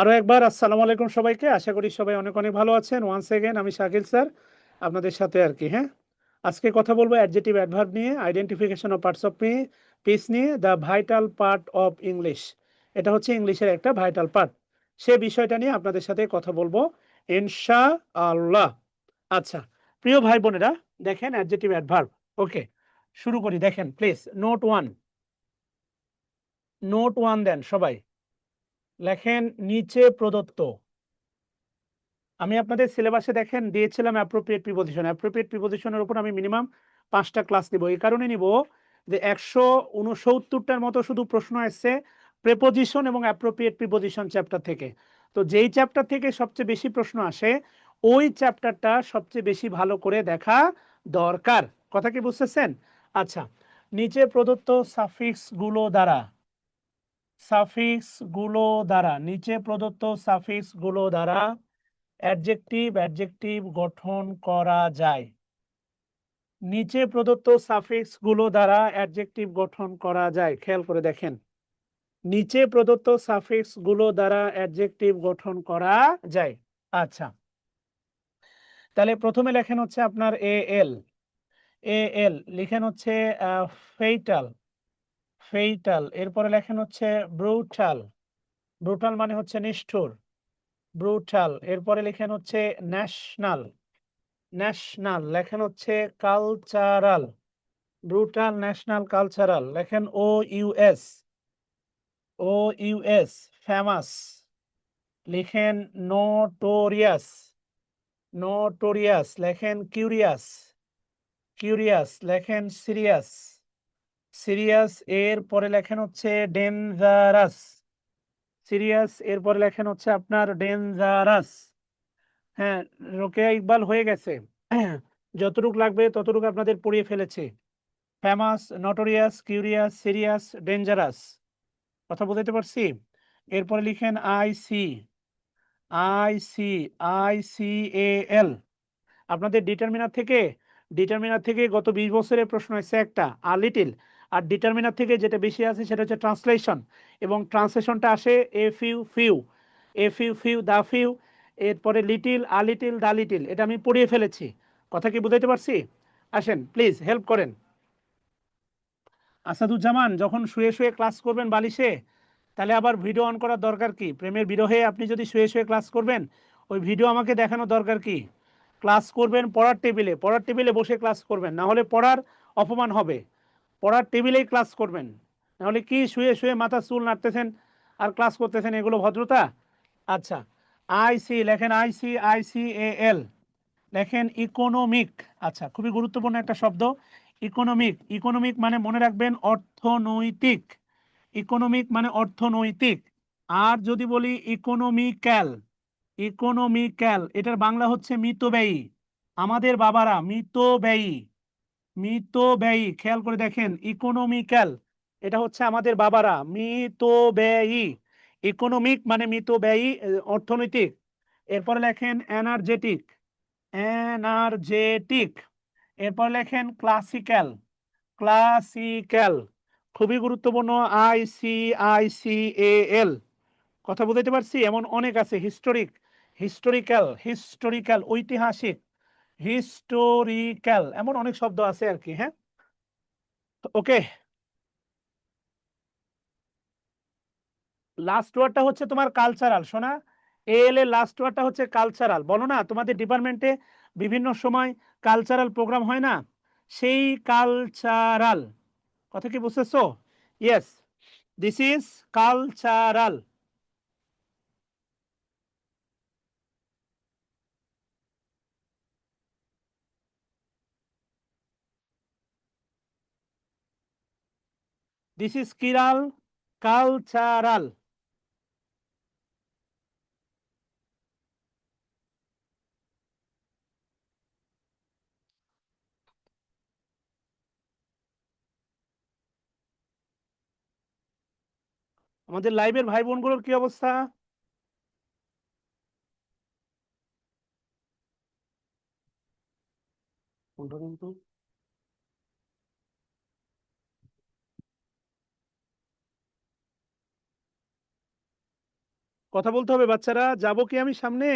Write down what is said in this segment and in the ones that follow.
আরো একবার আসসালামু আলাইকুম সবাইকে। আশা করি সবাই অনেক অনেক ভালো আছেন। ওয়ান্স এগেইন আমি শাকিল স্যার আপনাদের সাথে আর কি, হ্যাঁ? আজকে কথা বলবো অ্যাডজেক্টিভ অ্যাডভার্ব নিয়ে, identification of parts of speech নিয়ে, the vital part of English. এটা হচ্ছে ইংলিশের একটা ভাইটাল পার্ট। সে বিষয়টা নিয়ে আপনাদের সাথে কথা বলবো ইনশাআল্লাহ। আচ্ছা, প্রিয় ভাই বোনেরা, দেখেন অ্যাডজেক্টিভ অ্যাডভার্ব। ওকে, শুরু করি। দেখেন প্লিজ নোট 1, নোট 1 দেন সবাই। লেখেন নিচে প্রদত্ত। আমি আপনাদের সিলেবাসে দেখেন দিয়েছিলাম অ্যাপ্রোপ্রিয়েট প্রিপোজিশন। অ্যাপ্রোপ্রিয়েট প্রিপোজিশনের উপর আমি মিনিমাম ৫ টা ক্লাস নিব। এই কারণে নিব যে ১৬৯ টার মতো শুধু প্রশ্ন এসছে প্রিপোজিশন এবং অ্যাপ্রোপ্রিয়েট প্রিপোজিশন চ্যাপ্টার থেকে। তো যেই চ্যাপ্টার থেকে সবচেয়ে বেশি প্রশ্ন আসে, ওই চ্যাপ্টারটা সবচেয়ে বেশি ভালো করে দেখা দরকার। কথা কি বুঝতেছেন? আচ্ছা, নিচে প্রদত্ত নিচে প্রদত্ত সাফিক্সগুলো দ্বারা অ্যাডজেক্টিভ গঠন করা যায়। নিচে প্রদত্ত সাফিক্সগুলো দ্বারা অ্যাডজেক্টিভ গঠন করা যায়। খেয়াল করে দেখেন, নিচে প্রদত্ত সাফিক্সগুলো দ্বারা অ্যাডজেক্টিভ গঠন করা যায়। আচ্ছা, তাহলে প্রথমে লেখেন হচ্ছে আপনার এল লিখেন হচ্ছে ফেইটাল ফেইটাল। এরপরে লেখেন হচ্ছে ব্রুটাল। ব্রুটাল মানে হচ্ছে নিষ্ঠুর, ব্রুটাল। এরপরে লেখেন হচ্ছে ন্যাশনাল। ন্যাশনাল লেখেন হচ্ছে কালচারাল। Brutal, national, cultural. লেখেন ও ইউএস ফেমাস। লিখেন নোটোরিয়াস। নোটোরিয়াস। লেখেন কিউরিয়াস। লেখেন সিরিয়াস। সিরিয়াস। এর পরে লেখেন হচ্ছে ডেঞ্জারাস। সিরিয়াস এর পরে লেখেন হচ্ছে আপনার ডেঞ্জারাস। হ্যাঁ, রোকেয়া ইকবাল হয়ে গেছে। যতটুক লাগবে ততটুকু আপনাদের পড়িয়ে ফেলেছি। Famous, notorious, curious, serious, dangerous. কথা বুঝাতে পারছি? এরপরে লিখেন আই সি এ এল। আপনাদের ডিটারমিনার থেকে গত ২০ বছরের প্রশ্ন এসেছে একটা, আর লিটিল। আর ডিটারমিনার থেকে যেটা বেশি আছে সেটা হচ্ছে ট্রান্সলেশন, এবং ট্রান্সলেশনটা আসে এ ফিউ, দা ফিউ। এরপরে little, a little, the little. এটা আমি পড়িয়ে ফেলেছি। কথা কি বুঝাইতে পারছি? আসেন প্লিজ হেল্প করেন। আসাদুজ্জামান, যখন শুয়ে শুয়ে ক্লাস করবেন বালিশে, তাহলে আবার ভিডিও অন করার দরকার কি? প্রেমের বিরহে আপনি যদি শুয়ে শুয়ে ক্লাস করবেন, ওই ভিডিও আমাকে দেখানোর দরকার কি? ক্লাস করবেন পড়ার টেবিলে বসে ক্লাস করবেন, না হলে পড়ার অপমান হবে। পড়ার টেবিলেই ক্লাস করবেন, নাহলে কি শুয়ে শুয়ে মাথা চুল নাড়তেছেন আর ক্লাস করতেছেন, এগুলো ভদ্রতা? আচ্ছা, আই সি এ এল। লেখেন ইকোনমিক। আচ্ছা, খুবই গুরুত্বপূর্ণ একটা শব্দ ইকোনমিক। ইকোনমিক মানে মনে রাখবেন অর্থনৈতিক। ইকোনমিক মানে অর্থনৈতিক। আর যদি বলি ইকোনমিক্যাল, এটার বাংলা হচ্ছে মিতব্যয়ী। আমাদের বাবারা মিতব্যয়ী। খেয়াল করে দেখেন, ইকোনমিক্যাল এটা হচ্ছে আমাদের বাবারা, মিতব্যয়ী। ইকোনমিক মানে মিতব্যয়ী, অর্থনৈতিক। এরপরে লেখেন এনার্জেটিক। এরপর লেখেন ক্লাসিক্যাল। খুবই গুরুত্বপূর্ণ, আই সি এ এল। কথা বুঝাইতে পারছি? এমন অনেক আছে। হিস্টোরিক্যাল ঐতিহাসিক, হিস্টোরিক্যাল, এমন অনেক শব্দ আছে আর কি, হ্যাঁ? ওকে, লাস্ট ওয়ার্ডটা হচ্ছে তোমার কালচারাল। শোনা, এল এর লাস্ট ওয়ার্ডটা হচ্ছে কালচারাল। বলো না তোমাদের ডিপার্টমেন্টে বিভিন্ন সময় কালচারাল প্রোগ্রাম হয় না? সেই কালচারাল। কথা কি বুঝতেছো? Yes, this is cultural. This is cultural. আমাদের লাইভের ভাই বোনগুলোর কি অবস্থা? কোনটা কিন্তু কথা বলতে হবে বাচ্চারা, যাবো কি আমি সামনে?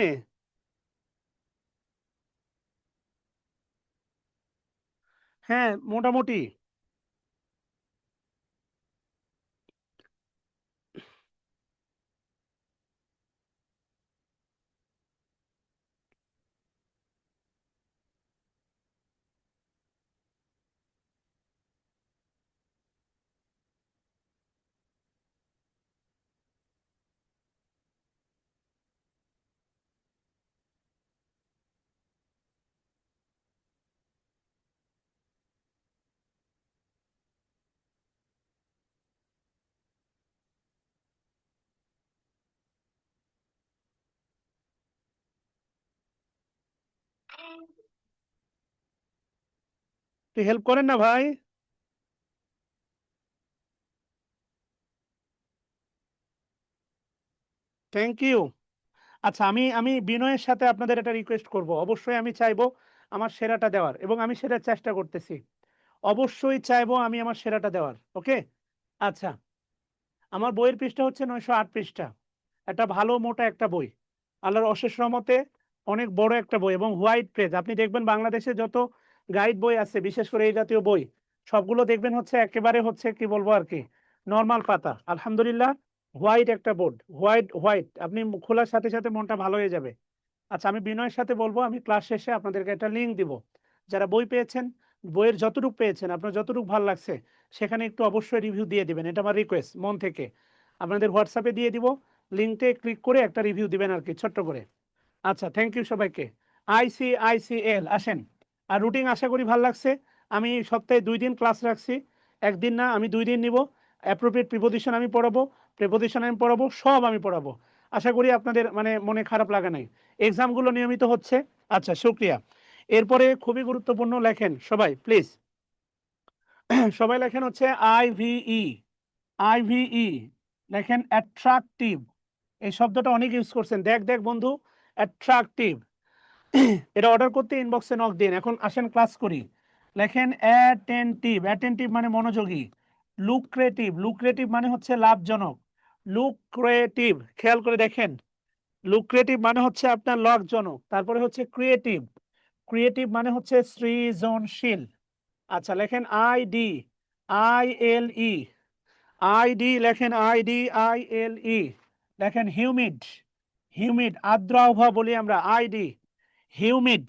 হ্যাঁ, মোটামুটি। একটু হেল্প করেন না ভাই? Thank you. আচ্ছা, আমি বিনয়ের সাথে আপনাদের একটা রিকোয়েস্ট করব। অবশ্যই আমি চাইবো আমার সেরাটা দেওয়ার এবং আমি সেটার চেষ্টা করতেছি। অবশ্যই চাইবো আমি আমার সেরাটা দেওয়ার। ওকে? আচ্ছা, আমার বইয়ের পৃষ্ঠা হচ্ছে ৯০৮ পৃষ্ঠা। একটা ভালো মোটা একটা বই। আল্লাহর অশেষ রহমতে অনেক বড় একটা বই এবং হোয়াইট পেজ। আপনি দেখবেন বাংলাদেশে যত গাইড বই আছে, বিশেষ করে এই জাতীয় বই, সবগুলো দেখবেন হচ্ছে একেবারে হচ্ছে কি বলবো আরকি, নরমাল পাতা। আলহামদুলিল্লাহ হোয়াইট একটা বোর্ড। White, white. আপনি খোলার সাথে, সাথে মনটা ভালো হয়ে যাবে। আচ্ছা, আমি বিনয়ের সাথে বলবো আমি ক্লাস শেষে আপনাদেরকে একটা লিঙ্ক দিব। যারা বই পেয়েছেন, বইয়ের যতটুক পেয়েছেন, আপনার যতটুক ভাল লাগছে সেখানে একটু অবশ্যই রিভিউ দিয়ে দিবেন। এটা আমার রিকোয়েস্ট মন থেকে। আপনাদের হোয়াটসঅ্যাপে দিয়ে দিব। লিঙ্কে ক্লিক করে একটা রিভিউ দিবেন আরকি ছোট্ট করে। আচ্ছা, থ্যাংক ইউ সবাইকে। আইসিআইসিএল আসেন। আর রুটিন আশা করি ভাল লাগছে। আমি সপ্তাহে ২ দিন ক্লাস রাখছি। ১ দিন না, আমি ২ দিন নিবো। অ্যাপ্রোপ্রিয়েট প্রিপোজিশন আমি পড়াবো, প্রিপোজিশন আমি পড়াবো, সব আমি পড়াবো। আশা করি আপনাদের মানে মনে খারাপ লাগা নাই। এক্সামগুলো নিয়মিত হচ্ছে। আচ্ছা, শুকরিয়া। এরপরে খুবই গুরুত্বপূর্ণ লেখেন সবাই প্লিজ। সবাই লেখেন হচ্ছে আইভিই। আইভিই লেখেন অ্যাট্রাকটিভ। এই শব্দটা অনেক ইউজ করছেন। দেখ, দেখ বন্ধু, অ্যাট্রাকটিভ। এটা অর্ডার করতে ইনবক্সে নক দিন। এখন আসেন ক্লাস করি। লেখেন অ্যাটেনটিভ। অ্যাটেনটিভ মানে মনোযোগী। লুক্রেটিভ। লুক্রেটিভ মানে হচ্ছে লাভজনক। লুক্রেটিভ, খেয়াল করে দেখেন। লুক্রেটিভ মানে হচ্ছে আপনার লাভজনক। তারপরে হচ্ছে ক্রিয়েটিভ। ক্রিয়েটিভ মানে হচ্ছে সৃজনশীল। আচ্ছা, লেখেন আইডি। আইএলই। আইডি লেখেন, আইডি আইএলই। লেখেন হিউমিড। হিউমিড আর্দ্র আবহাওয়া বলি আমরা, আইডি। হিউমিড।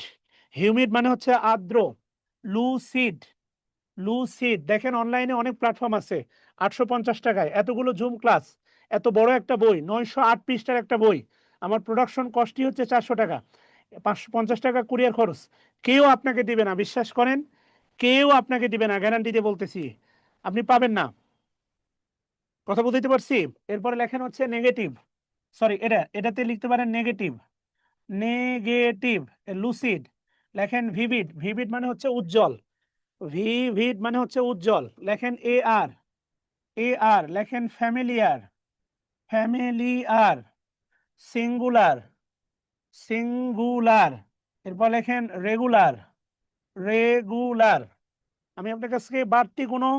হিউমিড মানে হচ্ছে আর্দ্র। লুসিড। লুসিড দেখেন অনলাইনে অনেক প্ল্যাটফর্ম আছে। ৮৫০ টাকায় এতগুলো জুম ক্লাস, এত বড় একটা বই, ৯০৮ পৃষ্ঠার একটা বই। আমার প্রোডাকশন কস্টই হচ্ছে ৪০০ টাকা, ৫৫০ টাকা কুরিয়ার খরচ। কেউ আপনাকে দিবে না, বিশ্বাস করেন। কেউ আপনাকে দিবে না, গ্যারান্টি দিয়ে বলতেছি। আপনি পাবেন না। কথা বলতে পারছি? এরপরে লেখেন হচ্ছে নেগেটিভ। সরি, এটাতে লিখতে পারেন নেগেটিভ। নেগেটিভ। লুসিড। লেখেন ভিভিড। ভিভিড মানে হচ্ছে উজ্জ্বল। ভিভিড মানে হচ্ছে উজ্জ্বল। লেখেন এ আর। এ আর লেখেন ফ্যামিলিয়ার। ফ্যামিলিয়ার। সিঙ্গুলার। সিঙ্গুলার। এরপর লেখেন রেগুলার। রেগুলার। আমি আপনার কাছ থেকে বাড়তি কোনো,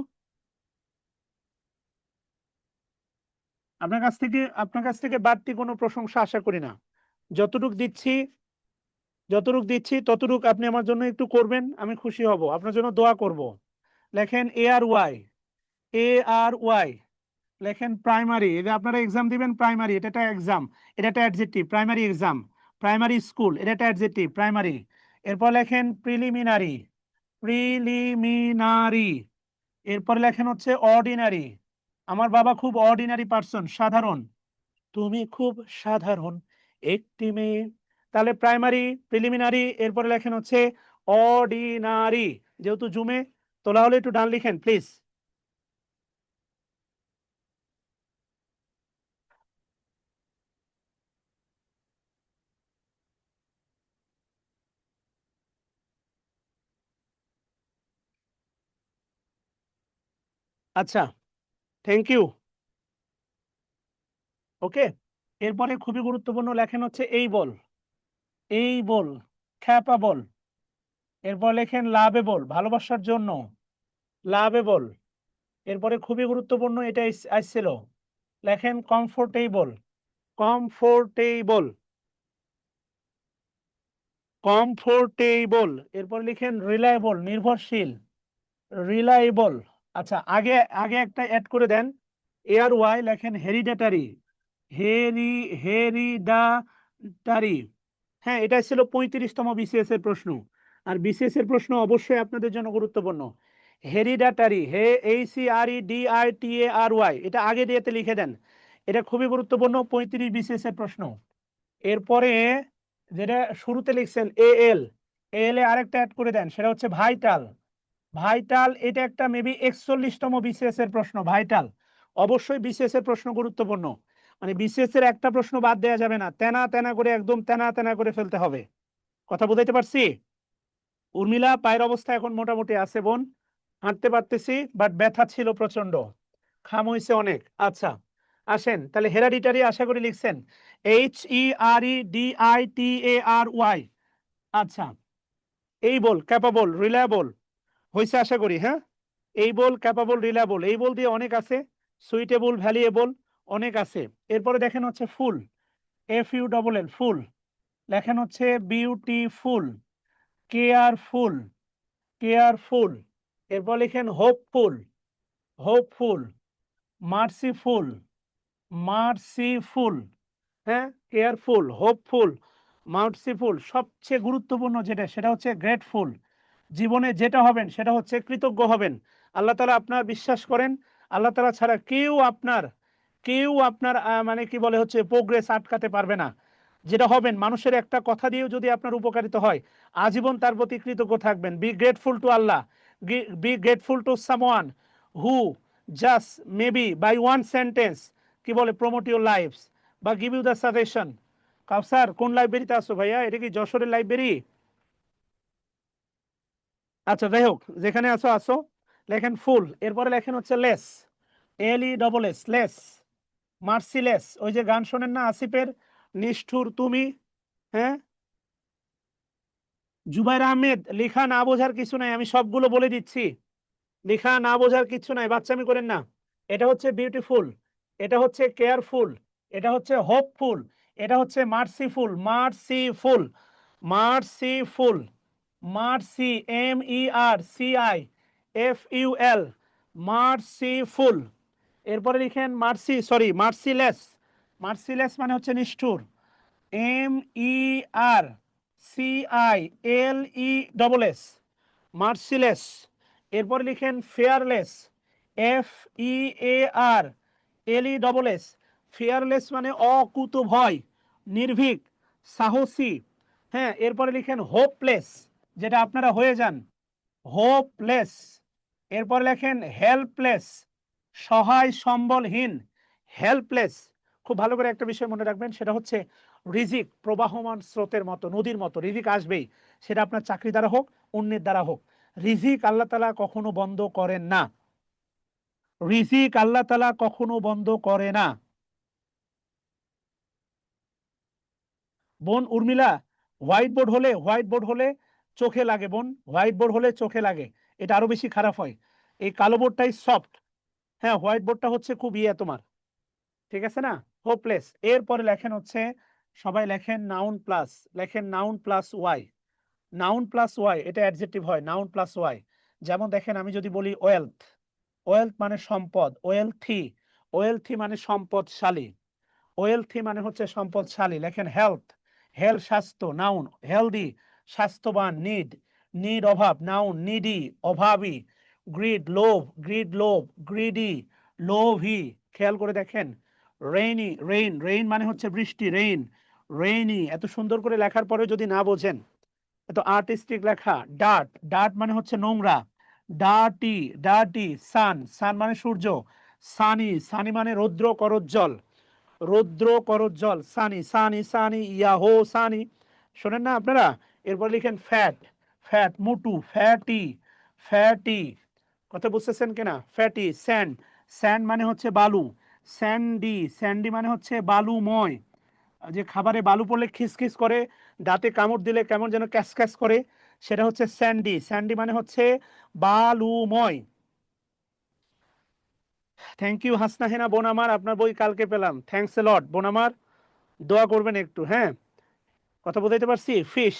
আপনার কাছ থেকে বাড়তি কোনো প্রশংসা আশা করি না। যতটুক দিচ্ছি, যতটুক দিচ্ছি ততটুক আপনি আমার জন্য একটু করবেন, আমি খুশি হব, আপনার জন্য দোয়া করব। লেখেন এ আর ওয়াই। এ আর ওয়াই। লেখেন প্রাইমারি। এই যে আপনারা এক্সাম দিবেন, প্রাইমারি এটা একটা এক্সাম, এটা একটা adjective. Primary exam, primary school, এটা একটা অ্যাডজেক্টিভ, প্রাইমারি। এরপর লেখেন প্রিলিমিনারি। প্রিলিমিনারি। এরপর লেখেন হচ্ছে অর্ডিনারি। আমার বাবা খুব অর্ডিনারি পার্সন, সাধারণ। তুমি খুব সাধারণ একটি মেয়ে। তাহলে প্রাইমারি, প্রিলিমিনারি, এরপরে লেখেন হচ্ছে অর্ডিনারি। যেহেতু জুমে তোলা হলে একটু ডান লিখেন প্লিজ। আচ্ছা, থ্যাংক ইউ। ওকে। এরপরে খুবই গুরুত্বপূর্ণ লেখেন হচ্ছে এই বল। এই বল, খ্যাপাবল। এরপর লেখেন লাভেবল, ভালোবাসার জন্য। লাভেবল। এরপরে খুবই গুরুত্বপূর্ণ, এটা আসছিল। লেখেন কমফোর্টেবল। Comfortable, comfortable. এরপর লিখেন রিলায়েবল, নির্ভরশীল, রিলায়েবল। আচ্ছা, আগে আগে একটা অ্যাড করে দেন, এআর ওয়াই লেখেন হেরিডেটারি, হেরিডাটারি। হ্যাঁ, এটা ছিল 35তম বিসিএস এর প্রশ্ন। আর বিসিএস এর প্রশ্ন অবশ্যই আপনাদের জন্য গুরুত্বপূর্ণ। হেরিডাটারি, HERIDITARY, এটা আগে দিয়েতে লিখে দেন, এটা খুবই গুরুত্বপূর্ণ, 35 বিসিএস এর প্রশ্ন। এরপরে যেটা শুরুতে লিখছেন এএল, এএল এ আরেকটা অ্যাড করে দেন, সেটা হচ্ছে ভাইটাল, ভাইটাল। এটা একটা মেবি 41তম বিসিএস এর প্রশ্ন, ভাইটাল। অবশ্যই বিসিএস এর প্রশ্ন গুরুত্বপূর্ণ, মানে বিসিএস এর একটা প্রশ্ন বাদ দেওয়া যাবে না, তেনা তেনা করে, একদম তেনা তেনা করে ফেলতে হবে। কথা বুঝাইতে পারছি? উর্মিলা, পায়ের অবস্থা এখন মোটামুটি আছে বোন, হাঁটতে পারতেছি, বাট ব্যথা ছিল প্রচন্ড, খাম হয়েছে অনেক। আচ্ছা, আসেন তাহলে হেরাডিটারি আশা করি লিখছেন, HERIDITARY। আচ্ছা, এই বল ক্যাপাবল, রিলায়েবল হয়েছে আশা করি, হ্যাঁ। এই বল, ক্যাপাবল, রিলায়েবল, এই বল দিয়ে অনেক আছে, সুইটেবল, ভ্যালুয়েবল, অনেক আছে। এরপরে দেখেন হচ্ছে ফুল, FULL, ফুল। লেখেন হচ্ছে বিউটিফুল, কেয়ারফুল, কেয়ারফুল। এরপর লিখেন হোপফুল, হোপফুল, মার্সিফুল, মার্সিফুল। হ্যাঁ, কেয়ারফুল, হোপফুল, মার্সিফুল। সবচেয়ে গুরুত্বপূর্ণ যেটা, সেটা হচ্ছে গ্রেটফুল। জীবনে যেটা হবেন সেটা হচ্ছে কৃতজ্ঞ হবেন। আল্লাহ তাআলা আপনার বিশ্বাস করেন, আল্লাহ তাআলা ছাড়া কেউ আপনার মানে কি বলে হচ্ছে প্রোগ্রেস আটকাতে পারবে না। যেটা হবেন, মানুষের একটা কথা দিয়েও যদি আপনার উপকারিত হয়, আজীবন তার প্রতি কৃতজ্ঞ থাকবেন। Be grateful to Allah, be grateful to someone who just maybe by one sentence কি বলে প্রমোট ইউর লাইফস বা give you the suggestion. Kawsar, কোন লাইব্রেরিতে আসো ভাইয়া? এটা কি যশোরের লাইব্রেরি? আচ্ছা, যাই হোক, যেখানে আসো আসো। লেখেন ফুল, এরপরে লেখেন হচ্ছে লেস, LESS, লেস, মার্সিলেস। ওই যে গান শোনেন না আসিফের, নিষ্ঠুর তুমি, হ্যাঁ। জুবাইর আহমেদ, লেখা না বোঝার কিছু নাই, আমি সবগুলো বলে দিচ্ছি, লেখা না বোঝার কিছু নাই, বাচ্চামি করেন না। এটা হচ্ছে বিউটিফুল, এটা হচ্ছে কেয়ারফুল, এটা হচ্ছে হোপফুল, এটা হচ্ছে merciful, merciful, merciful, mercy, MERCIFUL, merciful. এরপরে লিখেন মার্সি, সরি মার্সিলেস, মার্সিলেস মানে হচ্ছে নিষ্ঠুর, MERCILESS, মার্সিলেস। এরপর লিখেন ফেয়ারলেস, FEARLESS, ফেয়ারলেস মানে অকুত ভয়, নির্ভীক, সাহসী। হ্যাঁ, এরপরে লিখেন হোপলেস, যেটা আপনারা হয়ে যান, হোপলেস। এরপর লেখেন হেল্পলেস, সহায় সম্বলহীন, হেল্পলেস। খুব ভালো করে একটা বিষয় মনে রাখবেন, সেটা হচ্ছে রিজিক প্রবাহমান স্রোতের মতো, নদীর মতো রিজিক আসবেই, সেটা আপনার চাকরি দ্বারা হোক, অন্যের দ্বারা হোক। রিজিক আল্লাহ তাআলা কখনো বন্ধ করেন না, রিজিক আল্লাহ তাআলা কখনো বন্ধ করে না। বোন উর্মিলা, হোয়াইট বোর্ড হলে চোখে লাগে বোন, হোয়াইট বোর্ড হলে চোখে লাগে, এটা আরো বেশি খারাপ হয়। এই কালো বোর্ডটাই সফট, হ্যাঁ, হোয়াইট বোর্ডটা হচ্ছে খুব তোমার, ঠিক আছে না। হোপলেস। এরপরে লেখেন হচ্ছে, সবাই লেখেন নাউন প্লাস, লেখেন noun plus Y, noun plus Y, এটা অ্যাডজেক্টিভ হয়, নাউন প্লাস ওয়াই। যেমন দেখেন, আমি যদি বলি ওয়েলথ, ওয়েলথ মানে সম্পদ, ওয়েলথি, ওয়েলথি মানে সম্পদশালী, ওয়েলথি মানে হচ্ছে সম্পদশালী। লেখেন হেলথ, হেলথ স্বাস্থ্য, নাউন, হেলদি স্বাস্থ্যবান, নিড, নিড অভাব, নাউন, নিডি অভাবী, গ্রিড লোভ, গ্রিড লোভ, গ্রিডি লোভী। খেয়াল করে দেখেন, রেইনি, রেইন, রেইন মানে হচ্ছে বৃষ্টি, রেইন, রেইনি। এত সুন্দর করে লেখার পরে যদি না বোঝেন, এত আর্টিস্টিক লেখা। ডার্ট, ডার্ট মানে হচ্ছে নোংরা, ডার্টি, ডার্টি। সান, সান মানে সূর্য, সানি, সানি মানে রৌদ্র করজ্জ্বল, রৌদ্র করজ্জ্বল, সানি, সানি, সানি, ইয়াহো সানি। শোনেন না আপনারা? এরপর লিখেন ফ্যাট, ফ্যাট মোটু, ফ্যাটি, ফ্যাটি। কথা বুঝতেছেন কিনা? ফ্যাটি। স্যান্ড, স্যান্ড মানে হচ্ছে বালু, স্যান্ডি, স্যান্ডি মানে হচ্ছে বালুময়। যে খাবারে বালু পড়লে খিসখিস করে, দাঁতে কামড় দিলে কেমন যেন ক্যাস ক্যাস করে, সেটা হচ্ছে স্যান্ডি। স্যান্ডি মানে হচ্ছে বালুময়। থ্যাংক ইউ হাসনা হেনা বোন আমার, আপনার বই কালকে পেলাম, থ্যাংকস এ লট বোন আমার। দোয়া করবেন একটু, হ্যাঁ? কথা বুঝাইতে পারছি? ফিশ,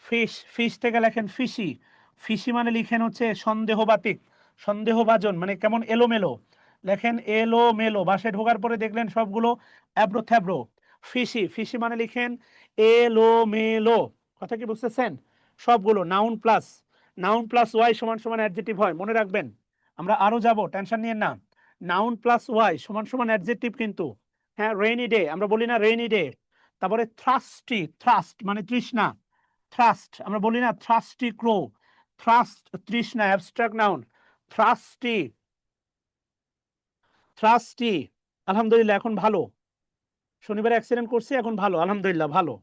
ফিশ, ফিশ থেকে লেখেন ফিশি। ফিশি মানে লিখেন হচ্ছে সন্দেহবাতিক, সন্দেহভাজন মানে কেমন এলোমেলো। লেখেন এলোমেলো। বাসায় ঢোকার পরে দেখলেন সবগুলো অ্যাব্রো-থ্যাব্রো। ফিশি, ফিশি মানে লিখেন এলোমেলো। কথা কি বুঝতেছেন? সবগুলো নাউন প্লাস ওয়াই সমান সমান অ্যাডজেক্টিভ হয়। মনে রাখবেন। আমরা আরো যাব, টেনশন নিয়েন না। নাউন প্লাস ওয়াই সমান সমান অ্যাডজেক্টিভ কিন্তু। হ্যাঁ, রেইনি ডে আমরা বলি না রেইনি ডে। তারপরে থ্রাস্টি, থ্রাস্ট মানে তৃষ্ণা। থ্রাস্ট আমরা বলি না থ্রাস্টি ক্রো। থ্রাস্ট তৃষ্ণা, অ্যাবস্ট্রাক্ট নাউন। Thirsty, thirsty. আলহামদুলিল্লাহ এখন ভালো। শনিবার অ্যাক্সিডেন্ট করছি, এখন ভালো আলহামদুলিল্লাহ ভালো।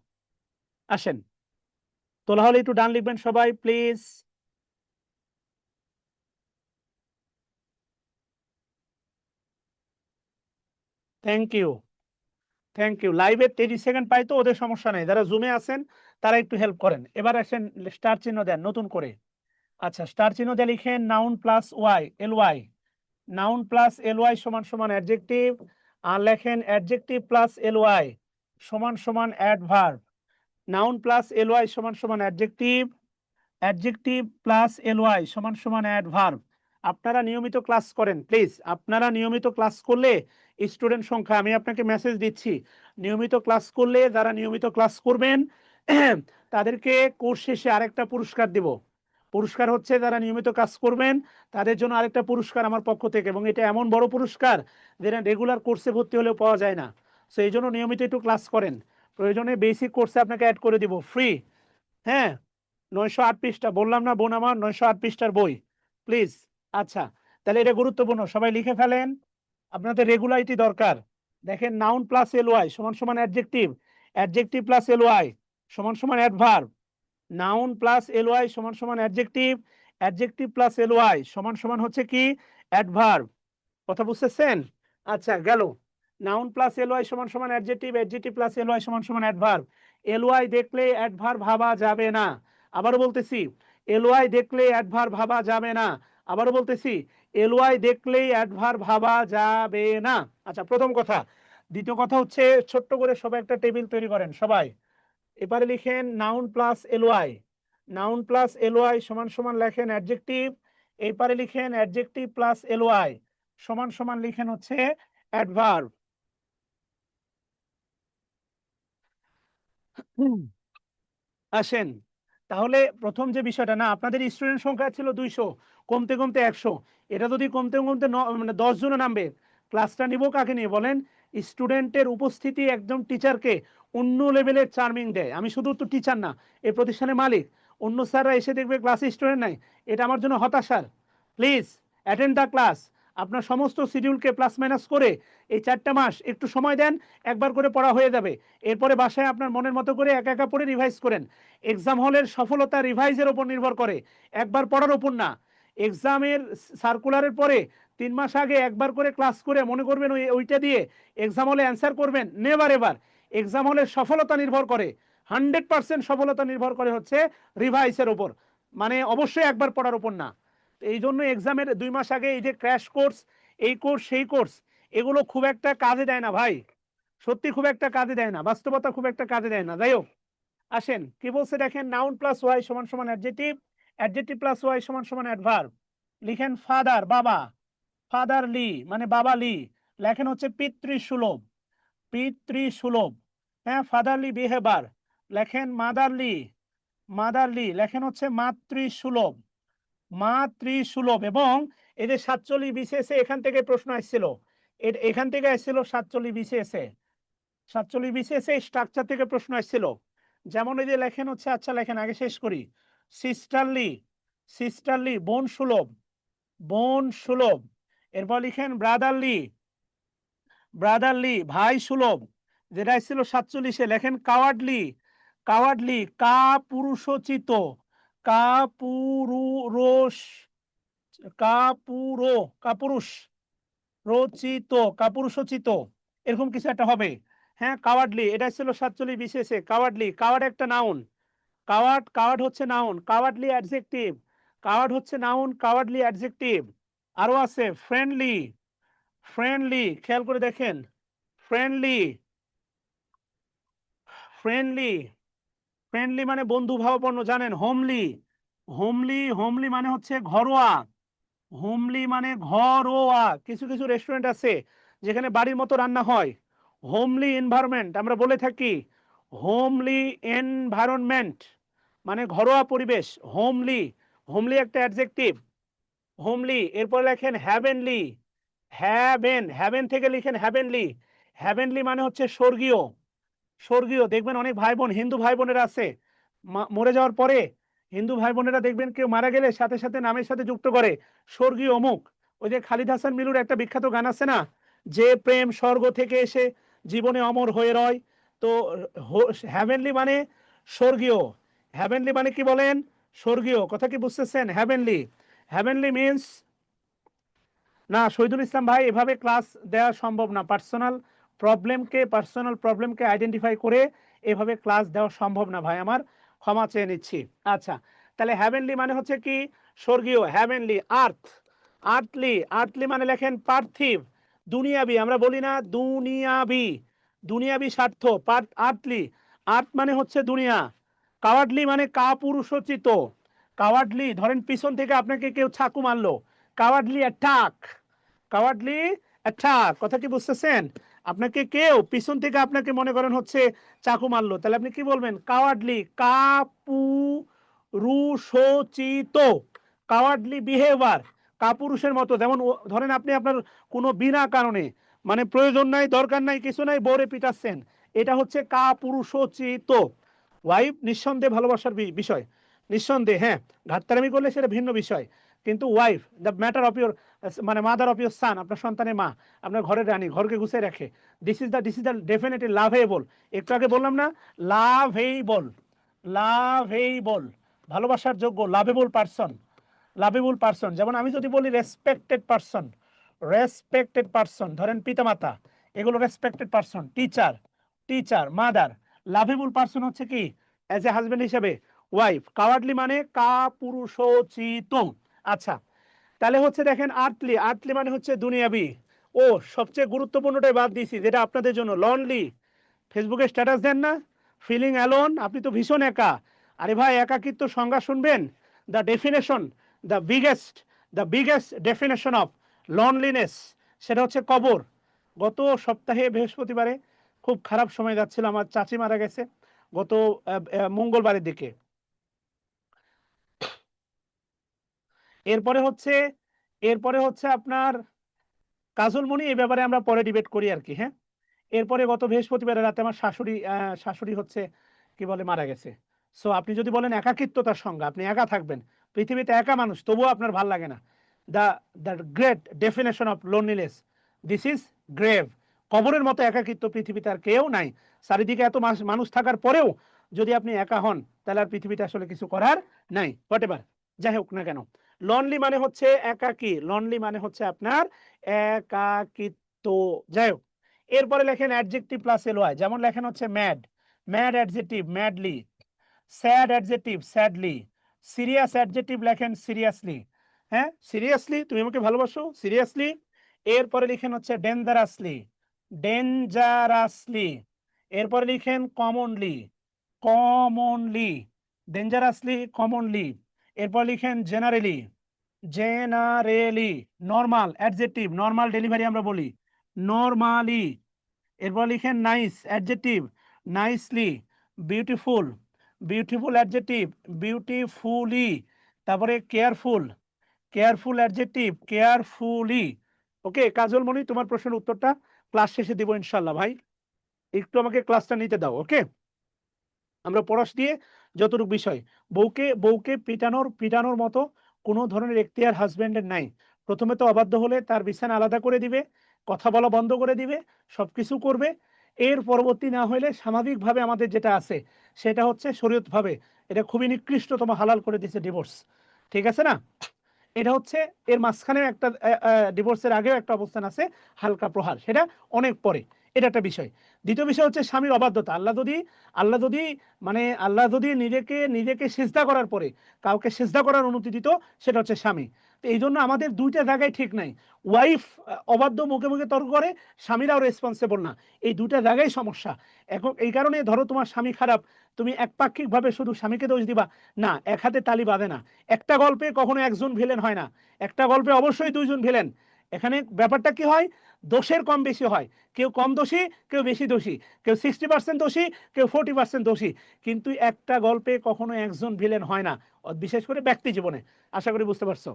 আসেন, তোলা হলে একটু ডান লিখবেন সবাই please. Thank you, thank you. লাইভে 30 সেকেন্ড পাই তো, ওদের সমস্যা নেই। যারা জুমে আছেন তারা একটু হেল্প করেন। এবার আসেন, স্টার চিহ্ন দেন নতুন করে। আচ্ছা, স্টার চিহ্ন দিয়ে লিখেন noun plus Y, L Y. Noun plus L Y সমান সমান অ্যাডজেক্টিভ। আর লেখেন অ্যাডজেক্টিভ প্লাস এল ওয়াই সমান সমান adverb. Noun plus L Y সমান সমান adjective, adjective plus L Y সমান সমান অ্যাডভার্ব। আপনারা নিয়মিত ক্লাস করেন প্লিজ। আপনারা নিয়মিত ক্লাস করলে স্টুডেন্ট সংখ্যা, আমি আপনাকে মেসেজ দিচ্ছি, নিয়মিত ক্লাস করলে যারা নিয়মিত ক্লাস করবেন তাদেরকে কোর্স শেষে আরেকটা পুরস্কার দিব। পুরস্কার হচ্ছে যারা নিয়মিত কাজ করবেন তাদের জন্য আরেকটা পুরস্কার আমার পক্ষ থেকে, এবং এটা এমন বড় পুরস্কার যেটা রেগুলার কোর্সে ভর্তি হলেও পাওয়া যায় না। সো এই জন্য নিয়মিত একটু ক্লাস করেন। প্রয়োজনে বেসিক কোর্সে আপনাকে অ্যাড করে দিব ফ্রি। হ্যাঁ, 908 পৃষ্ঠা বললাম না বোন আমার, 908 পৃষ্ঠার বই প্লিজ। আচ্ছা, তাহলে এটা গুরুত্বপূর্ণ, সবাই লিখে ফেলেন। আপনাদের রেগুলারিটি দরকার। দেখেন নাউন প্লাস এল ওয়াই সমান সমান adjective, adjective plus L Y সমান সমান adverb. Noun plus L Y সমান সমান adjective, adjective plus L Y সমান সমান হচ্ছে কি অ্যাডভার্ব। কথা বুঝতেছেন? আচ্ছা গেল। নাউন প্লাস এল ওয়াই সমান সমান adjective, adjective plus L Y সমান সমান অ্যাডভার্ব। এল ওয়াই দেখলে অ্যাডভার্ব ভাবা যাবে না। আবারও বলতেছি, এল ওয়াই দেখলে অ্যাডভার্ব ভাবা যাবে না। আবারও বলতেছি, এল ওয়াই দেখলেই অ্যাডভার্ব ভাবা যাবে না। আচ্ছা, প্রথম কথা। দ্বিতীয় কথা হচ্ছে, ছোট্ট করে সবাই একটা টেবিল তৈরি করেন সবাই। এবারে লিখেন noun plus L Y, noun plus L Y সমান সমান লেখেন অ্যাডজেক্টিভ। এরপরে লিখেন অ্যাডজেক্টিভ প্লাস এল ওয়াই সমান সমান লিখেন হচ্ছে অ্যাডভার্ব। আসেন, তাহলে প্রথম যে বিষয়টা, না আপনাদের স্টুডেন্ট সংখ্যা ছিল 200, কমতে কমতে 100। এটা যদি কমতে কমতে মানে 10 জনে নামবে, ক্লাসটা নিব কাকে নিয়ে বলেন? স্টুডেন্টের উপস্থিতি একদম টিচারকে অন্য লেভেলের চার্মিং দেয়। আমি শুধু তো টিচার না, এই প্রতিষ্ঠানের মালিক। অন্য স্যাররা এসে দেখবে ক্লাসে স্টুডেন্ট নাই, এটা আমার জন্য হতাশার। Please attend the class. আপনার সমস্ত শিডিউলকে প্লাস মাইনাস করে এই 4টা মাস একটু সময় দেন, একবার করে পড়া হয়ে যাবে। এরপরে বাসায় আপনার মনের মতো করে একা একা পড়ে রিভাইজ করেন। এক্সাম হলের সফলতা রিভাইজের উপর নির্ভর করে, একবার পড়ার উপর না। এক্সামের সার্কুলারের পরে 3 মাস আগে একবার করে ক্লাস করে মনে করবেন ওইটা দিয়ে এক্সাম হলে অ্যান্সার করবেন, নেভার এভার। এক্সাম হলের সফলতা নির্ভর করে, 100% সফলতা নির্ভর করে হচ্ছে রিভাইসের উপর, মানে অবশ্যই একবার পড়ার উপর না। এই জন্য এক্সামের 2 মাস আগে এই যে ক্র্যাশ কোর্স, এই কোর্স সেই কোর্স, এগুলো খুব একটা কাজে দেয় না ভাই। সত্যি খুব একটা কাজে দেয় না, বাস্তবতা খুব একটা কাজে দেয় না। যাই হোক, আসেন কি বলছে দেখেন, নাউন প্লাস ওয়াই সমান সমান অ্যাডজেক্টিভ, অ্যাডজেক্টিভ প্লাস ওয়াই সমান সমান অ্যাডভার্ব। লিখেন ফাদার, বাবা। ফাদারলি মানে বাবালি। লেখেন হচ্ছে পিতৃসুলভ, পিতৃসুলভ। হ্যাঁ, ফাদারলি বিহেভার। লেখেন মাদারলি, মাদারলি। লেখেন হচ্ছে মাতৃসুলভ, মাতৃসুলভ। এবং এই যে 47 বিসিএসে এখান থেকে প্রশ্ন আসছিল, এখান থেকে আসছিল 47 বিসিএসে, 47 বিসিএসে স্ট্রাকচার থেকে প্রশ্ন আসছিল। যেমন এই যে লেখেন হচ্ছে, আচ্ছা লেখেন আগে শেষ করি। সিস্টারলি, সিস্টারলি বোন সুলভ, বোন সুলভ। এরপর লিখেন ব্রাদারলি, ব্রাদারলি ভাই সুলভ। যেটা ছিল 47-এ, লেখেন কাওয়ার্ডলি, কাওয়ার্ডলি কা পুরুষোচিত, কা পুরুষ, কাপুরো, কাপুরুষ রচিত, কাপুরুষোচিত, এরকম কিছু একটা হবে। হ্যাঁ, কাওয়ার্ডলি এটা ছিল 47 বিশেষে। কাওয়ার্ডলি, কাওয়ার্ড একটা নাউন। কাওয়ার্ড, কাওয়ার্ড হচ্ছে নাউন, কাওয়ার্ডলি অ্যাডজেক্টিভ। কাওয়ার্ড হচ্ছে নাউন, কাওয়ার্ডলি অ্যাডজেক্টিভ। আরো আছে ফ্রেন্ডলি, ফ্রেন্ডলি খেয়াল করে দেখেন, ফ্রেন্ডলি, ফ্রেন্ডলি, ফ্রেন্ডলি মানে বন্ধু ভাবাপন্ন, জানেন। হোমলি, হোমলি, হোমলি মানে হচ্ছে ঘরোয়া, হোমলি মানে ঘরোয়া। কিছু কিছু রেস্টুরেন্ট আছে যেখানে বাড়ির মতো রান্না হয়, হোমলি এনভায়রনমেন্ট আমরা বলে থাকি। হোমলি এনভায়রনমেন্ট মানে ঘরোয়া পরিবেশ, হোমলি। হোমলি একটা অ্যাডজেক্টিভ, হোমলি। এরপর লেখেন হ্যাভেনলি, হ্যাভেন, হ্যাভেন থেকে লিখেন হ্যাভেনলি। হ্যাভেনলি মানে হচ্ছে স্বর্গীয়, স্বর্গীয়। দেখবেন অনেক ভাই বোন, হিন্দু ভাই বোনেরা আছে, মরে যাওয়ার পরে হিন্দু ভাই বোনেরা দেখবেন কেউ মারা গেলে সাথে সাথে নামের সাথে যুক্ত করে স্বর্গীয় অমুক। ওই যে খালিদ হাসান মিলুর একটা বিখ্যাত গান আছে না, যে প্রেম স্বর্গ থেকে এসে জীবনে অমর হয়ে রয়। তো হ্যাভেনলি মানে স্বর্গীয়, হ্যাভেনলি মানে কি বলেন, স্বর্গীয়। কথা কি বুঝতেছেন? হ্যাভেনলি, হ্যাভেনলি মিন্স, না শহীদুল ইসলাম ভাই এভাবে ক্লাস দেওয়া সম্ভব না। পার্সোনাল প্রবলেমকে আইডেন্টিফাই করে এভাবে ক্লাস দেওয়া সম্ভব না ভাই আমার, ক্ষমা চেয়ে নিচ্ছি। আচ্ছা, তাহলে হ্যাভেনলি মানে হচ্ছে কি স্বর্গীয়, হ্যাভেনলি। আর্থ, আর্থলি, আর্থলি মানে লেখেন পার্থিব, দুনিয়াবি। আমরা বলি না দুনিয়াবি, দুনিয়াবি স্বার্থ, আর্থলি। আর্থ মানে হচ্ছে দুনিয়া। কাওয়ার্ডলি মানে কাপুরুষোচিত, কাওয়ার্ডলি ধরেন পিছন থেকে আপনাকে কেউ চাকু মারলো, কাওয়ার্ডলি অ্যাটাক, কাওয়ার্ডলি অ্যাটাক। কথা কি বুঝতেছেন? আপনাকে কেউ পিছন থেকে আপনাকে মনে করেন হচ্ছে চাকু মারলো, তাহলে আপনি কি বলবেন? কাওয়ার্ডলি, কাপুরুষোচিত, কাওয়ার্ডলি বিহেভিয়ার, কাপুরুষের মতো। যেমন ধরেন আপনি আপনার কোনো বিনা কারণে, মানে প্রয়োজন নাই, দরকার নাই, কিছু নাই, বউরে পিটাচ্ছেন, এটা হচ্ছে কাপুরুষোচিত। ওয়াইফ নিঃসন্দেহে ভালোবাসার বিষয়, নিঃসন্দেহে, হ্যাঁ, ঘাটতারামি করলে সেটা ভিন্ন বিষয়, কিন্তু wife the matter of your, মানে মাদার অফ ইউর সান, আপনার সন্তানের মা, আপনার ঘরের রানী, ঘরকে গুছিয়ে রাখে। This is the definitely lovable. একটু আগে বললাম না, লাভেবল, লাভেবল, ভালোবাসার যোগ্য, লাভেবল পারসন, লাভেবল পারসন। যেমন আমি যদি বলি রেসপেক্টেড পারসন, রেসপেক্টেড পারসন, ধরেন পিতামাতা, এগুলো respected person. Teacher, teacher, mother. Lovable person হচ্ছে কি অ্যাজ এ হাজবেন্ড হিসেবে ওয়াইফ। কাওয়ার্ডলি মানে কাপুরুষোচিত। আচ্ছা, তাহলে হচ্ছে দেখেন আর্থলি, আর্থলি মানে হচ্ছে দুনিয়াবি। ও সবচেয়ে গুরুত্বপূর্ণটাই বাদ দিয়েছি, যেটা আপনাদের জন্য, লনলি। ফেসবুকে স্ট্যাটাস দেন না, ফিলিং অ্যালোন, আপনি তো ভীষণ একা। আরে ভাই, একাকিত্ব সংজ্ঞা শুনবেন, the definition, the biggest, the biggest definition of loneliness, সেটা হচ্ছে কবর। গত সপ্তাহে বৃহস্পতিবারে খুব খারাপ সময় যাচ্ছিল, আমার চাচি মারা গেছে গত মঙ্গলবারের দিকে। এরপরে হচ্ছে, এরপরে হচ্ছে আপনার কাজলমণি, এই ব্যাপারে আমরা পরে ডিবেট করি আর কি, হ্যাঁ। এরপরে গত বৃহস্পতিবার রাতে আমার শাশুড়ি, শাশুড়ি হচ্ছে কি বলে মারা গেছে। সো আপনি যদি বলেন একাকিত্বতার সংজ্ঞা, আপনি একা থাকবেন পৃথিবীতে, একা মানুষ, তবুও আপনার ভাল লাগে না। The the great definition of loneliness, this is grave. কবরের মতো একাকিত্ব পৃথিবীতে আর কেউ নাই। চারিদিকে এত মানুষ থাকার পরেও যদি আপনি একা হন, তাহলে আর পৃথিবীতে আসলে কিছু করার নাই। হোয়াট এভার, যাই হোক না কেন, লনলি মানে হচ্ছে একাকী, লনলি মানে হচ্ছে আপনার একাকিত্ব। যাই হোক, এরপরে লেখেন অ্যাডজেক্টিভ প্লাস এলওয়াই। যেমন লেখেন হচ্ছে mad, mad adjective, madly. Sad adjective, sadly. Serious adjective লেখেন সিরিয়াসলি, হ্যাঁ, সিরিয়াসলি, তুমি আমাকে ভালোবাসো, সিরিয়াসলি। এরপরে লিখেন হচ্ছে ডেঞ্জারাসলি, ডেঞ্জারাসলি। এরপরে লিখেন কমনলি, কমনলি, ডেঞ্জারাসলি, কমনলি। এরপর লিখেন generally, generally. Normal adjective, normal delivery আমরা বলি, নর্মালি। এরপর লিখেন nice adjective, nicely. Beautiful, beautiful adjective, beautifully. তারপরে কেয়ারফুল, কেয়ারফুল অ্যাডজেক্টিভ, কেয়ারফুলি। ওকে কাজল মনি, তোমার প্রশ্নের উত্তরটা ক্লাস শেষে দিব ইনশাল্লাহ ভাই, একটু আমাকে ক্লাসটা নিতে দাও। ওকে, আমরা পড়াশ দিয়ে যতটুকু বিষয়, বউকে বউকে পিটানোর মতো কোনো ধরনের এখতিয়ার হাজবেন্ডের নাই। প্রথমে তো অবাধ্য হলে তার বিছানা আলাদা করে দিবে, কথা বলা বন্ধ করে দিবে, সবকিছু করবে। এর পরবর্তী না হলে স্বাভাবিকভাবে আমাদের যেটা আছে সেটা হচ্ছে শরীয়তভাবে এটা খুবই নিকৃষ্টতম হালাল করে দিয়েছে ডিভোর্স, ঠিক আছে না? এটা হচ্ছে এর মাঝখানে একটা ডিভোর্সের আগেও একটা অবস্থান আছে হালকা প্রহার, সেটা অনেক পরে। এটা একটা বিষয়। দ্বিতীয় বিষয় হচ্ছে স্বামীর অবাধ্যতা। আল্লাহ যদি নিজেকে সিজদা করার পরে কাউকে সিজদা করার অনুমতি দিত, সেটা হচ্ছে স্বামী। তো এইজন্য আমাদের ২ টা জায়গায় ঠিক নাই। ওয়াইফ অবাধ্য, মুখে তর্ক করে, স্বামীরাও রেসপন্সিবল না। এই ২ টা জায়গায় সমস্যা। এখন এই কারণে ধরো তোমার স্বামী খারাপ, তুমি একপাক্ষিকভাবে শুধু স্বামীকে দোষ দিবা, না, এক হাতে তালি বাঁধে না। একটা গল্পে কখনো একজন ভিলেন হয় না। একটা গল্পে অবশ্যই ২ জন ভিলেন। এখানে ব্যাপারটা কি হয়? দোষের কম বেশি হয়। কেউ কম দোষী, কেউ বেশি দোষী, কেউ 60% দোষী, কেউ 40% দোষী। কিন্তু একটা গল্পে কখনো একজন ভিলেন হয় না, বিশেষ করে ব্যক্তি জীবনে। আশা করি বুঝতে পারছো।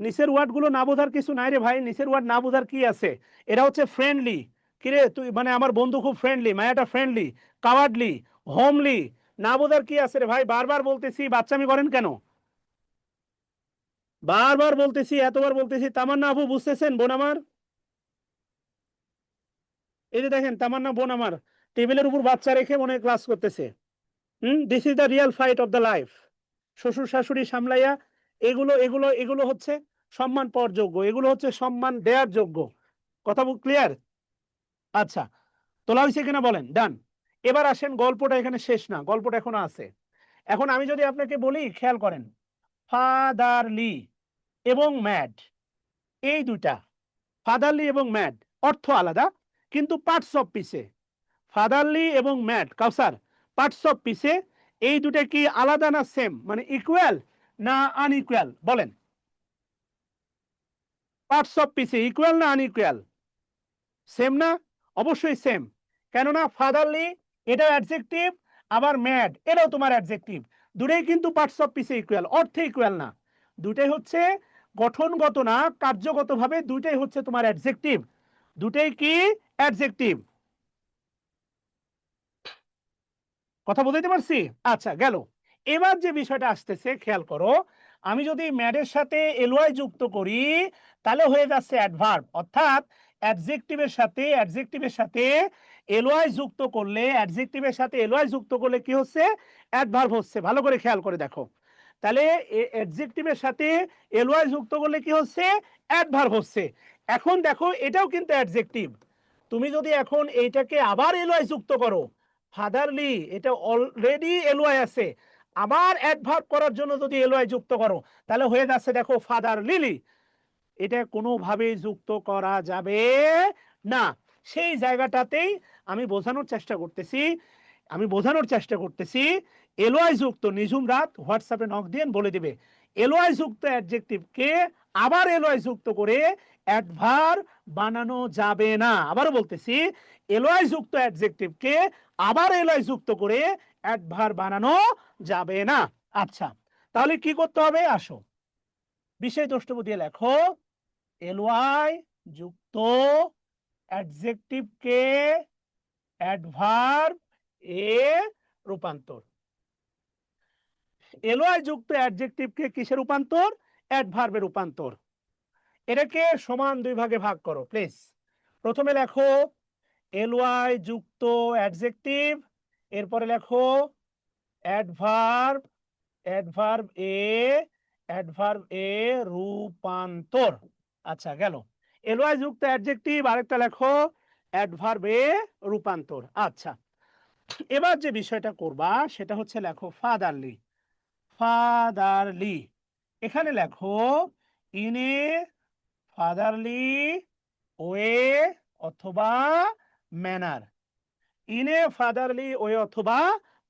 নিচের ওয়ার্ড গুলো না বোঝার কিছু নাই রে ভাই। নিচের ওয়ার্ড না বোঝার কি আছে? এরা হচ্ছে ফ্রেন্ডলি। কিরে তুই, মানে আমার বন্ধু খুব ফ্রেন্ডলি, মায়াটা ফ্রেন্ডলি, কাওয়ার্ডলি, হোমলি। না বোঝার কি আছে রে ভাই? বারবার বলতেছি, বাচ্চামি করেন কেন? বারবার বলতেছি, এতবার বলতেছি। তামান্না আপু বুঝতেছেন বোন আমার? এই যে দেখেন, তামান্না বোন আমার টেবিলের উপর বাচ্চা রেখে মনে হয় ক্লাস করতেছে। This is the real fight of the life. শ্বশুর শাশুড়ি সামলাইয়া এগুলো এগুলো এগুলো হচ্ছে সম্মান পাওয়ার যোগ্য, এগুলো হচ্ছে সম্মান দেওয়ার যোগ্য। কথা ক্লিয়ার? আচ্ছা, তোলা হয়েছে কিনা বলেন? ডান। এবার আসেন, গল্পটা এখানে শেষ না, গল্পটা এখনো আছে। এখন আমি যদি আপনাকে বলি, খেয়াল করেন, ফাদারলি এবং ম্যাড, এই দুইটা, ফাদারলি এবং ম্যাড অর্থ আলাদা, কিন্তু পার্টস অফ পিসে। ফাদারলি এবং ম্যাড, কাউসার, পার্টস অফ পিসে। এই দুটা কি আলাদা না সেম, মানে ইকুয়াল না আনইকুয়াল? বলেন। পার্টস অফ পিসে ইকুয়াল না আনইকুয়াল? সেম না? অবশ্যই সেম। কেননা ফাদারলি এটা অ্যাডজেক্টিভ, আবার ম্যাড এটাও তোমার অ্যাডজেক্টিভ। দুটোই কিন্তু পার্টস অফ পিসে ইকুয়াল, অর্থে ইকুয়াল না। দুটাই হচ্ছে গঠনগত না, কার্যগতভাবে দুইটাই হচ্ছে তোমার অ্যাডজেক্টিভ। দুটাই কি? অ্যাডজেক্টিভ। কথা বলতে পারছি? আচ্ছা, গেল। এবার যে বিষয়টা আসতেছে, খেয়াল করো, আমি যদি ম্যাডের সাথে এলওয়াই যুক্ত করি, তাহলে হয়ে যাচ্ছে অ্যাডভার্ব। অর্থাৎ অ্যাডজেক্টিভের সাথে এলওয়াই যুক্ত করলে, কি হচ্ছে? অ্যাডভার্ব হচ্ছে। ভালো করে খেয়াল করে দেখো। তাহলে অ্যাডজেক্টিভের সাথে এলওয়াই যুক্ত করলে কি হচ্ছে? অ্যাডভার্ব হচ্ছে। এখন দেখো, এটাও কিন্তু অ্যাডজেক্টিভ। তুমি যদি এখন এইটাকে আবার এলওয়াই যুক্ত করো, ফাদারলি, এটা অলরেডি এলওয়াই আছে, আবার অ্যাডভার্ব করার জন্য যদি এলওয়াই যুক্ত করো, তাহলে হয়ে যাচ্ছে দেখো ফাদার লিলি। এটা কোনোভাবেই যুক্ত করা যাবে না। সেই জায়গাটাতেই আমি বোঝানোর চেষ্টা করতেছি এলওয়াই যুক্ত, নিঝুম রাত হোয়াটসঅ্যাপে নক দিয়ে বলে দিবে, এলওয়াই যুক্ত অ্যাডজেক্টিভকে আবার এলওয়াই যুক্ত করে অ্যাডভার্ব বানানো যাবে না। আবারও বলতেছি, এলওয়াই যুক্ত অ্যাডজেক্টিভকে আবার এলওয়াই যুক্ত করে অ্যাডভার্ব বানানো যাবে না। আচ্ছা, তাহলে কি করতে হবে? আসো, বিশেষ দ্রষ্টব্য দিয়ে লেখো, এলওয়াই যুক্ত অ্যাডজেক্টিভকে অ্যাডভার্ব এ রূপান্তর। এলওয়াই যুক্ত অ্যাডজেক্টিভকে কিসে রূপান্তর? অ্যাডভার্বে রূপান্তর। এটাকে সমান দুই ভাগে ভাগ করো প্লিজ। প্রথমে লেখো এলওয়াই যুক্ত অ্যাডজেক্টিভ, এরপরে লেখো অ্যাডভার্ব অ্যাডভার্ব এ অ্যাডভার্ব এ রূপান্তর। আচ্ছা, গেল। এলওয়াই যুক্ত অ্যাডজেক্টিভ, আরেকটা লেখো অ্যাডভার্ব এ রূপান্তর। আচ্ছা, এবার যে বিষয়টা করবা সেটা হচ্ছে লেখো ফাদারলি। এখানে লেখো ইন এ ফাদারলি ওয়ে অথবা manner. In A fatherly way অথবা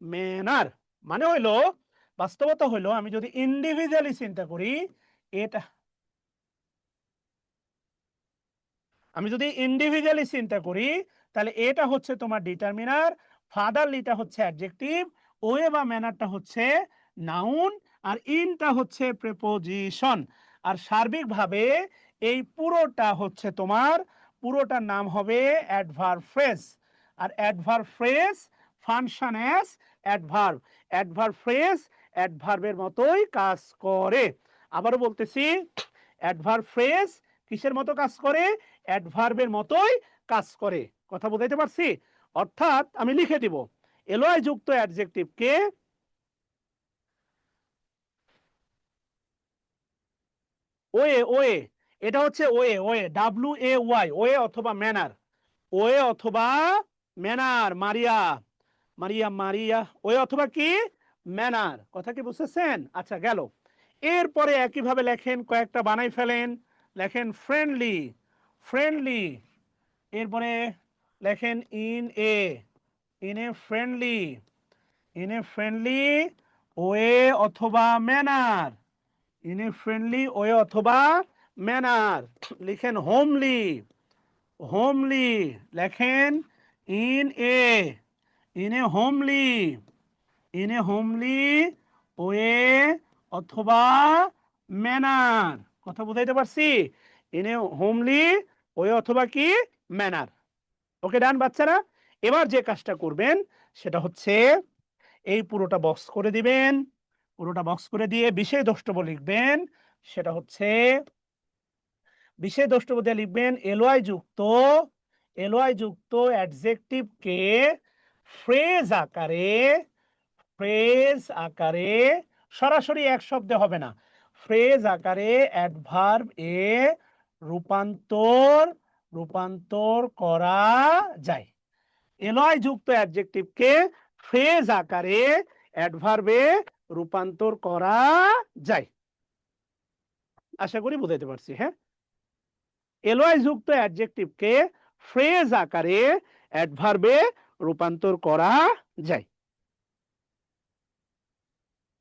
ম্যানার মানে হইলো, বাস্তবতা হইলো, আমি যদি ইন্ডিভিজুয়ালি চিন্তা করি, এটা তাহলে এটা হচ্ছে তোমার ডিটারমিনার, ফাদারলিটা হচ্ছে অ্যাডজেক্টিভ, ওয়ে বা ম্যানারটা হচ্ছে নাউন, আর ইনটা হচ্ছে প্রিপোজিশন। আর সার্বিকভাবে এই পুরোটার নাম হবে অ্যাডভার্ব ফ্রেজ। আর adverb phrase function as adverb. Adverb phrase অ্যাডভার্বের মতোই কাজ করে। আবারও বলতেছি, অ্যাডভার্ব ফ্রেজ কিসের মতো কাজ করে? অ্যাডভার্বের মতোই কাজ করে। কথা বুঝাইতে পারছি? অর্থাৎ আমি লিখে দিব, এলওয়াই যুক্ত অ্যাডজেক্টিভকে ওয়ে, এটা হচ্ছে way, W A Y, way অথবা ম্যানার। ওয়ে অথবা ম্যানার। মারিয়া, মারিয়া, মারিয়া, ওয়ে অথবা কি ম্যানার। কথা কি বুঝতেছেন? আচ্ছা গেল। এরপরে একইভাবে লেখেন, কয়েকটা বানাই ফেলেন। লেখেন ফ্রেন্ডলি, ফ্রেন্ডলি। এরপরে লেখেন in a, in a friendly, in a friendly way অথবা manner, in a friendly way অথবা ম্যানার। লিখেন হোমলি, হোমলি। লেখেন in a, in a homely, in a homely way অথবা ম্যানার। কথা বুঝাইতে পারছি? ইন এ হোমলি ওয়ে অথবা কি ম্যানার। ওকে ডান বাচ্চারা? এবার যে কাজটা করবেন সেটা হচ্ছে এই পুরোটা বক্স করে দিবেন। পুরোটা বক্স করে দিয়ে বিশেষ দ্রষ্টব্য লিখবেন। সেটা হচ্ছে বিশেষ দ্রষ্টব্য দিয়ে লিখবেন এলওয়াই যুক্ত, এলওয়াই যুক্ত অ্যাডজেক্টিভকে ফ্রেজ আকারে, ফ্রেজ আকারে, সরাসরি এক শব্দে হবে না, ফ্রেজ আকারে অ্যাডভার্ব এ রূপান্তর, রূপান্তর করা যায়। এলওয়াই যুক্ত অ্যাডজেক্টিভকে ফ্রেজ আকারে অ্যাডভার্বে রূপান্তর করা যায়। আশা করি বুঝাইতে পারছি। হ্যাঁ, এলওয়াই যুক্ত অ্যাডজেক্টিভকে ফ্রেজ আকারে অ্যাডভার্বে রূপান্তর করা যায়।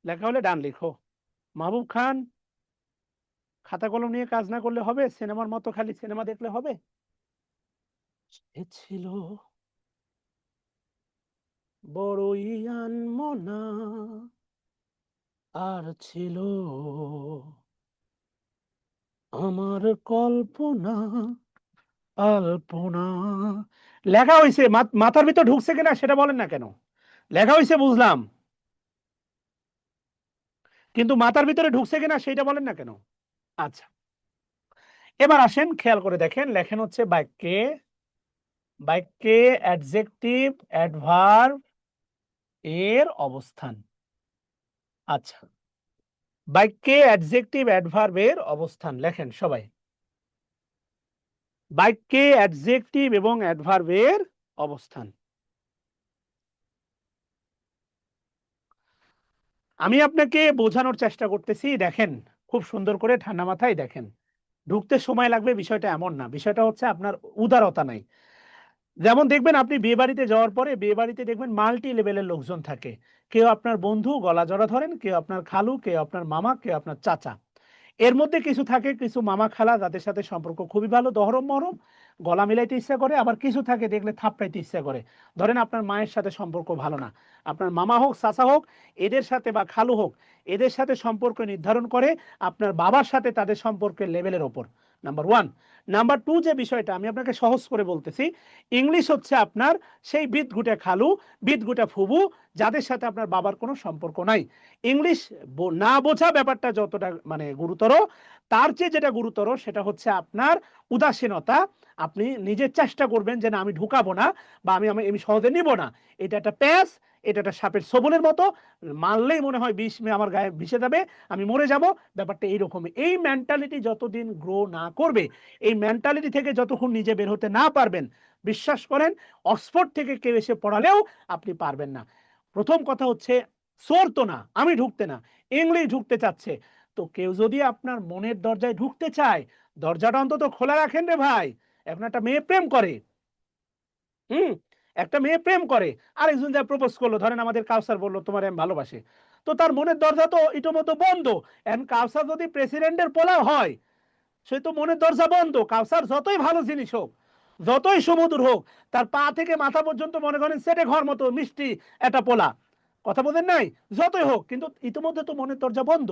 লেখা হলে ডান লিখো। মাহবুব খান, খাতা কলম নিয়ে কাজ না করলে হবে? সিনেমার মতো খালি সিনেমা দেখলে হবে? সে ছিল বড়ই আনমনা, আর ছিল আমার কল্পনা আলপনা। লেখা হয়েছে, মাথার ভিতর ঢুকছে কিনা সেটা বলেন না কেন? লেখা হয়েছে বুঝলাম, কিন্তু মাথার ভিতরে ঢুকছে কিনা সেটা বলেন না কেন? আচ্ছা, এবার আসেন খেয়াল করে দেখেন। লেখেন হচ্ছে বাক্যে, বাক্যে অ্যাডজেক্টিভ অ্যাডভার্ব এর অবস্থান। আচ্ছা, বাক্যে অ্যাডজেক্টিভ অ্যাডভার্ব এর অবস্থান লেখেন সবাই। বাক্যে অ্যাডজেক্টিভ এবং অ্যাডভার্ব এর অবস্থান। আমি আপনাকে বোঝানোর চেষ্টা করতেছি, দেখেন খুব সুন্দর করে ঠান্ডা মাথায় দেখেন। ঢুকতে সময় লাগবে বিষয়টা এমন না, বিষয়টা হচ্ছে আপনার উদারতা নাই। যেমন দেখবেন আপনি বিয়ে বাড়িতে যাওয়ার পরে, বিয়ে বাড়িতে দেখবেন মাল্টি লেভেলের লোকজন থাকে। কেউ আপনার বন্ধু, গলা জড়া ধরেন, কেউ আপনার খালু, কেউ আপনার মামা, কেউ আপনার চাচা। এর মধ্যে কিছু থাকে, কিছু মামা খালা যাদের সাথে সম্পর্ক খুবই ভালো, দহরম মহরম, গলা মিলাইতে ইচ্ছা করে। আবার কিছু থাকে দেখলে থাপড়াইতে ইচ্ছা করে। ধরেন আপনার মায়ের সাথে সম্পর্ক ভালো না, আপনার মামা হোক চাচা হোক এদের সাথে, বা খালু হোক এদের সাথে সম্পর্ক নির্ধারণ করে আপনার বাবার সাথে তাদের সম্পর্কের লেভেলের ওপর। Number one. নাম্বার টু, যে বিষয়টা আমি আপনাকে সহজ করে বলতেছি, ইংলিশ হচ্ছে আপনার সেই বিদঘুটে খালু, বিদঘুটে ফুবু যাদের সাথে আপনার বাবার কোনো সম্পর্ক নাই। ইংলিশ না বোঝা ব্যাপারটা যতটা মানে গুরুতর, তার চেয়ে যেটা গুরুতর সেটা হচ্ছে আপনার উদাসীনতা। আপনি নিজের চেষ্টা করবেন যে না আমি ঢুকাবো না, বা আমি সহজে নিব না। এটা একটা প্যাঁচ, এটা একটা সাপের ছোবলের মতো, মারলেই মনে হয় বিষ আমার গায়ে ভিসে যাবে, আমি মরে যাব। ব্যাপারটা এইরকমই। এই মেন্টালিটি যতদিন গ্রো না করবে, এই মেন্টালিটি থেকে যতক্ষণ নিজে বের হতে না পারবেন, বিশ্বাস করেন অক্সফোর্ড থেকে কেউ এসে পড়ালেও আপনি পারবেন না। প্রথম কথা হচ্ছে সোর তো না, আমি ঢুকতে না, ইংলিশ ঢুকতে চাচ্ছে। তো কেউ যদি আপনার মনের দরজায় ঢুকতে চায়, দরজাটা অন্তত খোলা রাখেন রে ভাই। এখন একটা মেয়ে প্রেম করে, হুম, একটা মেয়ে প্রেম করে, আরেকজন যা প্রপোজ করলো, ধরেন আমাদের কাউসার বললো তোমার আমি ভালোবাসি, তো তার মনের দরজা তো ইতোমধ্যে বন্ধ। এখন কাউসার যদি প্রেসিডেন্টের পোলা হয়, সে তো মনের দরজা বন্ধ। কাউসার যতই ভালো জিনিস হোক, যতই সুমধুর হোক, তার পা থেকে মাথা পর্যন্ত মনে করেন সেটে ঘর মতো মিষ্টি একটা পোলা, কথা বলেন নাই, যতই হোক, কিন্তু ইতিমধ্যে তো মনের দরজা বন্ধ।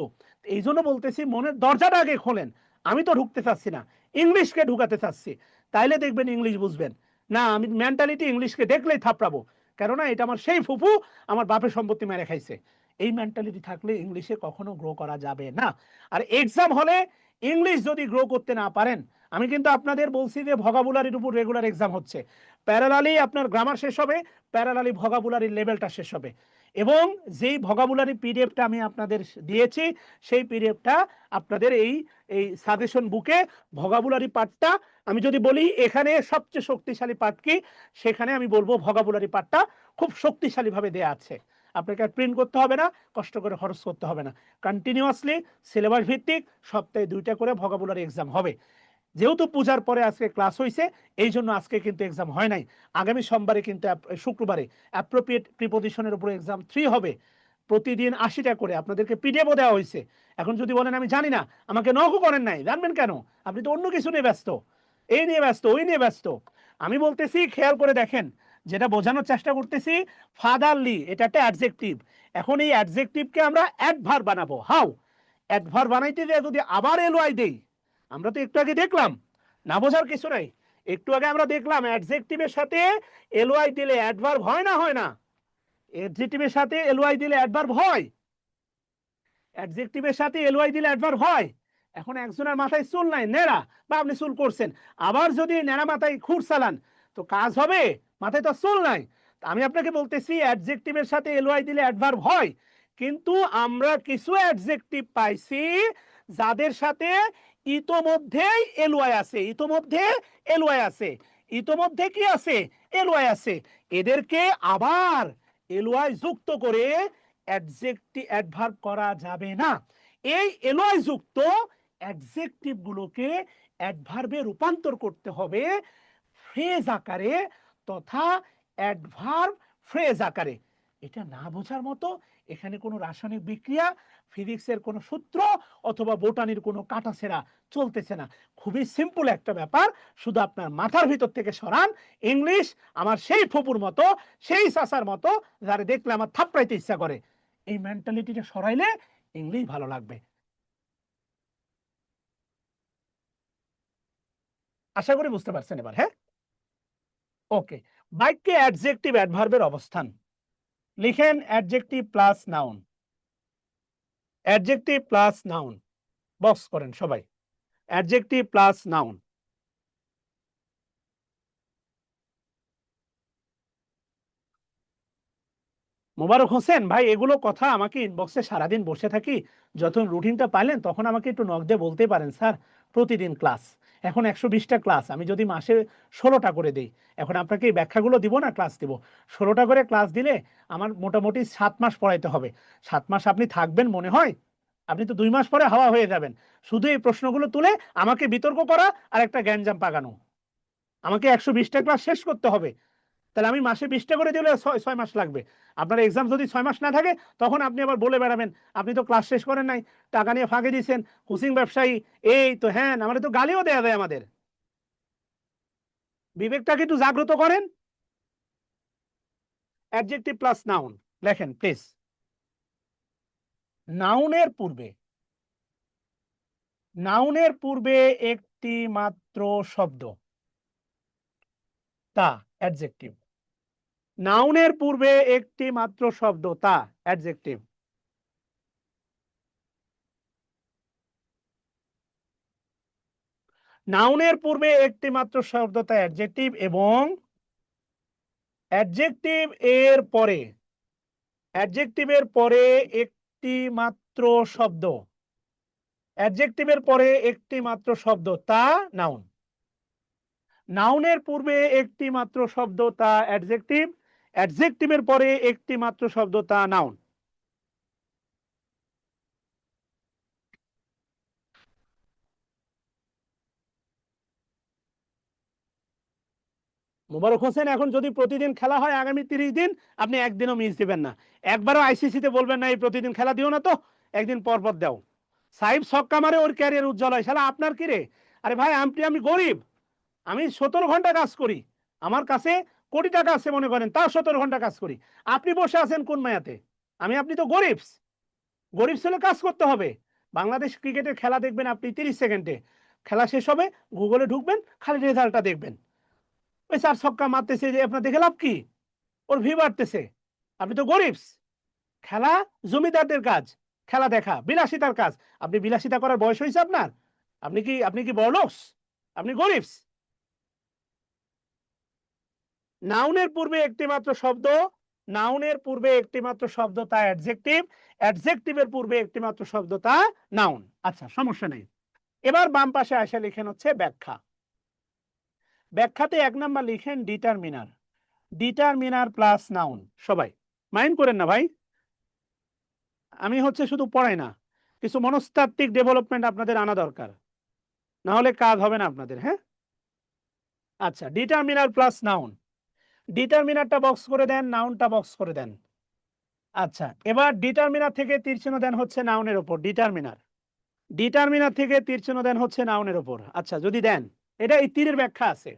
এই জন্য বলতেছি মনের দরজাটা আগে খোলেন। আমি তো ঢুকতে চাচ্ছি না, ইংলিশকে ঢুকাতে চাচ্ছি, তাইলে দেখবেন ইংলিশ বুঝবেন। না, আমি মেন্টালিটি ইংলিশকে দেখলেই থাপড়াবো, কেননা এটা আমার সেই ফুফু, আমার বাপের সম্পত্তি মেরে খাইছে। এই মেন্টালিটি থাকলে ইংলিশে কখনো গ্রো করা যাবে না। আর এক্সাম হলে ইংলিশ যদি গ্রো করতে না পারেন, আমি কিন্তু আপনাদের বলছি যে ভোকাবুলারির উপর রেগুলার এক্সাম হচ্ছে, প্যারালালি আপনার গ্রামার শেষ হবে, প্যারালালি ভোকাবুলারির লেভেলটা শেষ হবে। এবং যেই ভোকাবুলারি পিডিএফটা আমি আপনাদের দিয়েছি, সেই পিডিএফটা আপনাদের এই এই সাজেশন বুকে ভোকাবুলারি পার্টটা আমি যদি বলি এখানে সবচেয়ে শক্তিশালী পার্ট কি, সেখানে আমি বলবো ভোকাবুলারি পার্টটা খুব শক্তিশালী ভাবে দেয়া আছে। আপনাকে আর প্রিন্ট করতে হবে না, কষ্ট করে খরচ করতে হবে না। কন্টিনিউয়াসলি সিলেবাস ভিত্তিক সপ্তাহে 2টা করে ভোকাবুলারি এক্সাম হবে। যেহেতু পূজার পরে আজকে ক্লাস হয়েছে, এই জন্য আজকে কিন্তু এক্সাম হয় নাই। আগামী সোমবারে কিন্তু শুক্রবারে অ্যাপ্রোপ্রিয়েট প্রিপোজিশনের উপর এক্সাম 3 হবে। প্রতিদিন 80টা করে আপনাদেরকে পিডিএফও দেওয়া হয়েছে। এখন যদি বলেন আমি জানি না, আমাকে নকও করেন নাই, জানবেন কেন? আপনি তো অন্য কিছু নিয়ে ব্যস্ত, এই নিয়ে ব্যস্ত, ওই নিয়ে ব্যস্ত। আমি বলতেছি খেয়াল করে দেখেন, যেটা বোঝানোর চেষ্টা করতেছি, ফাদারলি এটা একটা অ্যাডজেক্টিভ। এখন এই অ্যাডজেক্টিভকে আমরা অ্যাডভার্ব বানাবো। হাউ? অ্যাডভার্ব বানাইতে যে যদি আবার এলওয়াই দেই, আমরা তো একটু আগে দেখলাম, না বোঝার কিছু নাই, একটু আগে আমরা দেখলাম অ্যাডজেক্টিভের সাথে এলওয়াই দিলে অ্যাডভার্ব হয় না হয় না? অ্যাডজেক্টিভের সাথে এলওয়াই দিলে অ্যাডভার্ব হয়, অ্যাডজেক্টিভের সাথে এলওয়াই দিলে অ্যাডভার্ব হয়। এখন একজনের মাথায় চুল নাই, নেড়া, বা আপনি চুল করছেন, আবার যদি নেড়া মাথায় খুর চালান তো কাজ হবে? মাথায় তো চুল নাই। আমি আপনাকে বলতেছি অ্যাডজেক্টিভের সাথে এলওয়াই দিলে অ্যাডভার্ব হয়, কিন্তু আমরা কিছু অ্যাডজেক্টিভ পাইছি যাদের সাথে ইতোমধ্যেই এলওয়াই আছে, ইতোমধ্যে এলওয়াই আছে, ইতোমধ্যে কি আছে? এলওয়াই আছে। এদেরকে আবার এলওয়াই যুক্ত করে অ্যাডজেক্টিভ অ্যাডভার্ব করা যাবে না। এই এলওয়াই যুক্ত অ্যাডজেক্টিভ গুলোকে অ্যাডভার্বে রূপান্তর করতে হবে ফ্রেজ আকারে, তথা অ্যাডভার্ব ফ্রেজ আকারে। এটা না বোঝার মতো, এখানে কোনো রাসায়নিক বিক্রিয়া, ফিজিক্সের কোনো সূত্র অথবা বোটানির কোনো কাটাছেঁড়া চলতেছে না। খুবই সিম্পল একটা ব্যাপার, শুধু আপনার মাথার ভিতর থেকে সরান। ইংলিশ আমার সেই ফুপুর মতো, সেই চাচার মতো যারা দেখলে আমার থাপড়াইতে ইচ্ছা করে, এই মেন্টালিটিটা সরাইলে ইংলিশ ভালো লাগবে। আশা করি বুঝতে পারছেন এবার। হ্যাঁ, ওকে। বাক্যে অ্যাডজেক্টিভ অ্যাডভার্বের অবস্থান লিখেন, adjective plus noun, adjective plus noun, box করেন সবাই, adjective plus noun. Mobarak Hossain ভাই, এগুলো কথা আমাকে ইনবক্সে সারাদিন বসে থাকি, যখন রুটিনটা পাইলেন তখন আমাকে একটু নক দিয়ে বলতে পারেন, স্যার প্রতিদিন ক্লাস, এখন 120টা ক্লাস, আমি যদি মাসে 16টা করে দেই, এখন আপনাকে এই ব্যাখ্যাগুলো দিব না, ক্লাস দিব। 16টা করে ক্লাস দিলে আমার মোটামুটি 7 মাস পড়াইতে হবে। 7 মাস আপনি থাকবেন মনে হয়? আপনি তো 2 মাস পরে হাওয়া হয়ে যাবেন। শুধু এই প্রশ্নগুলো তুলে আমাকে বিতর্ক করা আর একটা গ্যাঞ্জাম পাকানো, আমাকে 120টা ক্লাস শেষ করতে হবে। তাহলে আমি মাসে 20টা করে দিলে 6 মাস লাগবে। আপনার এক্সাম যদি 6 মাস না থাকে, তখন আপনি আবার বলে বেড়াবেন আপনি তো ক্লাস শেষ করেন নাই, টাকা নিয়ে ফাঁকে দিয়েছেন, কোচিং ব্যবসায়ী, এই তো হ্যাঁ, আমাদের তো গালিও দেয়া যায়। আমাদের বিবেকটাকে একটু জাগ্রত করেন। অ্যাডজেক্টিভ প্লাস নাউন লেখেন প্লিজ। নাউনের পূর্বে, নাউনের পূর্বে একটি মাত্র শব্দ, তা অ্যাডজেক্টিভ। নাউনের পূর্বে একটি মাত্র শব্দ, তা অ্যাডজেক্টিভ। নাউনের পূর্বে একটি মাত্র শব্দ, তা অ্যাডজেক্টিভ, এবং অ্যাডজেক্টিভ এর পরে, অ্যাডজেক্টিভের পরে একটি মাত্র শব্দ, অ্যাডজেক্টিভের পরে একটি মাত্র শব্দ, তা নাউন। নাউনের পূর্বে একটি মাত্র শব্দ, তা অ্যাডজেক্টিভ, অ্যাডজেক্টিভের পরে একটি মাত্র শব্দ, তা নাউন। মোবারক হোসেন, এখন যদি প্রতিদিন খেলা হয় আগামী 30 দিন, আপনি একদিনও মিস দিবেন না। একবারও আইসিসিতে বলবেন না এই প্রতিদিন খেলা দিও না, তো একদিন পর পর দাও। সাইব ছক্কা মারে, ওর ক্যারিয়ার উজ্জ্বল হয়, শালা আপনার কি রে? আরে ভাই, আমি গরিব, আমি 17 ঘন্টা কাজ করি, আমার কাছে কোটি টাকা আছে মনে করেন, তাও 17 ঘন্টা কাজ করি। আপনি বসে আছেন কোন মায়াতে? আপনি তো গরিব, গরিব ছেলে কাজ করতে হবে। বাংলাদেশ ক্রিকেটের খেলা দেখবেন আপনি 30 সেকেন্ডে, খেলা শেষ হবে, গুগলে ঢুকবেন, খালি রেজাল্টটা দেখবেন। ওই 4 ছক্কা মারতেছে, যে আপনার দেখে লাভ কি? ওর ভি বাড়তেছে। আপনি তো গরিব। খেলা জমিদারদের কাজ, খেলা দেখা বিলাসিতার কাজ। আপনি বিলাসিতা করার বয়স হয়েছে আপনার? আপনি কি বড়লোক? আপনি গরিব। নাউনের পূর্বে একটি মাত্র শব্দ, নাউনের পূর্বে একটি মাত্র শব্দ, তা অ্যাডজেক্টিভ, অ্যাডজেক্টিভের পূর্বে একটি মাত্র শব্দ, তা নাউন। আচ্ছা, সমস্যা নেই। এবার বাম পাশে আসে লিখেন হচ্ছে ব্যাখ্যা। ব্যাখ্যাতে 1 নাম্বার লিখেন ডিটারমিনার। Determiner plus noun. সবাই মাইন্ড করেন না ভাই, আমি হচ্ছে শুধু পড়াই না, কিছু মনস্তাত্ত্বিক ডেভেলপমেন্ট আপনাদের আনা দরকার, না হলে কাজ হবে না আপনাদের। হ্যাঁ, আচ্ছা, ডিটারমিনার প্লাস নাউন। ডিটারমিনারটা বক্স করে দেন, নাউনটা বক্স করে দেন। আচ্ছা, এবার ডিটারমিনার থেকে তীর চিহ্ন দেন হচ্ছে নাউনের উপর। ডিটারমিনার, ডিটারমিনার থেকে তীর চিহ্ন দেন হচ্ছে নাউনের উপর। আচ্ছা, যদি দেন, এটা এই তীরের ব্যাখ্যা আছে।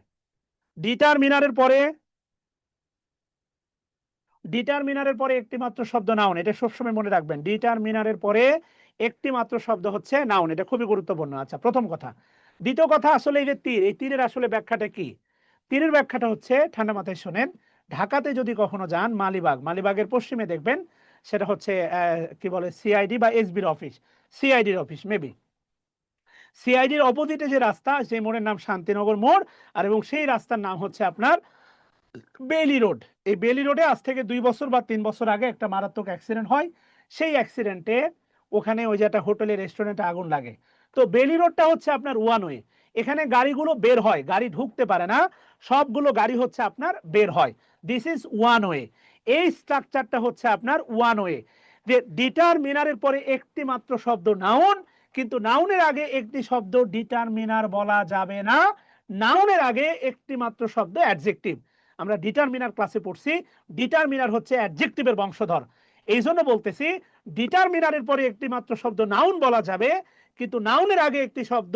ডিটারমিনারের পরে, ডিটারমিনারের পরে একটি মাত্র শব্দ নাউন, এটা সবসময় মনে রাখবেন। ডিটারমিনারের পরে একটি মাত্র শব্দ হচ্ছে নাউন, এটা খুবই গুরুত্বপূর্ণ। আচ্ছা, প্রথম কথা। দ্বিতীয় কথা, আসলে এই যে তীর, এই তীরের আসলে ব্যাখ্যাটা কি? তীরের ব্যাখ্যাটা হচ্ছে, ঠান্ডা মাথায় শোনেন, ঢাকাতে যদি কখনো যান মালিবাগ, মালিবাগের পশ্চিমে দেখবেন সেটা হচ্ছে কি বলে, সিআইডি বা এসবির অফিস, সিআইডির অফিস মেবি। সিআইডির অপোজিটে যে রাস্তা, সেই মোড়ের নাম শান্তিনগর মোড়, আর এবং সেই রাস্তার নাম হচ্ছে আপনার বেইলি রোড। এই বেইলি রোডে আজ থেকে 2 বছর বা 3 বছর আগে একটা মারাত্মক অ্যাক্সিডেন্ট হয়। সেই অ্যাক্সিডেন্টে ওখানে ওই যে একটা হোটেলে, রেস্টুরেন্টে আগুন লাগে। তো বেইলি রোডটা হচ্ছে আপনার ওয়ান ওয়ে, এখানে গাড়িগুলো বের হয়, গাড়ি ঢুকতে পারে না, সবগুলো গাড়ি হচ্ছে আপনার বের হয়। This is one way. এই স্ট্রাকচারটা হচ্ছে আপনার ওয়ান ওয়ে। যে ডিটারমিনারের পরে একটি মাত্র শব্দ নাউন, কিন্তু নাউনের আগে একটি শব্দ ডিটারমিনার বলা যাবে না। নাউনের আগে একটি মাত্র শব্দ অ্যাডজেক্টিভ। আমরা ডিটারমিনার ক্লাসে পড়ছি, ডিটারমিনার হচ্ছে অ্যাডজেক্টিভের বংশধর। এই জন্য বলতেছি, ডিটারমিনারের পরে একটি মাত্র শব্দ নাউন বলা যাবে, কিন্তু নাউনের আগে একটি শব্দ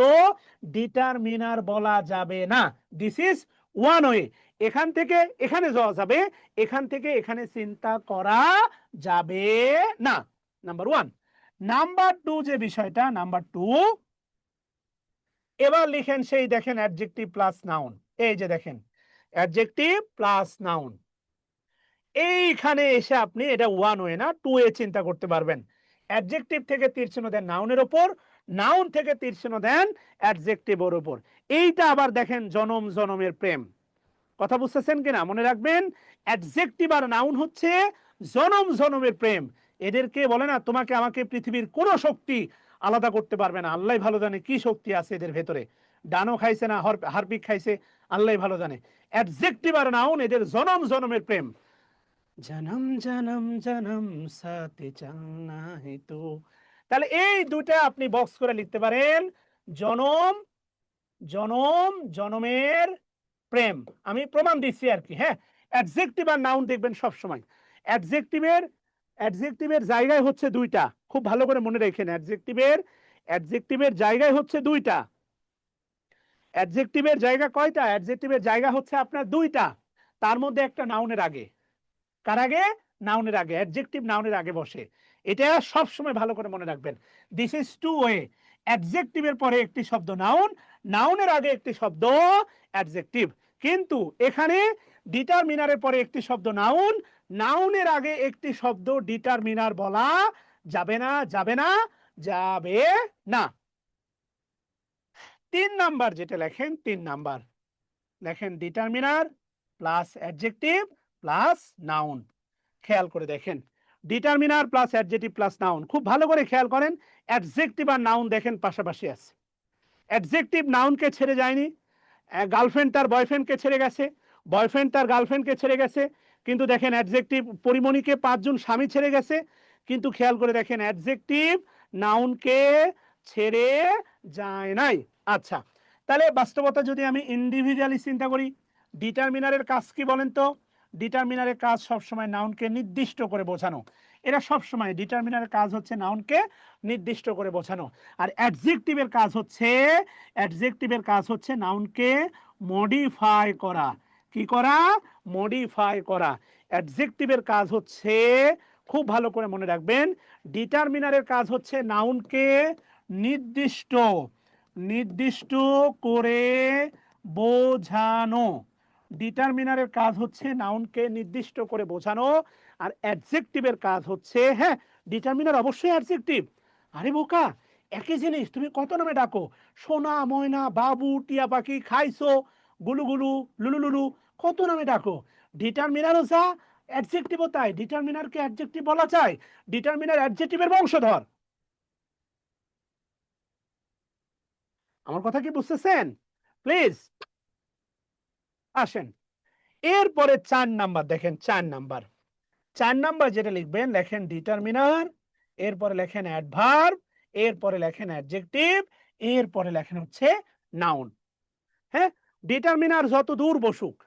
ডিটারমিনার বলা যাবে না। This is one way. এখান থেকে এখানে যাওয়া যাবে, এখান থেকে এখানে চিন্তা করা যাবে না। Number one. নাম্বার টু যে বিষয়টা, নাম্বার টু, এবার লিখেন সেই দেখেন অ্যাডজেক্টিভ প্লাস নাউন। এই যে দেখেন অ্যাডজেক্টিভ প্লাস নাউন, এইখানে এসে আপনি এটা ওয়ান ওয়ে না, টু ওয়ে চিন্তা করতে পারবেন। অ্যাডজেক্টিভ থেকে তীর চিহ্ন দেন নাউনের ওপর, নাউন থেকে তীর চিহ্ন দেন অ্যাডজেক্টিভের উপর। এইটা আবার দেখেন জনম জনমের প্রেম। কথা বুঝতেছেন কিনা? মনে রাখবেন, অ্যাডজেক্টিভ আর নাউন হচ্ছে জনম জনমের প্রেম। এদেরকে বলে না, তোমাকে আমাকে পৃথিবীর কোন শক্তি আলাদা করতে পারবে না। আল্লাহ ভালো জানে কি শক্তি আছে এদের ভেতরে, ডানো খাইছে না হারপিক খাইছে, আল্লাহ ভালো জানে। অ্যাডজেক্টিভ আর নাউন এদের জনম জনমের প্রেম। জনম জনম জনম সাথে চলনা হে তো। তাহলে এই দুটা আপনি বক্স করে লিখতে পারেন, জনম জনম জনমের প্রেম। আমি প্রমাণ দিচ্ছি আর কি। হ্যাঁ, অ্যাডজেক্টিভ আর নাউন দেখবেন সব সময়, অ্যাডজেক্টিভের অ্যাডজেক্টিভের জায়গায় হচ্ছে দুইটা, খুব ভালো করে মনে রাখেন। অ্যাডজেক্টিভের জায়গায় হচ্ছে দুইটা। অ্যাডজেক্টিভের জায়গা কয়টা? অ্যাডজেক্টিভের জায়গা হচ্ছে আপনার দুইটা, তার মধ্যে একটা নাউনের আগে। কার আগে? নাউনের আগে। অ্যাডজেক্টিভ নাউনের আগে বসে, এটা সব সময় ভালো করে মনে রাখবেন। This is two way. অ্যাডজেক্টিভের পরে একটি শব্দ নাউন, নাউনের আগে একটি শব্দ অ্যাডজেক্টিভ। কিন্তু এখানে ডিটারমিনারের পরে একটি শব্দ নাউন, নাউনের আগে একটি শব্দ ডিটারমিনার বলা যাবে না, যাবে না, যাবে না। 3 নাম্বার যেটা লেখেন, 3 নাম্বার লেখেন determiner plus adjective plus noun. খেয়াল করে দেখেন, determiner plus adjective plus noun, খুব ভালো করে খেয়াল করেন। অ্যাডজেক্টিভ আর নাউন দেখেন পাশাপাশি আছে। অ্যাডজেক্টিভ নাউনকে ছেড়ে যায়নি। গার্লফ্রেন্ড তার বয়ফ্রেন্ডকে ছেড়ে গেছে, বয়ফ্রেন্ড তার গার্লফ্রেন্ডকে ছেড়ে গেছে, কিন্তু দেখেন অ্যাডজেক্টিভ পরিমণিকে 5 জন স্বামী ছেড়ে গেছে, কিন্তু খেয়াল করে দেখেন অ্যাডজেক্টিভ নাউনকে ছেড়ে যায় নাই। আচ্ছা, তাহলে বাস্তবতা যদি আমি ইন্ডিভিজুয়ালি চিন্তা করি, ডিটারমিনারের কাজ কি বলেন তো? ডিটারমিনারের কাজ সবসময় নাউনকে নির্দিষ্ট করে বোঝানো। এরা সবসময়, ডিটারমিনারের কাজ হচ্ছে নাউনকে নির্দিষ্ট করে বোঝানো। আর অ্যাডজেক্টিভের কাজ হচ্ছে, অ্যাডজেক্টিভের কাজ হচ্ছে নাউনকে মডিফাই করা। কি করা? মডিফাই করা। অ্যাডজেক্টিভের কাজ হচ্ছে, খুব ভালো করে মনে রাখবেন, ডিটারমিনারের কাজ হচ্ছে নাউনকে নির্দিষ্ট নির্দিষ্ট করে বোঝানো। ডিটারমিনারের কাজ হচ্ছে নাউনকে নির্দিষ্ট করে বোঝানো, আর অ্যাডজেক্টিভের কাজ হচ্ছে, হ্যাঁ, ডিটারমিনার অবশ্যই অ্যাডজেক্টিভ। আরে বোকা, একই জিনিস তুমি কত নামে ডাকো? সোনা, ময়না, বাবু, টিয়া পাখি, খাইছো, গুলু গুলু, লুলু লুলু, কত নামে ডাকো। ডিটারমিনারও যা, অ্যাডজেক্টিভও তাই। ডিটারমিনারকে অ্যাডজেক্টিভ বলা যায়, ডিটারমিনার অ্যাডজেক্টিভের বংশধর। আমার কথা কি বুঝতেছেন? প্লিজ। আসেন এরপরে 4 নাম্বার দেখেন, 4 নাম্বার যেটা লিখবেন, লেখেন ডিটারমিনার, এরপরে লেখেন অ্যাডভার্ব, এরপরে লেখেন অ্যাডজেক্টিভ, এরপরে লেখেন হচ্ছে নাউন। হ্যাঁ, ডিটারমিনার যত দূর বসুক,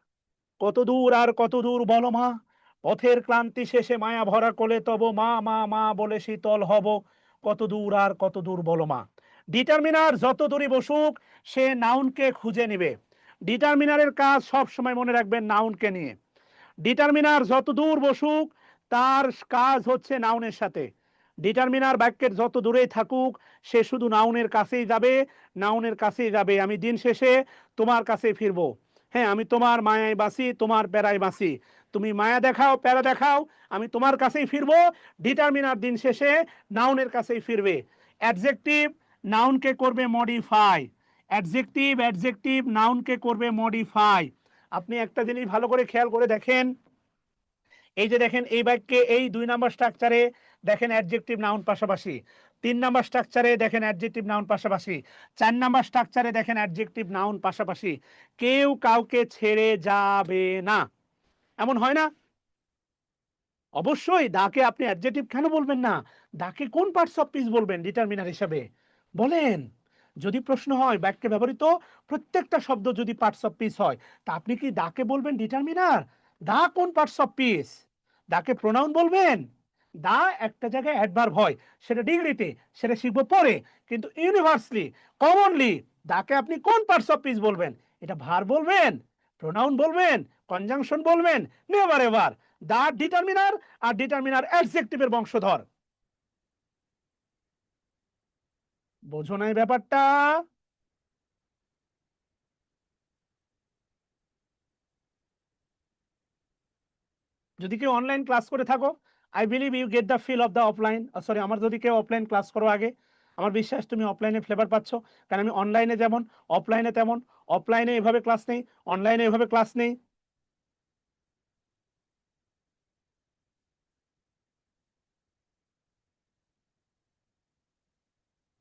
কত দূর আর কত দূর বলো মা, পথের ক্লান্তি শেষে মায়া ভরা কোলে তব মা মা মা বলে শীতল হব, কত দূর আর কত দূর বলো মা। ডিটারমিনার যত দূরই বসুক, সে নাউনকে খুঁজে নিবে। ডিটারমিনারের কাজ সব সময় মনে রাখবেন নাউনকে নিয়ে। ডিটারমিনার যত দূর বসুক, তার কাজ হচ্ছে নাউনের সাথে। ডিটারমিনার বাক্যের যত দূরেই থাকুক, সে শুধু নাউনের কাছেই যাবে, নাউনের কাছেই যাবে। আমি দিন শেষে তোমার কাছে ফিরবো। হ্যাঁ, আমি তোমার মায়ায় বাসি, তোমার প্যারায় বাসি। তুমি মায়া দেখাও, প্যারা দেখাও, আমি তোমার কাছেই ফিরবো। ডিটারমিনার দিন শেষে নাউনের কাছেই ফিরবে। অ্যাডজেক্টিভ নাউনকে করবে মডিফাই। অ্যাডজেক্টিভ নাউনকে করবে মডিফাই। আপনি একটা জিনিস ভালো করে খেয়াল করে দেখেন, এই যে দেখেন এই বাক্যে এই 2 নাম্বার স্ট্রাকচারে দেখেন অ্যাডজেক্টিভ নাউন পাশাপাশি, 3 নাম্বার স্ট্রাকচারে দেখেন অ্যাডজেক্টিভ নাউন পাশাপাশি, 4 নাম্বার স্ট্রাকচারে দেখেন অ্যাডজেক্টিভ নাউন পাশাপাশি। কেউ কাউকে ছেড়ে যাবে না, এমন হয় না? অবশ্যই দাকে আপনি অ্যাডজেক্টিভ কেন বলবেন না? দাকে কোন পার্টস অফ স্পিচ বলবেন ডিটারমিনার হিসেবে? বলেন। যদি প্রশ্ন হয় বাক্যে ব্যবহৃত প্রত্যেকটা শব্দ যদি পার্টস অফ স্পিচ হয়, তা আপনি কি দাকে বলবেন ডিটারমিনার? দা কোন পার্টস অফ স্পিচ? দাকে প্রোনাউন বলবেন? দা একটা জায়গায় অ্যাডভার্ব হয়, সেটা ডিগ্রিতে, সেটা শিখবো পরে। কিন্তু ইউনিভার্সালি, কমনলি দাকে আপনি কোন পার্টস অফ স্পিচ বলবেন? এটা ভার্ব বলবেন, প্রোনাউন বলবেন, কনজাংশন বলবেন? Never ever. দা ডিটারমিনার, আর ডিটারমিনার অ্যাডজেক্টিভের বংশধর। বোঝো নাই ব্যাপারটা? যদি কেউ অনলাইন ক্লাস করে থাকো, I believe you get the feel of the offline, sorry, আমার যদি কেউ অফলাইন ক্লাস করো আগে, আমার বিশ্বাস তুমি অফলাইনে ফ্লেভার পাচ্ছ। কারণ আমি অনলাইনে যেমন, অফলাইনে তেমন। অফলাইনে এভাবে ক্লাস নেই, অনলাইনে এভাবে ক্লাস নেই।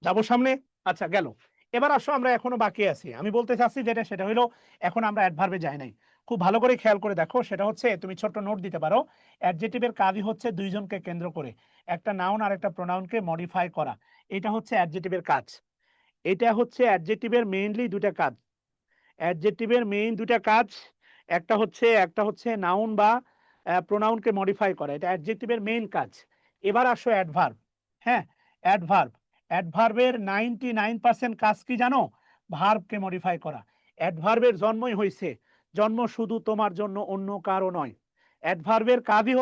যাবো সামনে। আচ্ছা, গেল। এবার আসো, আমরা এখনো বাকি আছি। আমি বলতে চাচ্ছি যেটা, সেটা হলো এখন আমরা অ্যাডভার্বে যাই নাই। খুব ভালো করে খেয়াল করে দেখো, সেটা হচ্ছে তুমি ছোট্ট নোট দিতে পারো। অ্যাডজেক্টিভের কাজই হচ্ছে দুইজনকে কেন্দ্র করে একটা নাউন আর একটা প্রোনাউনকে মডিফাই করা। এটা হচ্ছে অ্যাডজেক্টিভের কাজ। এটা হচ্ছে অ্যাডজেক্টিভের মেইনলি দুটা কাজ। অ্যাডজেক্টিভের মেইন দুটা কাজ, একটা হচ্ছে নাউন বা প্রোনাউনকে মডিফাই করা, এটা অ্যাডজেক্টিভের মেইন কাজ। এবার আসো অ্যাডভার্ব। হ্যাঁ, অ্যাডভার্ব। অ্যাডভার্বের 99% কাজ কি জানো? ভার্বকে মডিফাই করা। অ্যাডভার্বের জন্মই হয়েছে, জন্ম শুধু তোমার জন্য, অন্য কারো নয়। অ্যাডভার্বের কাজই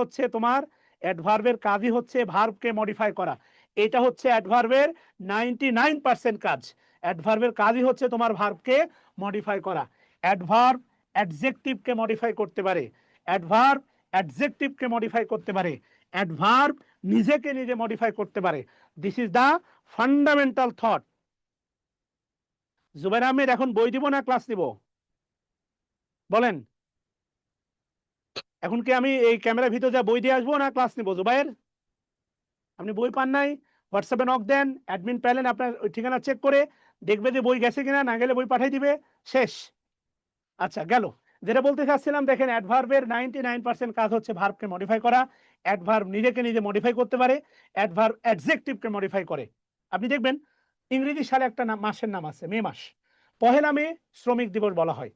হচ্ছে ভার্বকে মডিফাই করা। এটা হচ্ছে অ্যাডভার্বের 99% কাজ। অ্যাডভার্বের কাজই হচ্ছে তোমার ভার্বকে মডিফাই করা। অ্যাডভার্ব অ্যাডজেক্টিভকে মডিফাই করতে পারে, অ্যাডভার্ব অ্যাডজেক্টিভকে মডিফাই করতে পারে, অ্যাডভার্ব নিজেকে নিজে মডিফাই করতে পারে। This is the fundamental thought. Zubair Ahmed, এখন বই দিব না ক্লাস দিব? বলেন। এখন কি আমি এই ক্যামেরার ভিতরে যা বই দিয়ে আসবো, না ক্লাস নিব? জুবাইর, আপনি বই পান নাই? হোয়াটসঅ্যাপে নক দেন, অ্যাডমিন পেলেন, আপনার ওই ঠিকানা চেক করে দেখবে যে বই গেছে কিনা, না গেলে বই পাঠিয়ে দিবে, শেষ। আচ্ছা, গেল। যেটা বলতে চাচ্ছিলাম, দেখেন অ্যাডভার্বের 99% কাজ হচ্ছে ভার্বকে মডিফাই করা। অ্যাডভার্ব নিজেকে নিজে মডিফাই করতে পারে, অ্যাডভার্ব অ্যাডজেক্টিভকে মডিফাই করে। আপনি দেখবেন ইংরেজি সালে একটা মাসের নাম আছে মে মাস। পহেলা মে শ্রমিক দিবস বলা হয়।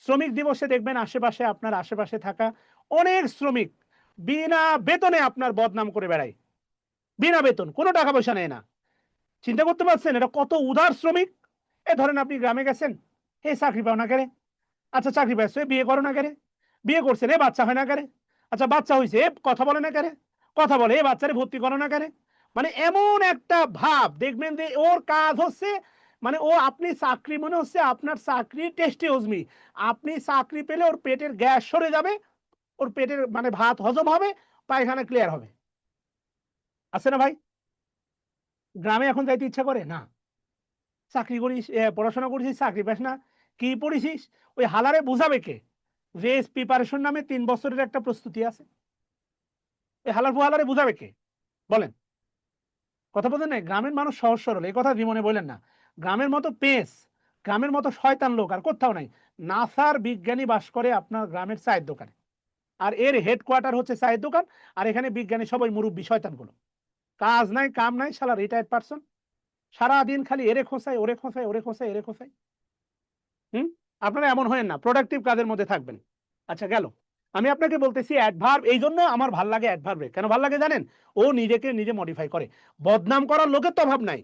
শ্রমিক দিবসে দেখবেন আশেপাশে, আপনার আশেপাশে থাকা অনেক শ্রমিক বিনা বেতনে আপনার বদনাম করে বেড়ায়। বিনা বেতন, কোনো টাকা পয়সা নেয় না। চিন্তা করতে পারছেন এটা কত উদার শ্রমিক? এ ধরেন আপনি গ্রামে গেছেন, হে চাকরি পাও না কেন? আচ্ছা, চাকরি পাইছো, বিয়ে করো না কেন? বিয়ে করছেন, এ বাচ্চা হয় না কেন? আচ্ছা, বাচ্চা হয়েছে, এ কথা বলে না কেন? কথা বলে, এ বাচ্চারে ভর্তি করো না কেন? মানে এমন একটা ভাব দেখবেন যে ওর কাজ হচ্ছে, মানে ও, আপনি চাকরি মনে হচ্ছে আপনার চাকরি টেস্টি হজমি। আপনি চাকরি পেলে ওর পেটের গ্যাস সরে যাবে, ওর পেটের মানে ভাত হজম হবে, পায়খানা ক্লিয়ার হবে। আছে না ভাই? গ্রামে এখন যাইতে ইচ্ছা করে না। চাকরি করিস, পড়াশোনা করছিস, চাকরি পাস না, কি পড়িছিস? ওই হালারে বুঝাবে কে? রেস প্রিপারেশন নামে 3 বছরের একটা প্রস্তুতি আছে, এই হালার ফুহালারে বুঝাবে কে? বলেন। কথা বলতে নাই, গ্রামের মানুষ সহজ সরল, এই কথা জীবনে বলেন না। গ্রামের মতো পেস, গ্রামের মতো শয়তান লোক আর কোথাও নাই। নাসার বিজ্ঞানী বাস করে আপনার গ্রামের চায়ের দোকানে, আর এর হেডকোয়ার্টার হচ্ছে চায়ের দোকান, আর এখানে বিজ্ঞানী সবাই মুরব্বী শয়তানগুলো, কাজ নাই কাম নাই, শালা রিটায়ার্ড পারসন, সারাদিন খালি এরে খোঁসায় ওরে খোঁসায় ওরে খোঁসায় এরে খোঁসায়। আপনারা এমন হয় না, প্রোডাক্টিভ কাজের মধ্যে থাকবেন। আচ্ছা গেল। আমি আপনাকে বলতেছি অ্যাডভার্ব, এই জন্য আমার ভাল লাগে অ্যাডভার্বে। কেন ভাল লাগে জানেন? ও নিজেকে নিজে মডিফাই করে। বদনাম করার লোকের তো অভাব নাই,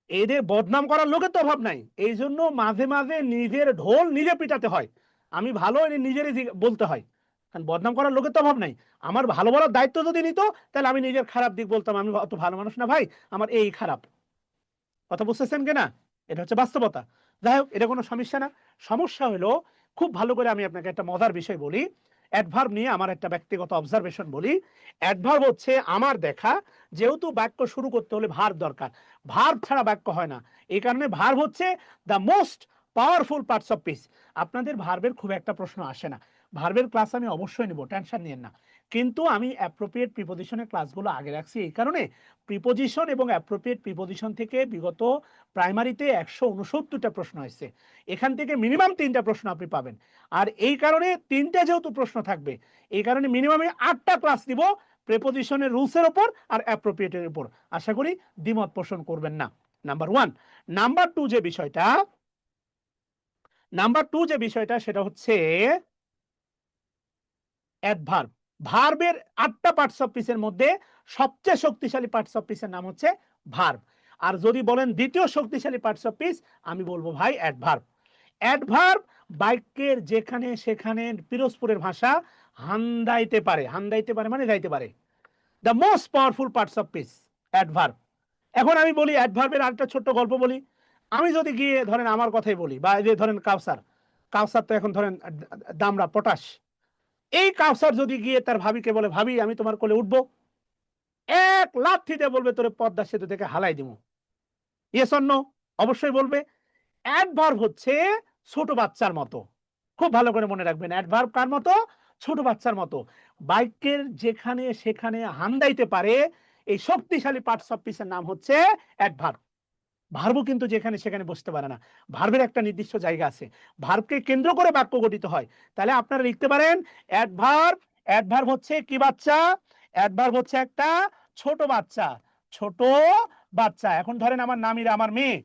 এদের বদনাম করার লোকের তো অভাব নাই, এই জন্য মাঝে মাঝে নিজের ঢোল নিজে পিটাতে হয়। আমি ভালো নিজেরই বলতে হয়, কারণ বদনাম করার লোকের তো অভাব নাই। আমার ভালো বলার দায়িত্ব যদি নিত, তাহলে আমি নিজের খারাপ দিক বলতাম, আমি অত ভালো মানুষ না ভাই, আমার এই খারাপ। কথা বুঝতেছেন কিনা? এটা হচ্ছে বাস্তবতা। যাই হোক, এটা কোনো সমস্যা না। সমস্যা হলো, খুব ভালো করে আমি আপনাকে একটা মজার বিষয় বলি, অ্যাডভার্ব নিয়ে আমার একটা ব্যক্তিগত অবজারভেশন বলি। অ্যাডভার্ব হচ্ছে আমার দেখা, যেহেতু বাক্য শুরু করতে হলে ভার্ব দরকার, ভার্ব ছাড়া বাক্য হয় না। এই কারণে ভার্ব হচ্ছে the most powerful parts of speech. আপনাদের ভার্বের খুব একটা প্রশ্ন আসে না, ভার্বের ক্লাস আমি অবশ্যই নেব, টেনশন নিয়েন না। কিন্তু আমি অ্যাপ্রোপ্রিয়েট প্রিপোজিশনের ক্লাসগুলো আগে রাখছি এই কারণে, প্রিপোজিশন এবং অ্যাপ্রোপ্রিয়েট প্রিপোজিশন থেকে বিগত প্রাইমারিতে 169টা প্রশ্ন আসছে, এখান থেকে মিনিমাম 3টা প্রশ্ন আপনি পাবেন। আর এই কারণে 3টা যেহেতু প্রশ্ন থাকবে, এই কারণে মিনিমাম 8টা ক্লাস দিব প্রিপোজিশনের রুলসের উপর আর অ্যাপ্রোপ্রিয়েটের উপর। আশা করি দ্বিমত পোষণ করবেন না। নাম্বার 1। নাম্বার 2 যে বিষয়টা, সেটা হচ্ছে অ্যাডভার্ব। ভার্বের 8টা পার্টস অফ স্পিচের মধ্যে সবচেয়ে শক্তিশালী পার্টস অফ স্পিচের নাম হচ্ছে ভার্ব। আর যদি বলেন দ্বিতীয় শক্তিশালী পার্টস অফ স্পিচ, আমি বলবো ভাই অ্যাডভার্ব। অ্যাডভার্ব বাক্যের যেখানে সেখানে পিরোজপুরের ভাষা হান্দাইতে পারে, হান্দাইতে পারে মানে যাইতে পারে। The most powerful parts of speech adverb. এখন আমি বলি অ্যাডভার্বের আরেকটা ছোট্ট গল্প বলি। আমি যদি গিয়ে ধরেন আমার কথাই বলি, বা এই যে ধরেন কাউসার, কাউসার তো এখন ধরেন দামরা পটাশ, এই কাউসার যদি গিয়ে তার ভাবিকে বলে, ভাবি আমি তোমার কোলে উঠবো, এক লাথিতে বলবে তোরে পদ্মা সেতু থেকে হালাই দিব। Yes or no? অবশ্যই বলবে। অ্যাডভার্ব হচ্ছে ছোট বাচ্চার মতো। খুব ভালো করে মনে রাখবেন, অ্যাডভার্ব কার মতো? ছোট বাচ্চার মতো। বাক্যের যেখানে সেখানে হান্দাইতে পারে, এই শক্তিশালী পার্টস অফ স্পিচের নাম হচ্ছে অ্যাডভার্ব। ভার্বও কিন্তু যেখানে সেখানে বসতে পারে না, ভার্বের একটা নির্দিষ্ট জায়গা আছে, ভার্বকে কেন্দ্র করে বাক্য গঠিত হয়। তাহলে আপনারা লিখতে পারেন অ্যাডভার্ব। অ্যাডভার্ব হচ্ছে কি বাচ্চা? অ্যাডভার্ব হচ্ছে একটা ছোট বাচ্চা, ছোট বাচ্চা। এখন ধরেন আমার নামিরা, আমার মেয়ে,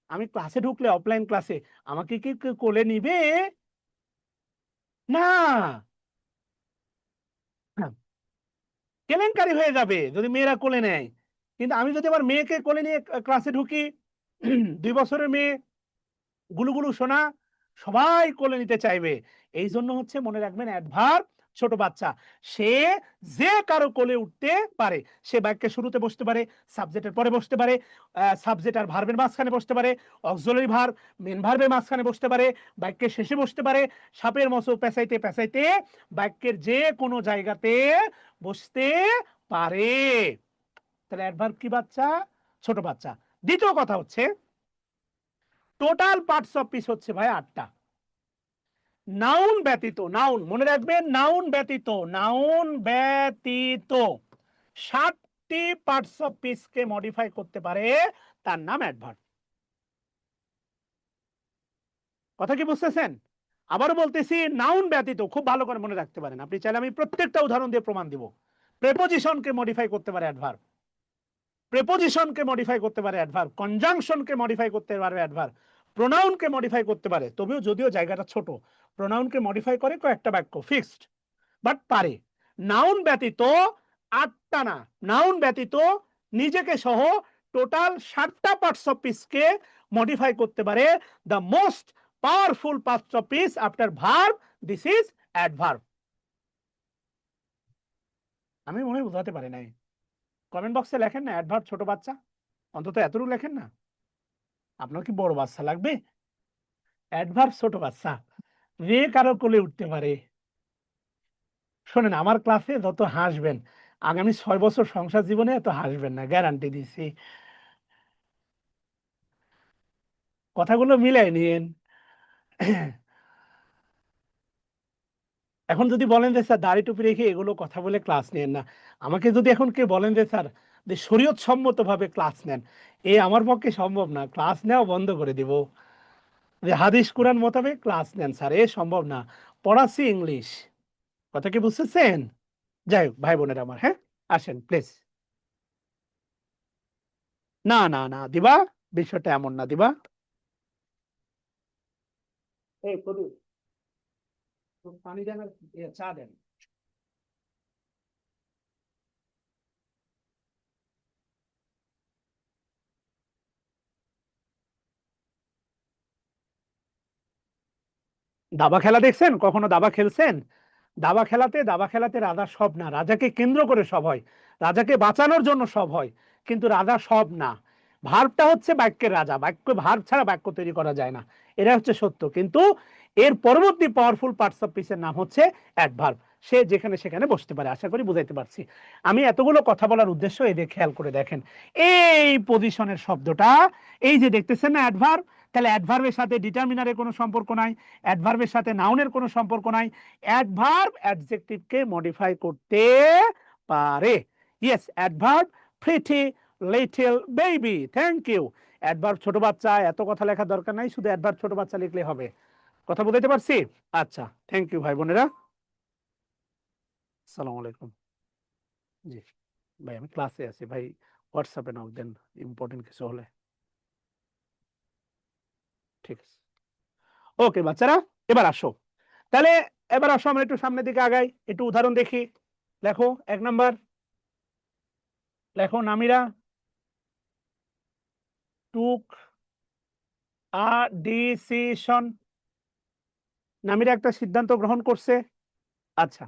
আমি ক্লাসে ঢুকলে, অফলাইন ক্লাসে, আমাকে কি কেউ কোলে নিবে? না, কেলেঙ্কারি হয়ে যাবে যদি মেয়েরা কোলে নেয়। কিন্তু আমি যদি আমার মেয়েকে কোলে নিয়ে ক্লাসে ঢুকি, 2 বছরের মেয়ে, গুলুগুলু সোনা, সবাই কোলে নিতে চাইবে। এই জন্য হচ্ছে মনে রাখবেন অ্যাডভার্ব ছোট বাচ্চা, সে যে কারো কোলে উঠতে পারে। সে বাক্যের শুরুতে বসতে পারে, সাবজেক্টের পরে বসতে পারে, সাবজেক্ট আর ভার্বের মাঝখানে বসতে পারে, অক্সিলারি ভার্ব মেন ভার্বের মাঝখানে বসতে পারে, বাক্যের শেষে বসতে পারে, সাপের মতো পেঁচাইতে পেঁচাইতে বাক্যের যে কোনো জায়গাতে বসতে পারে। তাহলে অ্যাডভার্ব কি বাচ্চা? ছোট বাচ্চা। দ্বিতীয় কথা হচ্ছে, টোটাল পার্টস অফ স্পিচ হচ্ছে ভাই 8টা। নাউন ব্যতীত, নাউন মনে রাখবেন, নাউন ব্যতীত, নাউন ব্যতীত 7টি পার্টস অফ স্পিচকে মডিফাই করতে পারে, তার নাম অ্যাডভার্ব। কথা কি বুঝতেছেন? আবারও বলতেছি, নাউন ব্যতীত, খুব ভালো করে মনে রাখতে পারেন, আপনি চাইলে আমি প্রত্যেকটা উদাহরণ দিয়ে প্রমাণ দিব। প্রেপোজিশনকে মডিফাই করতে পারে অ্যাডভার্ব, প্রেপোজিশনকে মডিফাই করতে পারে অ্যাডভার্ব, কনজাংশনকে মডিফাই করতে পারে অ্যাডভার্ব, প্রোনাউনকে মডিফাই করতে পারে, তবেও যদিও জায়গাটা ছোট, প্রোনাউনকে মডিফাই করে কয়েকটা বাক্য ফিক্সড, বাট পারে। নাউন ব্যতীত 8টা না, নাউন ব্যতীত নিজেকে সহ টোটাল 7টা পার্টস অফ স্পিচকে মডিফাই করতে পারে। The most powerful parts of speech after verb, this is adverb. আমি মনে হয় বোঝাতে পারি নাই। কমেন্ট বক্সে লেখেন না অ্যাডভার্ব ছোট বাচ্চা, অন্তত এতটুকু লেখেন না। আপনার কি বড় বাচ্চা লাগবে? অ্যাডভার্ব ছোট বাচ্চা, যে কারো কোলে উঠতে পারে। শোনেন, আমার ক্লাসে যত হাসবেন, আগামী 6 বছর সংসার জীবনে এত হাসবেন না, গ্যারান্টি দিচ্ছি। কথাগুলো মিলাই নিয়েন। এখন যদি বলেন যে স্যার দাড়ি টুপি রেখে এগুলো কথা বলে ক্লাস নেন না, আমাকে যদি এখন কে বলেন যে স্যার যে শরীয়ত সম্মতভাবে ক্লাস নেন, আমার পক্ষে সম্ভব না, ক্লাস নেওয়া বন্ধ করে দিব। যে হাদিস কোরআন মোতাবেক ক্লাস নেন স্যার, সম্ভব না, পড়াচ্ছি ইংলিশ। কথা কি বুঝতেছেন? যাই হোক ভাই বোনেরা আমার, হ্যাঁ আসেন প্লিজ। না না না দিবা, বিষয়টা এমন না দিবা। এই প্রদীপ, পানি দেন আর চা দেন। দাবা খেলা দেখছেন? কখনো দাবা খেলছেন? দাবা খেলাতে রাজা সব না, রাজাকে কেন্দ্র করে সব হয়, রাজাকে বাঁচানোর জন্য সব হয়, কিন্তু রাজা সব না। ভার্বটা হচ্ছে বাক্যের রাজা, বাক্য ভার্ব ছাড়া বাক্য তৈরি করা যায় না, এটা হচ্ছে সত্য। কিন্তু এর পরবর্তী পাওয়ারফুল পার্টস অফ স্পিচের নাম হচ্ছে অ্যাডভার্ব। সে যেখানে সেখানে বসতে পারে। আশা করি বুঝাইতে পারছি। আমি এতগুলো কথা বলার উদ্দেশ্য এই যে খেয়াল করে দেখেন, এই পজিশনের শব্দটা, এই যে দেখতেছেন না অ্যাডভার্ব, তাহলে অ্যাডভার্বের সাথে ডিটারমিনারের কোনো সম্পর্ক নাই, অ্যাডভার্বের সাথে নাউনের কোনো সম্পর্ক নাই। অ্যাডভার্ব অ্যাডজেক্টিভকে মডিফাই করতে পারে। Yes, adverb pretty little baby, thank you. Adverb ছোট বাচ্চা, এত কথা লেখার দরকার নাই, শুধু অ্যাডভার্ব ছোট বাচ্চা লিখলে হবে। কথা বুঝতে পারছি? আচ্ছা, থ্যাংক ইউ ভাই বোনেরা। আসসালামু আলাইকুম। জি ভাই, আমি ক্লাসে আছি ভাই, হোয়াটসঅ্যাপে নক দেন ইম্পর্টেন্ট কিছু হলে। ঠিক আছে, ওকে বাচ্চারা, এবার আসো। তাহলে এবার আসো আমরা একটু সামনের দিকে আগাই, একটু উদাহরণ দেখি। লেখো 1 নাম্বার, লেখো নামিরা টুক আ ডিসিশন। নামিরা একটা সিদ্ধান্ত গ্রহণ করছে। আচ্ছা,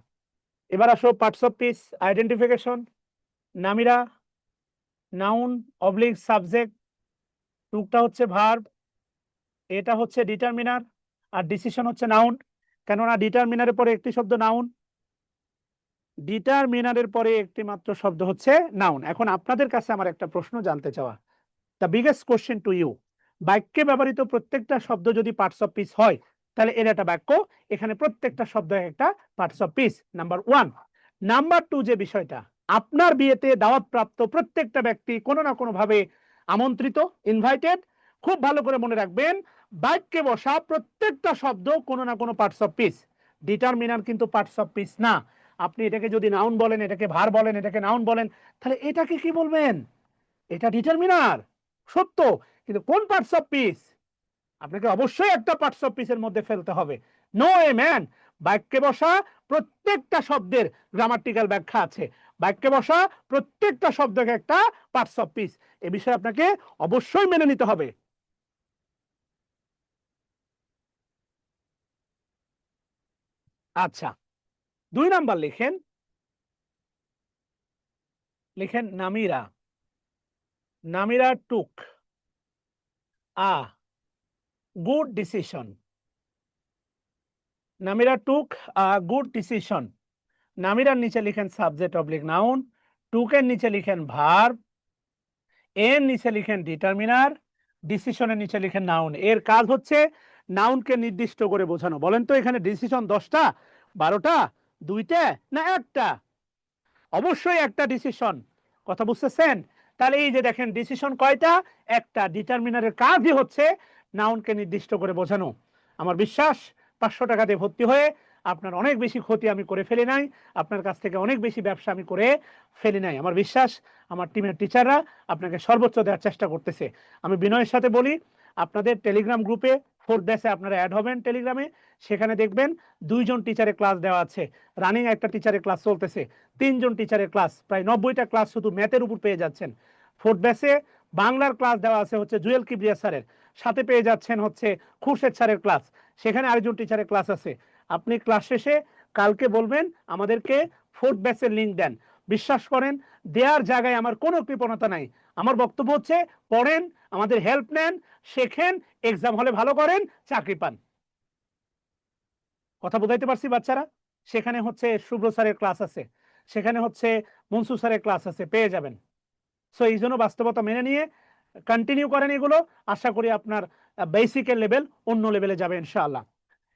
এবার আসো parts of speech identification. Namira noun অবলিক সাবজেক্ট, টুকটা হচ্ছে ভার্ব, এটা হচ্ছে ডিটারমিনার, আর ডিসিশন হচ্ছে নাউন। কেননা ডিটারমিনারের পরে একটি শব্দ নাউন, ডিটারমিনারের পরে একটি মাত্র শব্দ হচ্ছে নাউন। এখন আপনাদের কাছে আমার একটা প্রশ্ন জানতে চাওয়া, the biggest question to you, বাক্যে ব্যবহৃত প্রত্যেকটা শব্দ যদি পার্টস অফ স্পিচ হয়, তাহলে এর একটা বাক্য, এখানে প্রত্যেকটা শব্দ একটা parts of speech, number 1। Number 2, যে বিষয়টা, আপনার বিয়েতে দাওয়াত প্রাপ্ত প্রত্যেকটা ব্যক্তি কোনো না কোনো ভাবে আমন্ত্রিত, ইনভাইটেড। খুব ভালো করে মনে রাখবেন, বাক্যে বসা প্রত্যেকটা শব্দ কোনো না কোনো পার্টস অফ স্পিচ। ডিটারমিনার কিন্তু পার্টস অফ স্পিচ না। আপনি এটাকে যদি নাউন বলেন, এটাকে ভার বলেন, এটাকে নাউন বলেন, তাহলে এটাকে কি বলবেন? এটা ডিটারমিনার, সত্য, কিন্তু কোন পার্টস অফ স্পিচ? আপনাকে অবশ্যই একটা পার্টস অফ স্পিচের মধ্যে ফেলতে হবে। নো এ ম্যান, বাক্যে বসা প্রত্যেকটা শব্দের গ্রামাটিক্যাল ব্যাখ্যা আছে, বাক্যে বসা প্রত্যেকটা শব্দকে একটা পার্টস অফ স্পিচ, এ বিষয়ে আপনাকে অবশ্যই মেনে নিতে হবে। আচ্ছা, 2 নাম্বার লিখেন, লিখেন Namira, Namira took a good decision. Namira took a good decision. নামিরার নিচে লিখেন সাবজেক্ট অবলিক নাউন, টুকের নিচে লিখেন ভার্ব, এর নিচে লিখেন ডিটারমিনার, ডিসিশনের নিচে লিখেন নাউন। এর কাজ হচ্ছে নাউনকে নির্দিষ্ট করে বোঝানো। বলেন তো এখানে ডিসিশন 10টা, 12টা, 2টা না একটা? অবশ্যই একটা ডিসিশন। কথা বুঝতেছেন? তাহলে এই যে দেখেন ডিসিশন কয়টা? একটা। ডিটারমিনারের কাজই হচ্ছে নাউনকে নির্দিষ্ট করে বোঝানো। আমার বিশ্বাস 500 টাকা দিয়ে ভর্তি হয়ে আপনার অনেক বেশি ক্ষতি আমি করে ফেলি নাই, আপনার কাছ থেকে অনেক বেশি ব্যবসা আমি করে ফেলি নাই। আমার বিশ্বাস আমার টিমের টিচাররা আপনাকে সর্বোচ্চ দেওয়ার চেষ্টা করতেছে। আমি বিনয়ের সাথে বলি, আপনাদের টেলিগ্রাম গ্রুপে 4th ব্যাচে আপনারা অ্যাড হবেন টেলিগ্রামে, সেখানে দেখবেন 2জন টিচারের ক্লাস দেওয়া আছে, রানিং একটা টিচারের ক্লাস চলতেছে, 3জন টিচারের ক্লাস, প্রায় 90টা ক্লাস শুধু ম্যাথের উপর পেয়ে যাচ্ছেন। 4th ব্যাচে বাংলার ক্লাস দেওয়া আছে হচ্ছে জুয়েল কিবরিয়া স্যারের, সাথে পেয়ে যাচ্ছেন হচ্ছে খুরশেদ স্যারের ক্লাস, সেখানে আরেকজন টিচারের ক্লাস আছে। আপনি ক্লাস শেষে কালকে বলবেন আমাদেরকে 4th ব্যাচের লিঙ্ক দেন। বিশ্বাস করেন, দেওয়ার জায়গায় আমার কোনো কৃপণতা নাই। আমার বক্তব্য হচ্ছে পড়েন, আমাদের হেল্প নেন, শেখেন, এক্সাম হলে ভালো করেন, চাকরি পান। কথা বুঝাইতে পারছি বাচ্চারা? সেখানে হচ্ছে শুভ্র স্যারের ক্লাস আছে, সেখানে হচ্ছে মনসু স্যারের ক্লাস আছে, পেয়ে যাবেন। সো এই জন্য বাস্তবতা মেনে নিয়ে কন্টিনিউ করেন এগুলো, আশা করি আপনার বেসিকের লেভেল অন্য লেভেলে যাবে ইনশাআল্লাহ।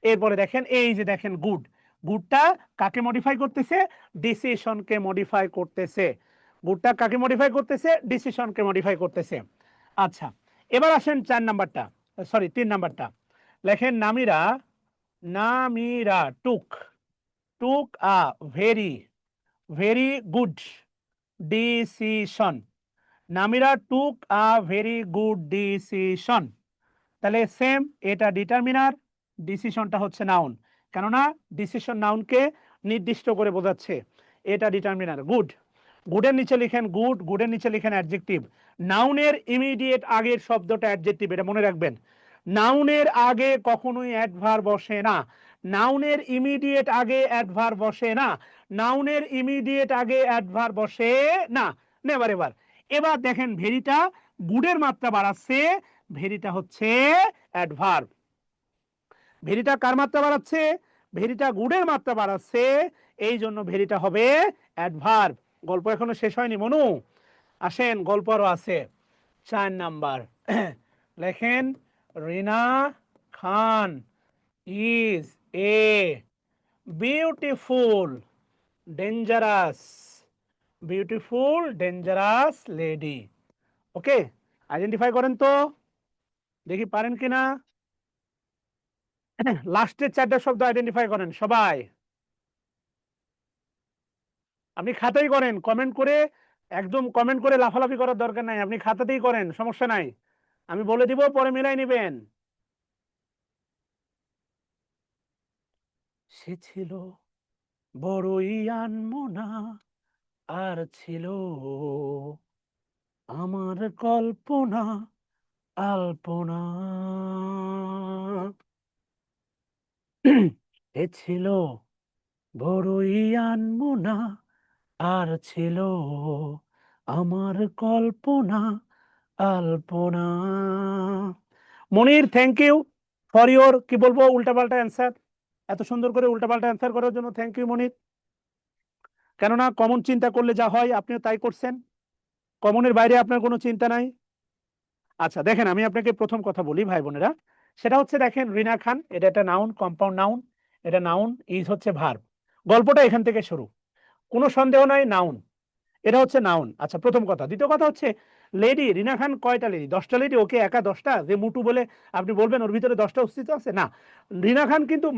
এরপরে দেখেন, এই যে দেখেন গুড, গুডটা কাকে মডিফাই করতেছে? ডিসিশনকে মডিফাই করতেছে। গুডটা কাকে মডিফাই করতেছে? ডিসিশনকে মডিফাই করতেছে। আচ্ছা, এবার আসেন 4 নাম্বারটা, সরি 3 নাম্বারটা। লেখেন Namira, Namira took a very very good decision. Namira took a very good decision. তাহলে সেম, এটা ডিটারমিনার, ডিসিশনটা হচ্ছে নাউন, কেননা ডিসিশন নাউনকে নির্দিষ্ট করে বোঝাচ্ছে। এটা ডিটারমিনার। গুড, গুডের নিচে লিখেন গুড, গুডের নিচে লিখেন অ্যাডজেক্টিভ। নাউনের ইমিডিয়েট আগের শব্দটা অ্যাডজেক্টিভ, এটা মনে রাখবেন। নাউনের আগে কখনোই অ্যাডভার্ব বসে না। নাউনের ইমিডিয়েট আগে অ্যাডভার্ব বসে না। নাউনের ইমিডিয়েট আগে অ্যাডভার্ব বসে না। Never ever. এবার দেখেন ভেরিটা গুডের মাত্রা বাড়াচ্ছে, ভেরিটা হচ্ছে অ্যাডভার্ব। ভেরিটা কার মাত্রা বাড়াচ্ছে? ভেরিটা গুডের মাত্রা বাড়াচ্ছে, এই জন্য ভেরিটা হবে অ্যাডভার্ব। গল্প এখনো শেষ হয়নি মনু, আসেন গল্প আরো আছে। 4 নাম্বার লেখেন Rina Khan is a beautiful dangerous lady. Okay, identify করেন তো, দেখি পারেন কিনা। লাস্টের 4টা শব্দ আইডেন্টিফাই করেন সবাই। আপনি খাতাই করেন, কমেন্ট করে, একদম কমেন্ট করে লাফালাফি করার দরকার নাই, আপনি খাতাতেই করেন, সমস্যা নাই। আমি বলে দিব, পরে মিলাই নেবেন। সে ছিল বড়ই আনমনা, আর ছিল আমার কল্পনা আলপনা। এ ছিল বড়ই আনমনা, আর ছিল আমার কল্পনা আলপনা। মনির, থ্যাংক ইউ ফর ইওর, কি বলবো, উল্টাপাল্টা অ্যান্সার। এত সুন্দর করে উল্টাপাল্টা অ্যান্সার করার জন্য থ্যাংক ইউ মনির। কেননা কমন চিন্তা করলে যা হয় আপনিও তাই করছেন, কমনের বাইরে আপনার কোনো চিন্তা নাই। আচ্ছা দেখেন, আমি আপনাকে প্রথম কথা বলি ভাই বোনেরা, সেটা হচ্ছে দেখেন রিনা খান, এটা একটা নাউন, কম্পাউন্ড নাউন, এটা নাউন, ইজ হচ্ছে ভার্ব। গল্পটা এখান থেকে শুরু, কোনো সন্দেহ নাই, নাউন, এটা হচ্ছে নাউন। আচ্ছা প্রথম কথা। দ্বিতীয় কথা হচ্ছে লেডি, রিনা খান কয়টা লেডি? 10টা লেডি। ওকে, একা 10টা যে মুটু বলে আপনি বলবেন ওর ভিতরে 10টা অস্তিত্ব আছে? না, রিনা খান কিন্তু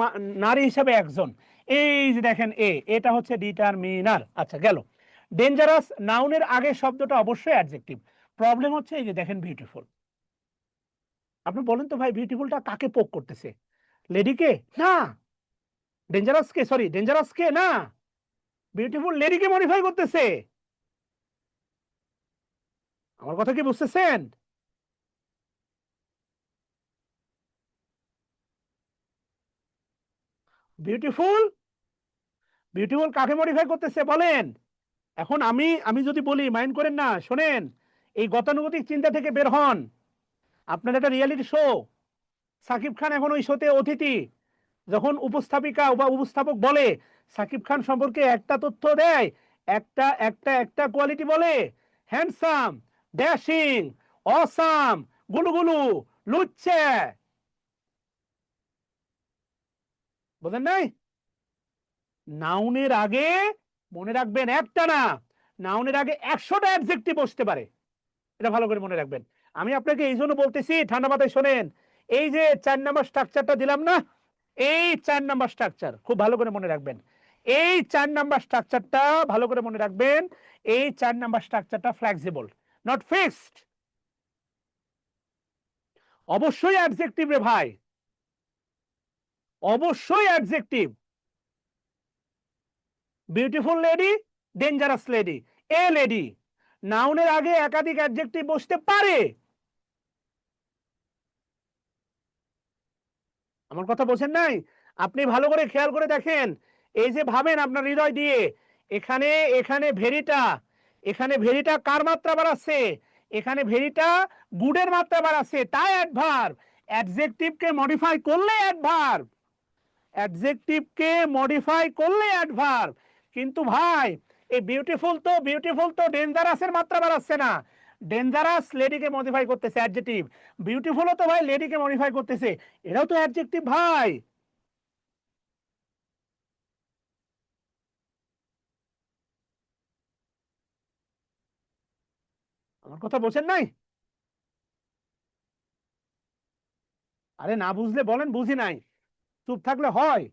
নারী হিসাবে একজন। এই যে দেখেন এটা হচ্ছে ডিটারমিনার। আচ্ছা গেল। ডেঞ্জারাস, নাউনের আগে শব্দটা অবশ্যই অ্যাডজেক্টিভ। প্রবলেম হচ্ছে এই যে দেখেন বিউটিফুল। আপনি বলেন তো ভাই, বিউটিফুলটা কাকে পোক করতেছে? লেডিকে না, ডেঞ্জারাসকে, সরি ডেঞ্জারাসকে না, বিউটিফুল লেডিকে মডিফাই করতেছে। আমার কথা কি বুঝতেছেন? বিউটিফুল, বিউটিফুল কাকে মডিফাই করতেছে বলেন? এখন আমি আমি যদি বলি, মাইন্ড করেন না, শোনেন, এই গতানুগতিক চিন্তা থেকে বের হন। আপনার একটা রিয়েলিটি শো, সাকিব খান এখন ওই শোতে অতিথি। যখন উপস্থাপিকা বা উপস্থাপক বলে সাকিব খান সম্পর্কে একটা তথ্য দেয়, একটা একটা একটা কোয়ালিটি বলে, হ্যান্ডসাম, ড্যাশিং, অসাম, গুলুগুলু, লুচ্চে, বোঝেন নাই? নাউনের আগে, মনে রাখবেন, একটা না, নাউনের আগে 100টা অ্যাডজেক্টিভ বসতে পারে, এটা ভালো করে মনে রাখবেন। আমি আপনাকে এই জন্য বলতেছি, ঠান্ডা মাথায় শোনেন। এই যে 4 নাম্বার স্ট্রাকচারটা দিলাম না, এই 4 নাম্বার স্ট্রাকচার খুব ভালো করে মনে রাখবেন। এই 4 নাম্বার স্ট্রাকচারটা ভালো করে মনে রাখবেন। এই 4 নাম্বার স্ট্রাকচারটা ফ্লেক্সিবল, নট ফিক্সড। অবশ্যই অ্যাডজেক্টিভ রে ভাই, অবশ্যই adjective. Beautiful lady, dangerous lady, a lady, নাউনের আগে একাধিক অ্যাডজেক্টিভ বসতে পারে। আমার কথা বোঝেন নাই? আপনি ভালো করে খেয়াল করে দেখেন, এই যে ভাবেন আপনার হৃদয় দিয়ে, এখানে এখানে ভেরিটা, এখানে ভেরিটা কার মাত্রা বাড়াচ্ছে? এখানে ভেরিটা গুডের মাত্রা বাড়াচ্ছে, তাই অ্যাডভার্ব। অ্যাডজেক্টিভকে মডিফাই করলে অ্যাডভার্ব, অ্যাডজেক্টিভকে মডিফাই করলে অ্যাডভার্ব। কিন্তু ভাই এই বিউটিফুল তো ডেঞ্জারাসের মাত্রা বাড়াচ্ছে না, ডেঞ্জারাস লেডিকে মডিফাই করতেছে অ্যাডজেক্টিভ। বিউটিফুলও তো ভাই লেডিকে মডিফাই করতেছে, এটাও তো অ্যাডজেক্টিভ ভাই। আমার কথা বোঝেন নাই? আরে না বুঝলে বলেন বুঝি নাই, চুপ থাকলে হয়?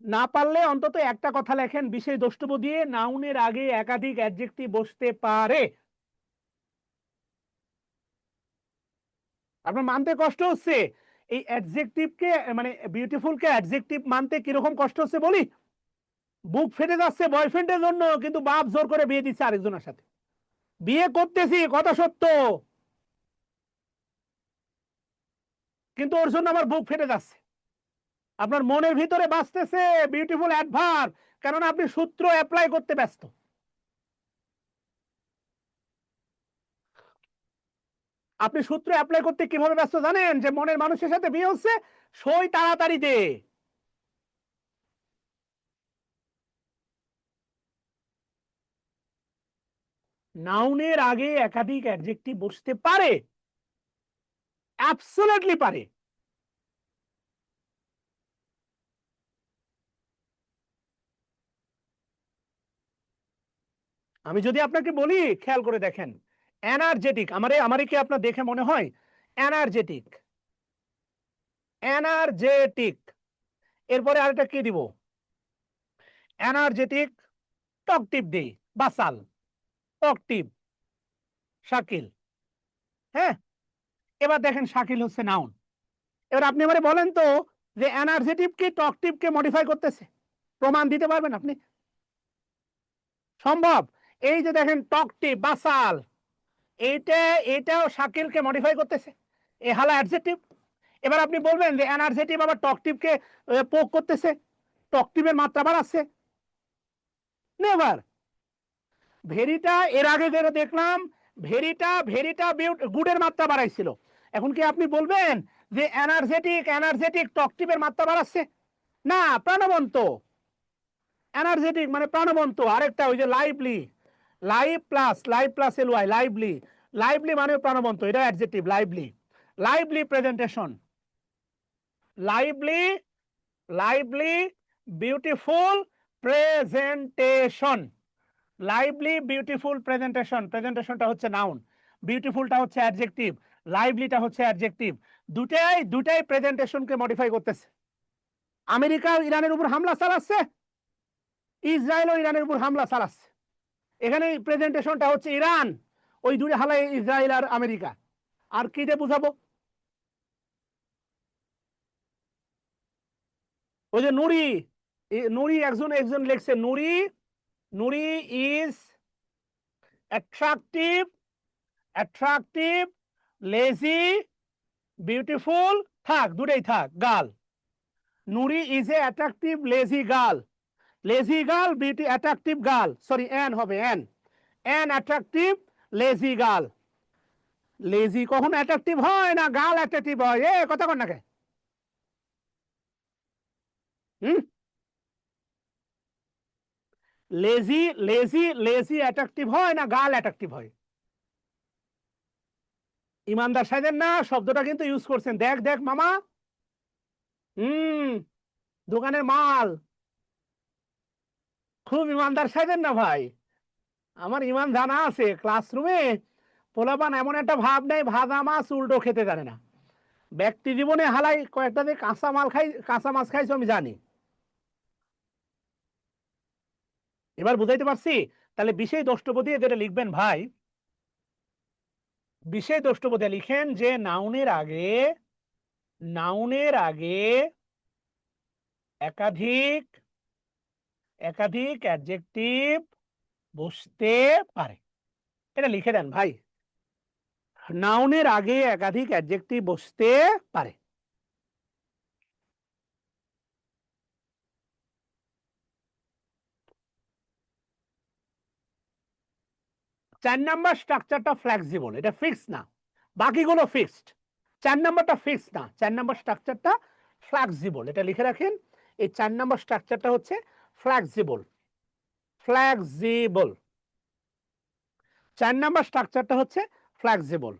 না পারলে অন্তত একটা কথা লেখেন, বিশেষ দ্রষ্টব্য দিয়ে নাউনের আগে একাধিক অ্যাডজেক্টিভ বসতে পারে। আপনার মানতে কষ্ট হচ্ছে এই অ্যাডজেক্টিভকে, মানে বিউটিফুলকে অ্যাডজেক্টিভ মানতে কিরকম কষ্ট হচ্ছে বলি? বুক ফেটে যাচ্ছে বয়ফ্রেন্ডের জন্য, কিন্তু বাপ জোর করে বিয়ে দিচ্ছে আরেকজনের সাথে। বিয়ে করতেছি, কথা সত্য, কিন্তু ওর জন্য আমার বুক ফেটে যাচ্ছে। আপনার মনের ভিতরে বাঁচতেছে বিউটিফুল অ্যাডভার্ব, কারণ আপনি সূত্র অ্যাপ্লাই করতে ব্যস্ত। আপনি সূত্র অ্যাপ্লাই করতে কিভাবে ব্যস্ত জানেন? যে মনের মানুষের সাথে বিয়ে হচ্ছে, সই তাড়াতাড়ি দে। নাউনের আগে একাধিক অ্যাডজেক্টিভ বসতে পারে, অ্যাবসলিউটলি পারে। আমি যদি আপনাকে বলি, খেয়াল করে দেখেন, এনার্জেটিক, আমারে কি আপনার দেখে মনে হয় এনার্জেটিক? এনার্জেটিক, এরপরে আরেকটা কি দিব? এনার্জেটিক, টকটিভ দেই, বাসাল, টকটিভ, শাকিল। হ্যাঁ, এবার দেখেন শাকিল হচ্ছে নাউন। এবার আপনি আমারে বলেন তো যে এনার্জেটিভ কি টকটিভ কে মডিফাই করতেছে? প্রমাণ দিতে পারবেন আপনি? সম্ভব। এই যে দেখেন টকটিভ, বাসাল, এইটা এটাও শাকিলকে মডিফাই করতেছে, এ হালা অ্যাডজেক্টিভ। এবার আপনি বলবেন যে এনার্জেটিভ আবার টকটিভকে পোক করতেছে, টকটিভের মাত্রা বাড়াচ্ছে? নেভার। ভেরিটা এর আগে যেটা দেখলাম, ভেরিটা ভেরিটা গুডের মাত্রা বাড়াইছিল। এখন কি আপনি বলবেন যে এনার্জেটিক এনার্জেটিক টকটিভের মাত্রা বাড়াচ্ছে? না, প্রাণবন্ত। এনার্জেটিক মানে প্রাণবন্ত। আরেকটা ওই যে lively, live plus L Y, lively, lively মানে প্রাণবন্ত, এটা adjective. Lively, lively presentation, lively, lively beautiful presentation, lively beautiful presentation. প্রেজেন্টেশনটা হচ্ছে নাউন, বিউটিফুলটা হচ্ছে অ্যাডজেক্টিভ, লাইভলিটা হচ্ছে অ্যাডজেক্টিভ। দুটাই দুটাই প্রেজেন্টেশনকে মডিফাই করতেছে। আমেরিকা ইরানের উপর হামলা চালাচ্ছে, ইসরায়েলও ইরানের উপর হামলা চালাচ্ছে। এখানে প্রেজেন্টেশনটা হচ্ছে ইরান, ওই দূরে হালায় ইসরায়েল আর আমেরিকা। আর কি যে বুঝাবো? ওই যে নুরি, নুরি একজন একজন লিখছে, Nuri, Nuri is attractive, attractive, lazy, beautiful, থাক দুটাই থাক, girl. Nuri is a attractive lazy girl, lazy girl beauty attractive girl, sorry an হবে, an, an attractive lazy girl. Lazy কখনো অ্যাট্রাকটিভ হয় না, গার্ল অ্যাট্রাকটিভ হয়। এ কথা কন না কে? Hmm, lazy, lazy, lazy attractive হয় না গার্ল অ্যাট্রাকটিভ হয়? ইমানদার সাজেন না শব্দটা কিন্তু ইউজ করছেন, দেখ দেখ মামা। হুম, দোকানের মাল। খুব ইমানদার সাজেন না ভাই। আমার ইমান জানা আছে, ক্লাসরুমে পোলাপান এমন একটা ভাব নেই, ভাজা মাছ উল্টো খেতে জানে না। ব্যক্তি জীবনে হালাই কয়েকটা যে কাঁচা মাল খাই, কাঁচা মাছ খাইছো আমি জানি। এবার বুঝাইতে পারছি? তাহলে বিশেষ দ্রষ্টব্য দিয়ে যেটা লিখবেন ভাই, বিশেষ দ্রষ্টব্য দিয়ে লিখেন যে নাউনের আগে, নাউনের আগে একাধিক, একাধিক অ্যাডজেক্টিভ বসতে পারে। এটা লিখে দেন ভাই, নাউনের আগে একাধিক অ্যাডজেক্টিভ বসতে পারে। 4 নাম্বার স্ট্রাকচারটা ফ্লেক্সিবল, এটা ফিক্স না, বাকিগুলো ফিক্সড। 4 নাম্বারটা ফিক্স না, 4 নাম্বার স্ট্রাকচারটা ফ্লেক্সিবল, এটা লিখে রাখেন। এই 4 নাম্বার স্ট্রাকচারটা হচ্ছে ফ্লেক্সিবল, ফ্লেক্সিবল। 4 নাম্বার স্ট্রাকচারটা হচ্ছে ফ্লেক্সিবল।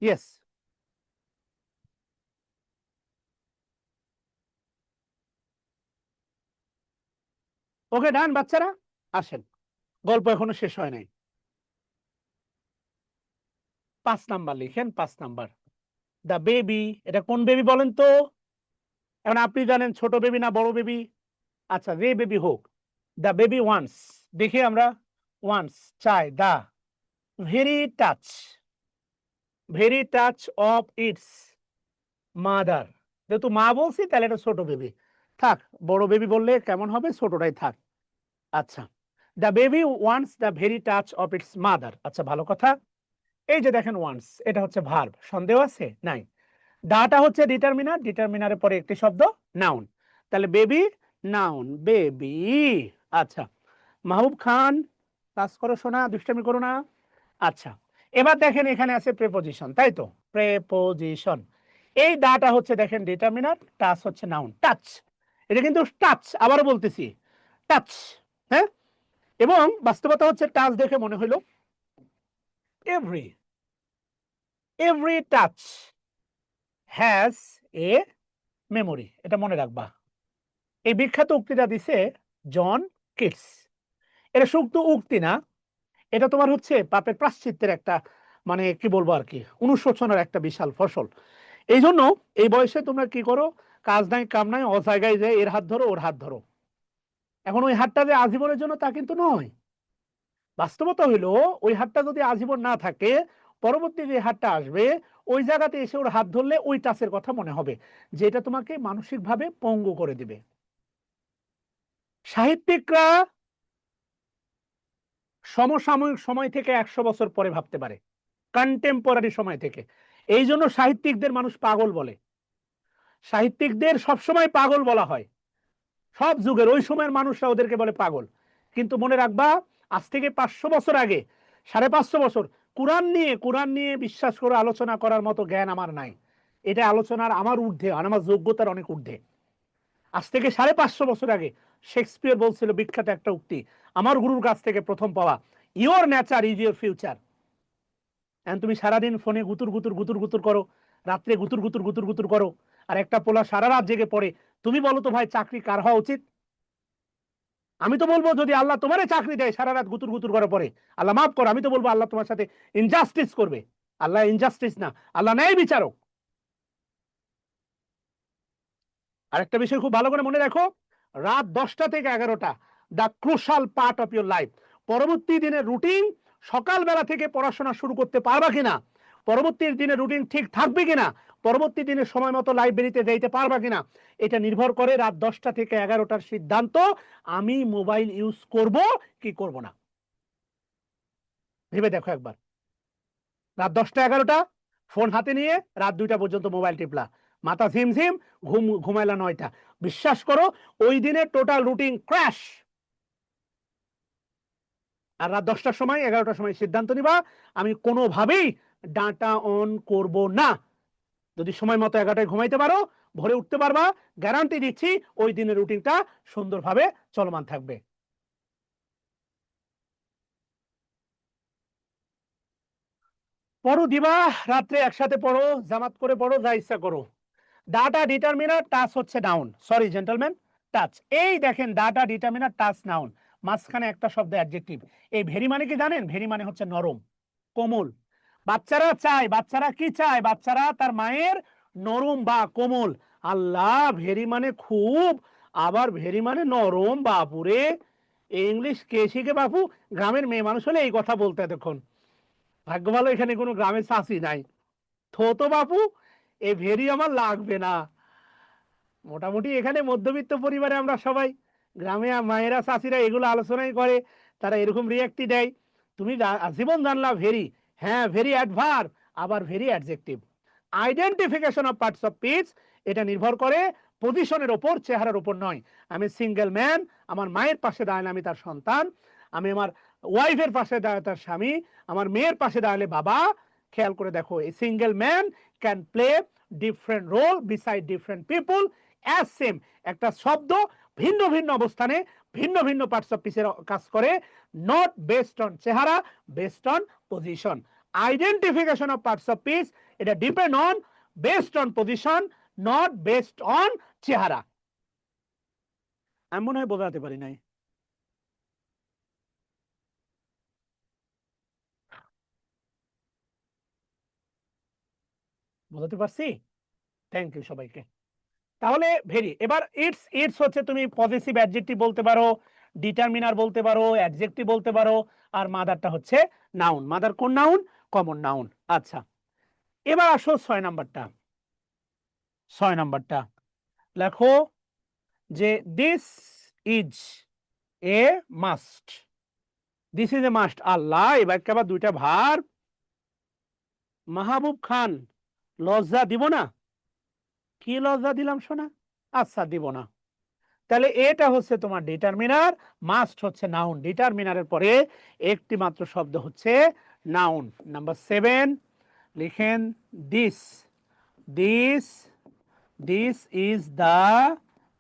ইয়েস। ওকে ডান বাচ্চারা, আসেন। গল্প এখনো শেষ হয় নাই। 5 নাম্বার লিখেন, 5 নাম্বার। দ্য বেবি, এটা কোন বেবি বলেন তো? এখন আপনি জানেন ছোট বেবি না বড় বেবি? আচ্ছা, যে বেবি হোক। দ্য বেবি ওয়ান্স, দেখি আমরা। ওয়ান্স চায়, the very touch, very touch of its mother. যেহেতু মা বলছি তাহলে এটা ছোট বেবি থাক, বড় বেবি বললে কেমন হবে, ছোটটাই থাক। আচ্ছা, the baby wants the very touch of its mother. আচ্ছা, ভালো কথা। এই যে দেখেন ওয়ান্টস, এটা হচ্ছে ভার্ব, সন্দেহ আছে? নাই। দাটা হচ্ছে ডিটারমিনার, ডিটারমিনারের পরে একটি শব্দ নাউন, তাহলে বেবি নাউন, বেবি। আচ্ছা, মাহবুব খান ক্লাস করো শোনা, দুষ্টামি করো না। আচ্ছা, এবার দেখেন এখানে আছে প্রেপোজিশন, তাই তো? প্রেপোজিশন, এই দাটা হচ্ছে দেখেন ডিটারমিনার, টাচ হচ্ছে নাউন, টাচ। এটা কিন্তু টাচ, আবারও বলতেছি টাচ, হ্যাঁ। এবং বাস্তবতা হচ্ছে টাচ দেখে মনে হইলো every, every touch has a memory, এটা মনে রাখবা। এই বিখ্যাত উক্তিটা দিছে জন কিটস। এটা শুধু উক্তি না, এটা তোমার হচ্ছে পাপের প্রাশ্চিত্যের একটা, মানে কি বলবো আর কি, অনুশোচনের একটা বিশাল ফসল। এই জন্য এই বয়সে তোমরা কি করো, কাজ নাই কাম নাই, অজায়গায় যায় এর হাত ধরো ওর হাত ধরো। এখন ওই হাতটা যে আজীবনের জন্য তা কিন্তু নয়। বাস্তবতা হইলো ওই হাতটা যদি আজীবন না থাকে, পরবর্তী যে হাতটা আসবে ওই জায়গাতে এসে ওর হাত ধরলে ওই টাচের কথা মনে হবে, যেটা তোমাকে মানসিকভাবে পঙ্গু করে দিবে। সাহিত্যিকরা সমসাময়িক সময় থেকে 100 বছর পরে ভাবতে পারে, কন্টেম্পোরারি সময় থেকে। এই জন্য সাহিত্যিকদের মানুষ পাগল বলে, সাহিত্যিকদের সবসময় পাগল বলা হয়। সব যুগের ওই সময়ের মানুষরা ওদেরকে বলে পাগল। কিন্তু মনে রাখবা, আজ থেকে 500 বছর আগে, 550 বছর, কোরআন নিয়ে বিশ্বাস করে আলোচনা করার মতো জ্ঞান আমার নাই। এটা আলোচনার আমার ঊর্ধ্বে, আর আমার যোগ্যতার অনেক ঊর্ধ্বে। আজ থেকে 550 বছর আগে শেক্সপিয়ার বলছিল বিখ্যাত একটা উক্তি, আমার গুরুর কাছ থেকে প্রথম পাওয়া, your nature is your future. তুমি সারাদিন ফোনে গুতুর গুতুর গুতুর গুতুর করো, রাত্রে গুতুর গুতুর গুতুর গুতুর করো, আর একটা পোলা সারা রাত জেগে পড়ে। তুমি বলো তো ভাই, চাকরি কার হওয়া উচিত? আমি তো বলবো যদি আল্লাহ তোমারে চাকরি দেয় সারা রাত গুতুর গুতুর করার পরে, আল্লাহ মাফ করো, আমি তো বলবো আল্লাহ তোমার সাথে ইনজাস্টিস করবে। আল্লাহ ইনজাস্টিস না, আল্লাহ ন্যায় বিচারক। আরেকটা বিষয় খুব ভালো করে মনে রাখো, রাত 10টা থেকে 11টা, the crucial part of your life. পরবর্তী দিনের রুটিন, সকালবেলা থেকে পড়াশোনা শুরু করতে পারবা কিনা, পরবর্তী দিনের রুটিন ঠিক থাকবে কিনা, পরবর্তী দিনের সময় মতো লাইব্রেরিতে যাইতে পারবা কিনা, এটা নির্ভর করে রাত 10টা থেকে 11টার সিদ্ধান্ত, আমি মোবাইল ইউজ করব কি করব না। ভেবে দেখো একবার, রাত 10টা 11টা ফোন হাতে নিয়ে রাত 2টা পর্যন্ত মোবাইল টিপলা, মাথা ঝিমঝিম, ঘুমাইলা 9টা, বিশ্বাস করো ওই দিনে টোটাল রুটিন ক্র্যাশ। আর রাত 10টার সময় 11টার সময় সিদ্ধান্ত নিবা, আমি কোনোভাবেই ডাটা অন করব না। যদি সময় মতো 11টায় ঘুমাইতে পারো, ভোরে উঠতে পারবা, গ্যারান্টি দিচ্ছি ওই দিনের রুটিনটা সুন্দরভাবে চলমান থাকবে। পড়ো দিবা, রাত্রে একসাথে পড়ো, জামাত করে পড়ো, যা ইচ্ছা করো। ডাটা ডিটারমিনার, টাচ হচ্ছে নাউন, সরি জেন্টলম্যান, টাচ। এই দেখেন ডাটা ডিটারমিনার, টাচ নাউন, মাঝখানে একটা শব্দ অ্যাডজেক্টিভ। এই ভেরি মানে কি জানেন? ভেরি মানে হচ্ছে নরম, কোমল। বাচ্চারা চায়, বাচ্চারা কি চায়? বাচ্চারা তার মায়ের নরম বা কোমল। আল্লাহ, ভেরি মানে খুব, আবার ভেরি মানে নরম, বাপুরে ইংলিশ কে শিখে বাপু? গ্রামের মেয়ে মানুষ হলে এই কথা বলতে এতক্ষণ। ভাগ্য ভালো এখানে কোনো গ্রামের চাষি নাই। তো বাপু, এই ভেরি আমার লাগবে না। মোটামুটি এখানে মধ্যবিত্ত পরিবারে আমরা সবাই, গ্রামে মায়েরা চাষিরা এগুলো আলোচনাই করে, তারা এরকম রিয়াক্টই দেয়। তুমি জীবন জানলা ভেরি, হ্যাঁ ভেরি অ্যাডভার্ব, আবার very adjective. Identification of parts of speech, এটা নির্ভর করে পজিশনের ওপর, চেহারার ওপর নয়। আমি সিঙ্গেল ম্যান, আমার মায়ের পাশে দাঁড়ালে আমি তার সন্তান, আমি আমার ওয়াইফের পাশে দাঁড়ালে তার স্বামী, আমার মেয়ের পাশে দাঁড়ালে বাবা। খেয়াল করে দেখো, এই single man can play different role beside different people as same. একটা শব্দ ভিন্ন ভিন্ন অবস্থানে ভিন্ন ভিন্ন পার্টস অফ স্পিচের কাজ করে, নট বেসড অন চেহারা, based on position. Identification of parts of speech, এটা depend on, based on position, not based on চেহারা। আমি মনে হয় বোঝাতে পারি নাই। বুঝতে পারছি? থ্যাংক ইউ সবাইকে। তাহলে ভেরি এবার ইটস ইটস হচ্ছে তুমি পজেসিভ অ্যাডজেক্টিভ বলতে পারো, ডিটারমিনার বলতে পারো, অ্যাডজেক্টিভ বলতে পারো, আর মাদারটা হচ্ছে নাউন। মাদার কোন নাউন? Common noun. আচ্ছা, এবার আসো 6 নাম্বারটা। 6 নাম্বারটা লেখো যে this is a must. This is a must. Allah, এবার আবার দুইটা ভার্ব। মাহবুব খান, লজ্জা দিব না? কি লজ্জা দিলাম শোনা? আচ্ছা, দিব না। তাহলে এটা হচ্ছে তোমার ডিটারমিনার, মাস্ট হচ্ছে নাউন। ডিটারমিনারের পরে একটি মাত্র শব্দ হচ্ছে নাউন। নাম্বার 7 লিখেন this. This this is the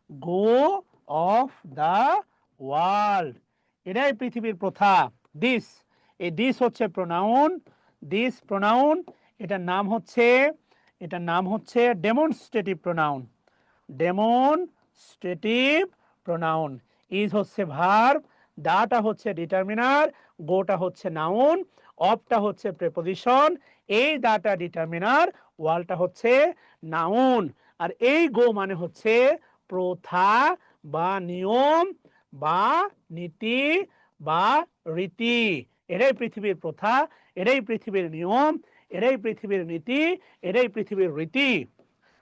go of the world. এটাই পৃথিবীর প্রথা। দিস, এই দিস হচ্ছে প্রোনাউন। দিস প্রোনাউন, এটার নাম হচ্ছে demonstrative pronoun. Demonstrative pronoun. Is হচ্ছে ভার্ব, দাটা হচ্ছে ডিটারমিনার, গোটা হচ্ছে নাউন, অফটা হচ্ছে প্রেপোজিশন, এই দাটা ডিটারমিনার, ওয়ালটা হচ্ছে নাউন। আর এই গো মানে হচ্ছে প্রথা বা নিয়ম বা নীতি বা রীতি। এটাই পৃথিবীর প্রথা, এটাই পৃথিবীর নিয়ম, এটাই পৃথিবীর নীতি, এটাই পৃথিবীর রীতি।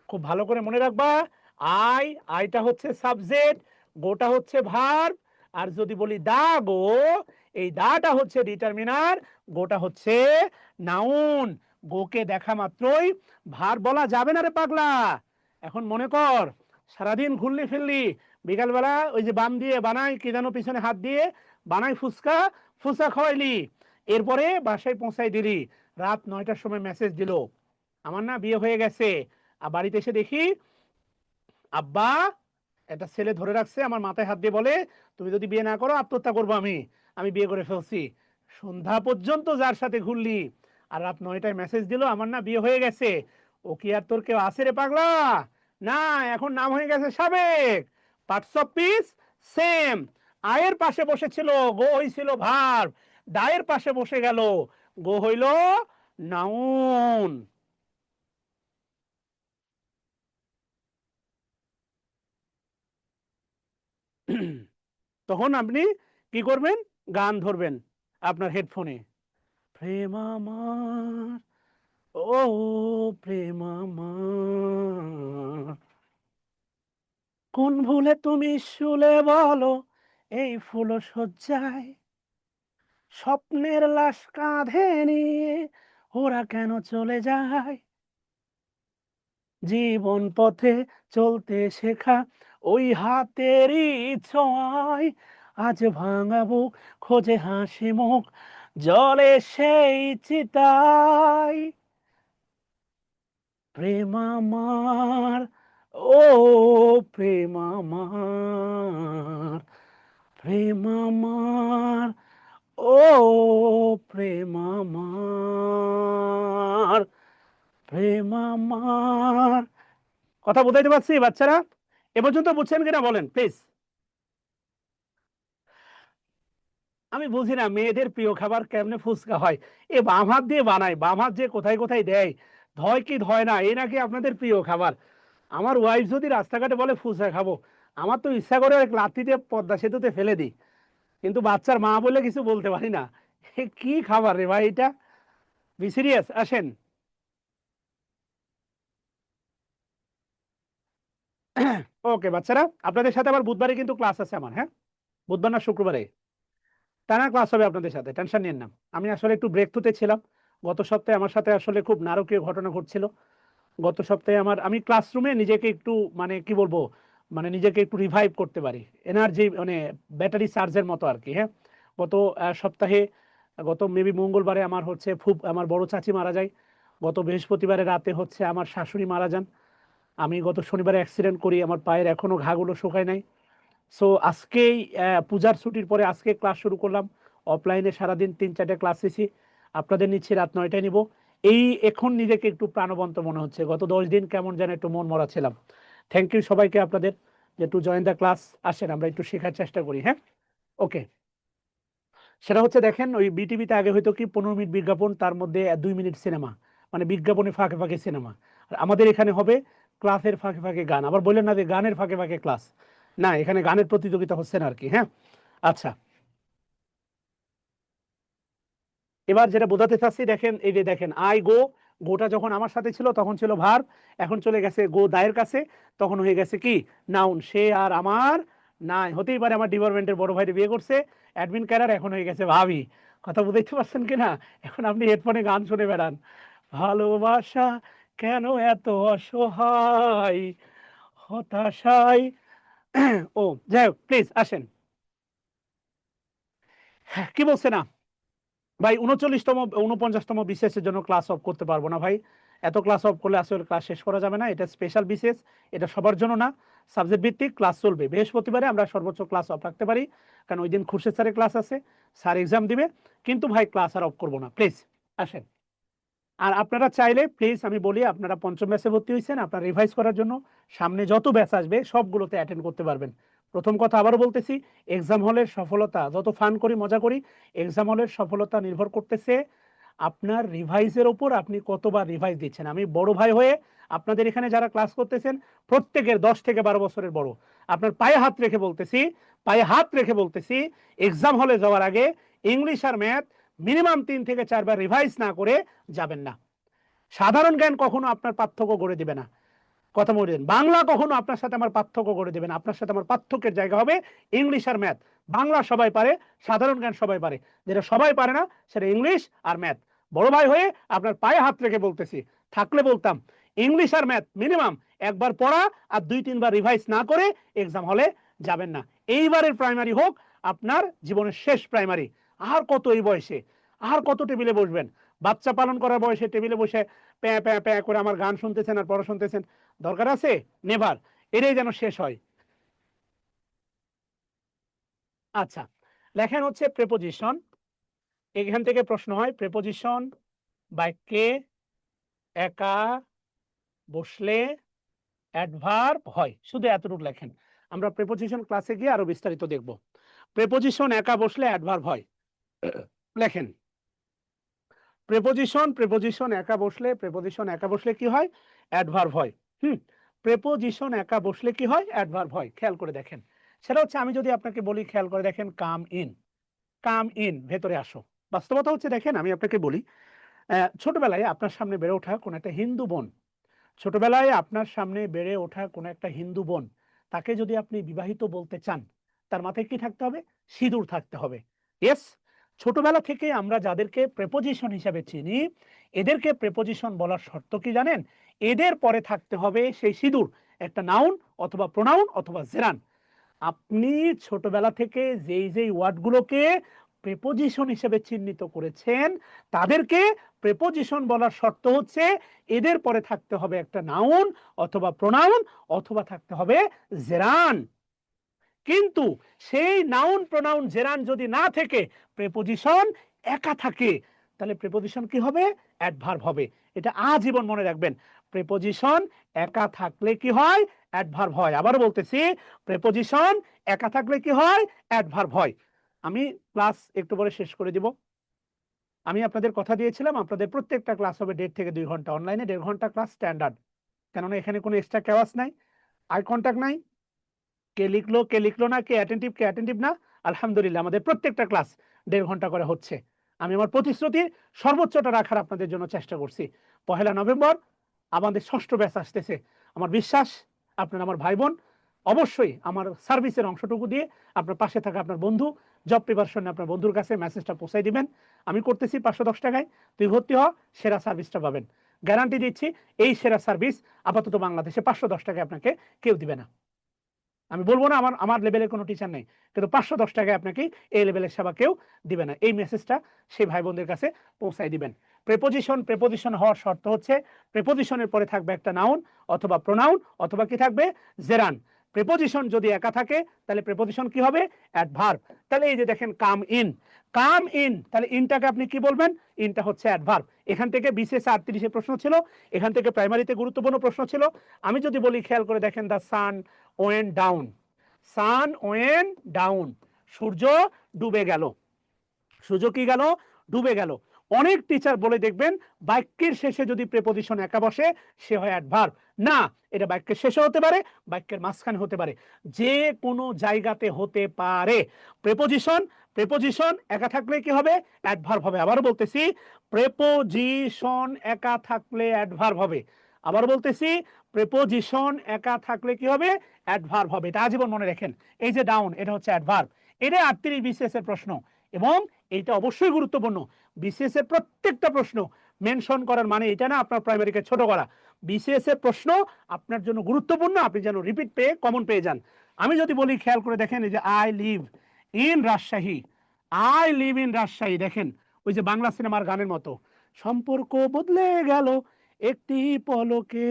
খুব ভালো করে মনে রাখবা। আইটা হচ্ছে সাবজেক্ট, গোটা হচ্ছে ভার্ব, আর যদি বলি দা গো, এই দাটা হচ্ছে ডিটারমিনার, গোটা হচ্ছে নাউন। গোকে দেখা মাত্রই ভার্ব বলা যাবে না রে পাগলা। এখন মনে কর সারাদিন ঘুরলি ফিরলি, বিকালবেলা ওই যে বাম দিয়ে বানাই কি যেন পিছনে হাত দিয়ে বানাই ফুচকা, ফুচকা খাওয়াইলি, এরপরে বাসায় পৌঁছাই দিলি, রাত 9টার সময় মেসেজ দিল আমার না বিয়ে হয়ে গেছে। আর বাড়িতে এসে দেখি আব্বা একটা ছেলে ধরে রাখছে, আমার মাথায় হাত দিয়ে বলে তুমি যদি বিয়ে না করো আত্মহত্যা করবো আমি, আমি বিয়ে করে ফেলছি। সন্ধ্যা পর্যন্ত যার সাথে ঘুরলি, আর রাত 9টায় মেসেজ দিল আমার না বিয়ে হয়ে গেছে, ও কি আর তোর কেউ আছে রে পাগলা? না, এখন নাম হয়ে গেছে সাবেক। Parts of speech same. আয়ের পাশে বসেছিল, গো হইছিল ভার্ব, দায়ের পাশে বসে গেল, গো হইল নাউন। তখন আপনি কি করবেন? গান ধরবেন আপনার হেডফোনে। প্রেম আমার, ও প্রেম আমার, কোন ভুলে তুমি শুলে বলো এই ফুল সজ্জায়, স্বপ্নের লাশ কাঁধে নিয়ে ওরা কেন চলে যায়, জীবন পথে চলতে শেখা ওই হাতেরই ছোঁয়ায়, আজ ভাঙা বুক খোঁজে হাসি মুখ জলে সেই চিতায়। প্রেম আমার, ও প্রেম আমার, প্রেম আমার, ও প্রেম আমার, প্রেম আমার। কথা বুঝাইতে পারছি বাচ্চারা? এ পর্যন্ত বুঝছেন কিনা বলেন প্লিজ। আমি বুঝি না মেয়েদের প্রিয় খাবার কেমনে ফুচকা হয়। এ বাম হাত দিয়ে বানায়, বাম হাত যে কোথায় কোথায় দেয়, ধয় কি ধয় না, এই নাকি আপনাদের প্রিয় খাবার। আমার ওয়াইফ যদি রাস্তাঘাটে বলে ফুচকা খাবো, আমার তো ইচ্ছা করে এক লাথি দিয়ে পদ্মা সেতুতে ফেলে দিই, কিন্তু বাচ্চার মা বলে কিছু বলতে পারি না। এ কি খাবার রে ভাই এটা? Be serious. আসেন। ওকে বাচ্চারা, আপনাদের সাথে আবার বুধবারে কিন্তু ক্লাস আছে আমার, হ্যাঁ, বুধবার না শুক্রবারে টানা ক্লাস হবে আপনাদের সাথে, টেনশন নিন না। আমি আসলে একটু ব্রেক থ্রুতে ছিলাম। গত সপ্তাহে আমার সাথে আসলে খুব নারকীয় ঘটনা ঘটছিল। গত সপ্তাহে আমি ক্লাসরুমে নিজেকে একটু মানে কি বলবো, মানে নিজেকে একটু রিভাইভ করতে পারি, এনার্জি মানে ব্যাটারি চার্জের মতো আর কি, হ্যাঁ। গত সপ্তাহে, গত মেবি মঙ্গলবারে আমার হচ্ছে আমার বড় চাচি মারা যায়। গত বৃহস্পতিবারে রাতে হচ্ছে আমার শাশুড়ি মারা যান। আমি গত শনিবারে অ্যাক্সিডেন্ট করি, আমার পায়ের এখনো ঘাগুলো শুকায় নাই। সো আজকেই পূজার ছুটির পরে আজকে ক্লাস শুরু করলাম। অফলাইনে সারাদিন 3-4টে ক্লাস নিছি, আপনাদের নিচ্ছি রাত 9টায় নিব। এই এখন নিজেকে একটু প্রাণবন্ত মনে হচ্ছে। গত 10 দিন কেমন যেন একটু মন মরা ছিলাম। থ্যাংক ইউ সবাইকে আপনাদের যে টু জয়েন দ্য ক্লাস। আসেন আমরা একটু শেখার চেষ্টা করি, হ্যাঁ। ওকে, সেটা হচ্ছে দেখেন ওই বিটিভিতে আগে হয়তো কি 15 মিনিট বিজ্ঞাপন, তার মধ্যে 2 মিনিট সিনেমা, মানে বিজ্ঞাপনে ফাঁকে ফাঁকে সিনেমা। আমাদের এখানে হবে ক্লাসের ফাঁকে ফাঁকে গান। আবার বললেন না যে গানের ফাঁকে ফাঁকে ক্লাস, না এখানে গানের প্রতিযোগিতা হচ্ছে না আর কি। হ্যাঁ, আচ্ছা, এবার যেটা বোঝাতে চাচ্ছি দেখেন, এই যে দেখেন আই গো, গোটা যখন আমার সাথে ছিল তখন ছিল ভার্ব, এখন চলে গেছে গো দায়ের কাছে, তখন হয়ে গেছে কি নাউন। সে আর আমার নাই, হতেই পারে আমার ডিপার্টমেন্টের বড় ভাইরে বিয়ে করছে অ্যাডমিন ক্যারার, এখন হয়ে গেছে ভাবি। কথা বুঝতে পারছেন কিনা? এখন আপনি হেডফোনে গান শুনে বেড়ান, ভালোবাসা কেন এত অসহায়, হতাশায়। ও যাই হোক, প্লিজ আসেন। হ্যাঁ, কি বলছে না ভাই, 39তম 49তম বিসিএস জন্য ক্লাস অফ করতে পারবো না ভাই। এত ক্লাস অফ করলে আসলে ক্লাস শেষ করা যাবে না। এটা স্পেশাল বিসিএস, এটা সবার জন্য না, সাবজেক্ট ভিত্তিক ক্লাস চলবে। বৃহস্পতিবারে আমরা সর্বোচ্চ ক্লাস অফ রাখতে পারি, কারণ ওই দিন খুরশেদ স্যারের ক্লাস আছে, স্যার এক্সাম দিবে। কিন্তু ভাই ক্লাস আর অফ করবো না, প্লিজ আসেন। আর আপনারা চাইলে প্লিজ আমি বলি, আপনারা পঞ্চম ব্যাচে ভর্তি হয়েছেন, আপনারা রিভাইজ করার জন্য সামনে যত ব্যাচ আসবে সবগুলোতে অ্যাটেন্ড করতে পারবেন। প্রথম কথা আবারও বলতেছি, এক্সাম হলের সফলতা, যত ফান করি মজা করি, এক্সাম হলের সফলতা নির্ভর করতেছে আপনার রিভাইজের ওপর, আপনি কতবার রিভাইজ দিচ্ছেন। আমি বড় ভাই হয়ে আপনাদের এখানে যারা ক্লাস করতেছেন প্রত্যেকের 10 থেকে 12 বছরের বড়, আপনার পায়ে হাত রেখে বলতেছি, পায়ে হাত রেখে বলতেছি, এক্সাম হলে যাওয়ার আগে ইংলিশ আর ম্যাথ মিনিমাম 3 থেকে 4 বার রিভাইজ না করে যাবেন না। সাধারণ জ্ঞান কখনো আপনার পার্থক্য করে দিবে না, কথা মনে রাখবেন। বাংলা কখনো আপনার সাথে আমার পার্থক্য করে দেবে না, আপনার সাথে আমার পার্থক্যের জায়গা হবে ইংলিশ আর ম্যাথ। বাংলা সবাই পারে, সাধারণ জ্ঞান সবাই পারে, যেটা সবাই পারে না সেটা ইংলিশ আর ম্যাথ। বড় ভাই হয়ে আপনার পায়ে হাত রেখে বলতেছি, থাকলে বলতাম ইংলিশ আর ম্যাথ মিনিমাম একবার পড়া আর 2-3 বার রিভাইজ না করে এক্সাম হলে যাবেন না। এইবারের প্রাইমারি হোক আপনার জীবনের শেষ প্রাইমারি। আর কত এই বয়সে, আর কত টেবিলে বসবেন? বাচ্চা পালন করার বয়সে টেবিলে বসে প্যাঁ প্যাঁ প্যাঁ করে আমার গান শুনতেছেন আর পড়া শুনতেছেন, দরকার আছে? নেভার। এটাই যেন শেষ হয়। আচ্ছা, লেখেন হচ্ছে প্রেপোজিশন। এখান থেকে প্রশ্ন হয় প্রেপোজিশন বাক্যে একা বসলে অ্যাডভার্ব হয়, শুধু এতটুকু লেখেন। আমরা প্রেপোজিশন ক্লাসে গিয়ে আরো বিস্তারিত দেখব। প্রেপোজিশন একা বসলে অ্যাডভার্ব হয়, লেখেন। প্রেপোজিশন, প্রেপোজিশন একা বসলে, প্রেপোজিশন একা বসলে কি হয়? অ্যাডভার্ব হয়। প্রেপোজিশন একা বসলে কি হয়? অ্যাডভার্ব হয়। খেয়াল করে দেখেন, সেটা হচ্ছে আমি যদি আপনাকে বলি, খেয়াল করে দেখেন, কাম ইন, কাম ইন, ভেতরে আসো। বাস্তবতা হচ্ছে দেখেন, আমি আপনাকে বলি, ছোটবেলায় আপনার সামনে বেড়ে ওঠা কোন একটা হিন্দু বোন, ছোটবেলায় আপনার সামনে বেড়ে ওঠা কোন একটা হিন্দু বোন, তাকে যদি আপনি বিবাহিত বলতে চান, তার মাথায় কি থাকতে হবে? সিঁদুর থাকতে হবে। ইয়েস, ছোটবেলা থেকে আমরা যাদেরকে প্রেপোজিশন হিসাবে চিনি, এদেরকে প্রেপোজিশন বলার শর্ত কি জানেন? এদের পরে থাকতে হবে সেই সিঁদুর, একটা নাউন অথবা প্রোনাউন অথবা জেরান। আপনি ছোটবেলা থেকে যেই যেই ওয়ার্ডগুলোকে প্রেপোজিশন হিসেবে চিহ্নিত করেছেন, তাদেরকে প্রেপোজিশন বলার শর্ত হচ্ছে এদের পরে থাকতে হবে একটা নাউন অথবা প্রোনাউন অথবা থাকতে হবে জেরান। কিন্তু সেই নাউন প্রোনাউন জেরান যদি না থেকে প্রেপোজিশন একা থাকে, তাহলে প্রেপোজিশন কি হবে? অ্যাডভার্ব হবে। এটা আজীবন মনে রাখবেন, প্রেপোজিশন একা থাকলে কি হয়? অ্যাডভার্ব হয়। আবার বলতেছি, প্রেপোজিশন একা থাকলে কি হয়? অ্যাডভার্ব হয়। আমি ক্লাস একটু পরে শেষ করে দিব। আমি আপনাদের কথা দিয়েছিলাম আপনাদের প্রত্যেকটা ক্লাস হবে 1.5 থেকে 2 ঘন্টা, অনলাইনে 1.5 ঘন্টা ক্লাস স্ট্যান্ডার্ড, কেননা এখানে কোনো এক্সট্রা ক্লাস নাই, আই কন্টাক্ট নাই, কে লিখলো না, কে অ্যাটেন্টিভ না। আলহামদুলিল্লাহ আমাদের প্রত্যেকটা ক্লাস 1.5 ঘন্টা করে হচ্ছে। আমি আমার প্রতিশ্রুতির সর্বোচ্চটা রাখার আপনাদের জন্য চেষ্টা করছি। 1 নভেম্বর আমাদের 6ষ্ঠ ব্যাচ আসতেছে। আমার বিশ্বাস আপনারা আমার ভাই বোন, অবশ্যই আমার সার্ভিসের অংশটুকু দিয়ে আপনার পাশে থাকা আপনার বন্ধু, জব প্রিপারেশনে আপনার বন্ধুর কাছে মেসেজটা পৌঁছাই দিবেন। আমি করতেছি 510 টাকায়, তুই ভর্তি হ, সেরা সার্ভিসটা পাবেন। গ্যারান্টি দিচ্ছি, এই সেরা সার্ভিস আপাতত বাংলাদেশে 510 টাকায় আপনাকে কেউ দিবে না। আমি বলবো না আমার আমার লেভেলের কোনো টিচার নেই, কিন্তু 510 টাকায় আপনাকে এই লেভেলের সেবা কেউ দিবে না। এই মেসেজটা সেই ভাই বোনদের কাছে পৌঁছাই দিবেন। প্রেপোজিশন হওয়ার শর্ত হচ্ছে প্রেপোজিশনের পরে থাকবে একটা নাউন অথবা প্রোনাউন অথবা কি থাকবে? জেরান। প্রেপোজিশন যদি একা থাকে তাহলে প্রেপোজিশন কি হবে? অ্যাডভার্ব। তাহলে এই যে দেখেন কাম ইন, কাম ইন, তাহলে ইনটাকে আপনি কি বলবেন? ইনটা হচ্ছে অ্যাডভার্ব। এখান থেকে বিসিএস 38 এর প্রশ্ন ছিল, এখান থেকে প্রাইমারিতে গুরুত্বপূর্ণ প্রশ্ন ছিল। আমি যদি বলি, খেয়াল করে দেখেন, the sun went down, sun went down, সূর্য ডুবে গেল, সূর্য কি গেল? ডুবে গেল। অনেক টিচার বলে দেখবেন বাক্যের শেষে যদি প্রেপোজিশন একা বসে সে হয় অ্যাডভার্ব। না, এটা বাক্যের শেষে হতে পারে, বাক্যের মাঝখানে হতে পারে, যে কোনো জায়গাতে হতে পারে। প্রেপোজিশন প্রেপোজিশন একা থাকলে কি হবে? অ্যাডভার্ব হবে। আবারও বলতেছি, প্রেপোজিশন একা থাকলে অ্যাডভার্ব হবে। আবার বলতেছি, প্রেপোজিশন একা থাকলে কি হবে? অ্যাডভার্ব হবে। এটা আজীবন মনে রাখেন। এই যে ডাউন, এটা হচ্ছে অ্যাডভার্ব। এটা 38 বিসিএস এর প্রশ্ন, এবং এটা অবশ্যই গুরুত্বপূর্ণ। বিসিএস এর প্রত্যেকটা প্রশ্ন মেনশন করার মানে এটা না আপনার প্রাইমারিকে ছোট করা। বিসিএস এর প্রশ্ন আপনার জন্য গুরুত্বপূর্ণ, আপনি যেন রিপিট পেয়ে কমন পেয়ে যান। আমি যদি বলি, খেয়াল করে দেখেন, এই যে I live in Rajshahi, I live in Rajshahi, দেখেন ওই যে বাংলা সিনেমার গানের মতো, সম্পর্ক বদলে গেল একটি পলকে,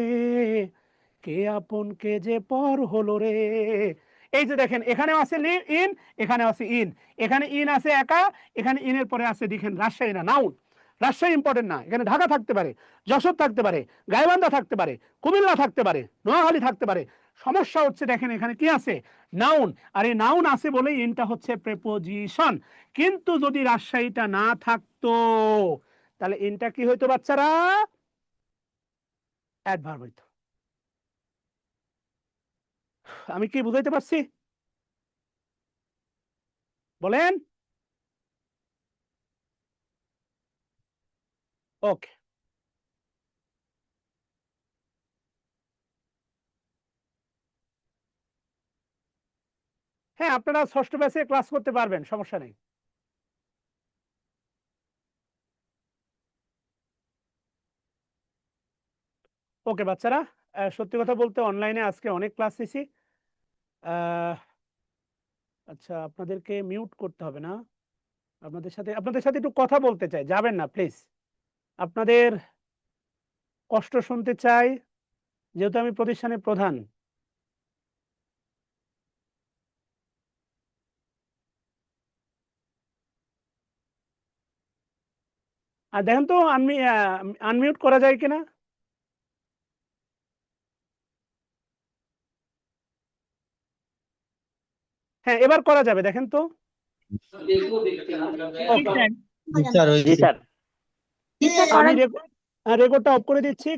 কে আপন কে যে পর হলো রে। এই যে দেখেন, এখানেও আছে ইন, এখানে আছে ইন, এখানে ইন আছে একা, এখানে ইনের পরে আছে দেখেন রাজশাহী, না নাউন। রাজশাহী ইম্পর্টেন্ট না, এখানে ঢাকা থাকতে পারে, যশোর থাকতে পারে, গাইবান্ধা থাকতে পারে, কুমিল্লা থাকতে পারে, নোয়াখালী থাকতে পারে। সমস্যা হচ্ছে দেখেন এখানে কি আছে? নাউন। আর এই নাউন আছে বলেই ইনটা হচ্ছে প্রেপোজিশন। কিন্তু যদি রাজশাহীটা না থাকতো, তাহলে ইনটা কি হইতো বাচ্চারা? অ্যাডভার্ব হইতো। আমি কি বুঝাইতে পারছি? বলেন। ওকে, হ্যাঁ, আপনারা ষষ্ঠ ব্যাচে ক্লাস করতে পারবেন, সমস্যা নেই। ওকে বাচ্চারা, সত্যি কথা বলতে অনলাইনে আজকে অনেক ক্লাস দিছি। আহ, আচ্ছা, আপনাদেরকে মিউট করতে হবে না। আপনাদের সাথে একটু কথা বলতে চাই, যাবেন না প্লিজ। আপনাদের কষ্ট শুনতে চাই, যেহেতু আমি প্রতিষ্ঠানের প্রধান। আর দেখেন তো আনমিউট করা যায় কিনা। হ্যাঁ, এবার করা যাবে, দেখেন তো। জি ওকে, স্যার। জি স্যার, জি স্যার। আমি রেকর্ডটা অফ করে দিচ্ছি।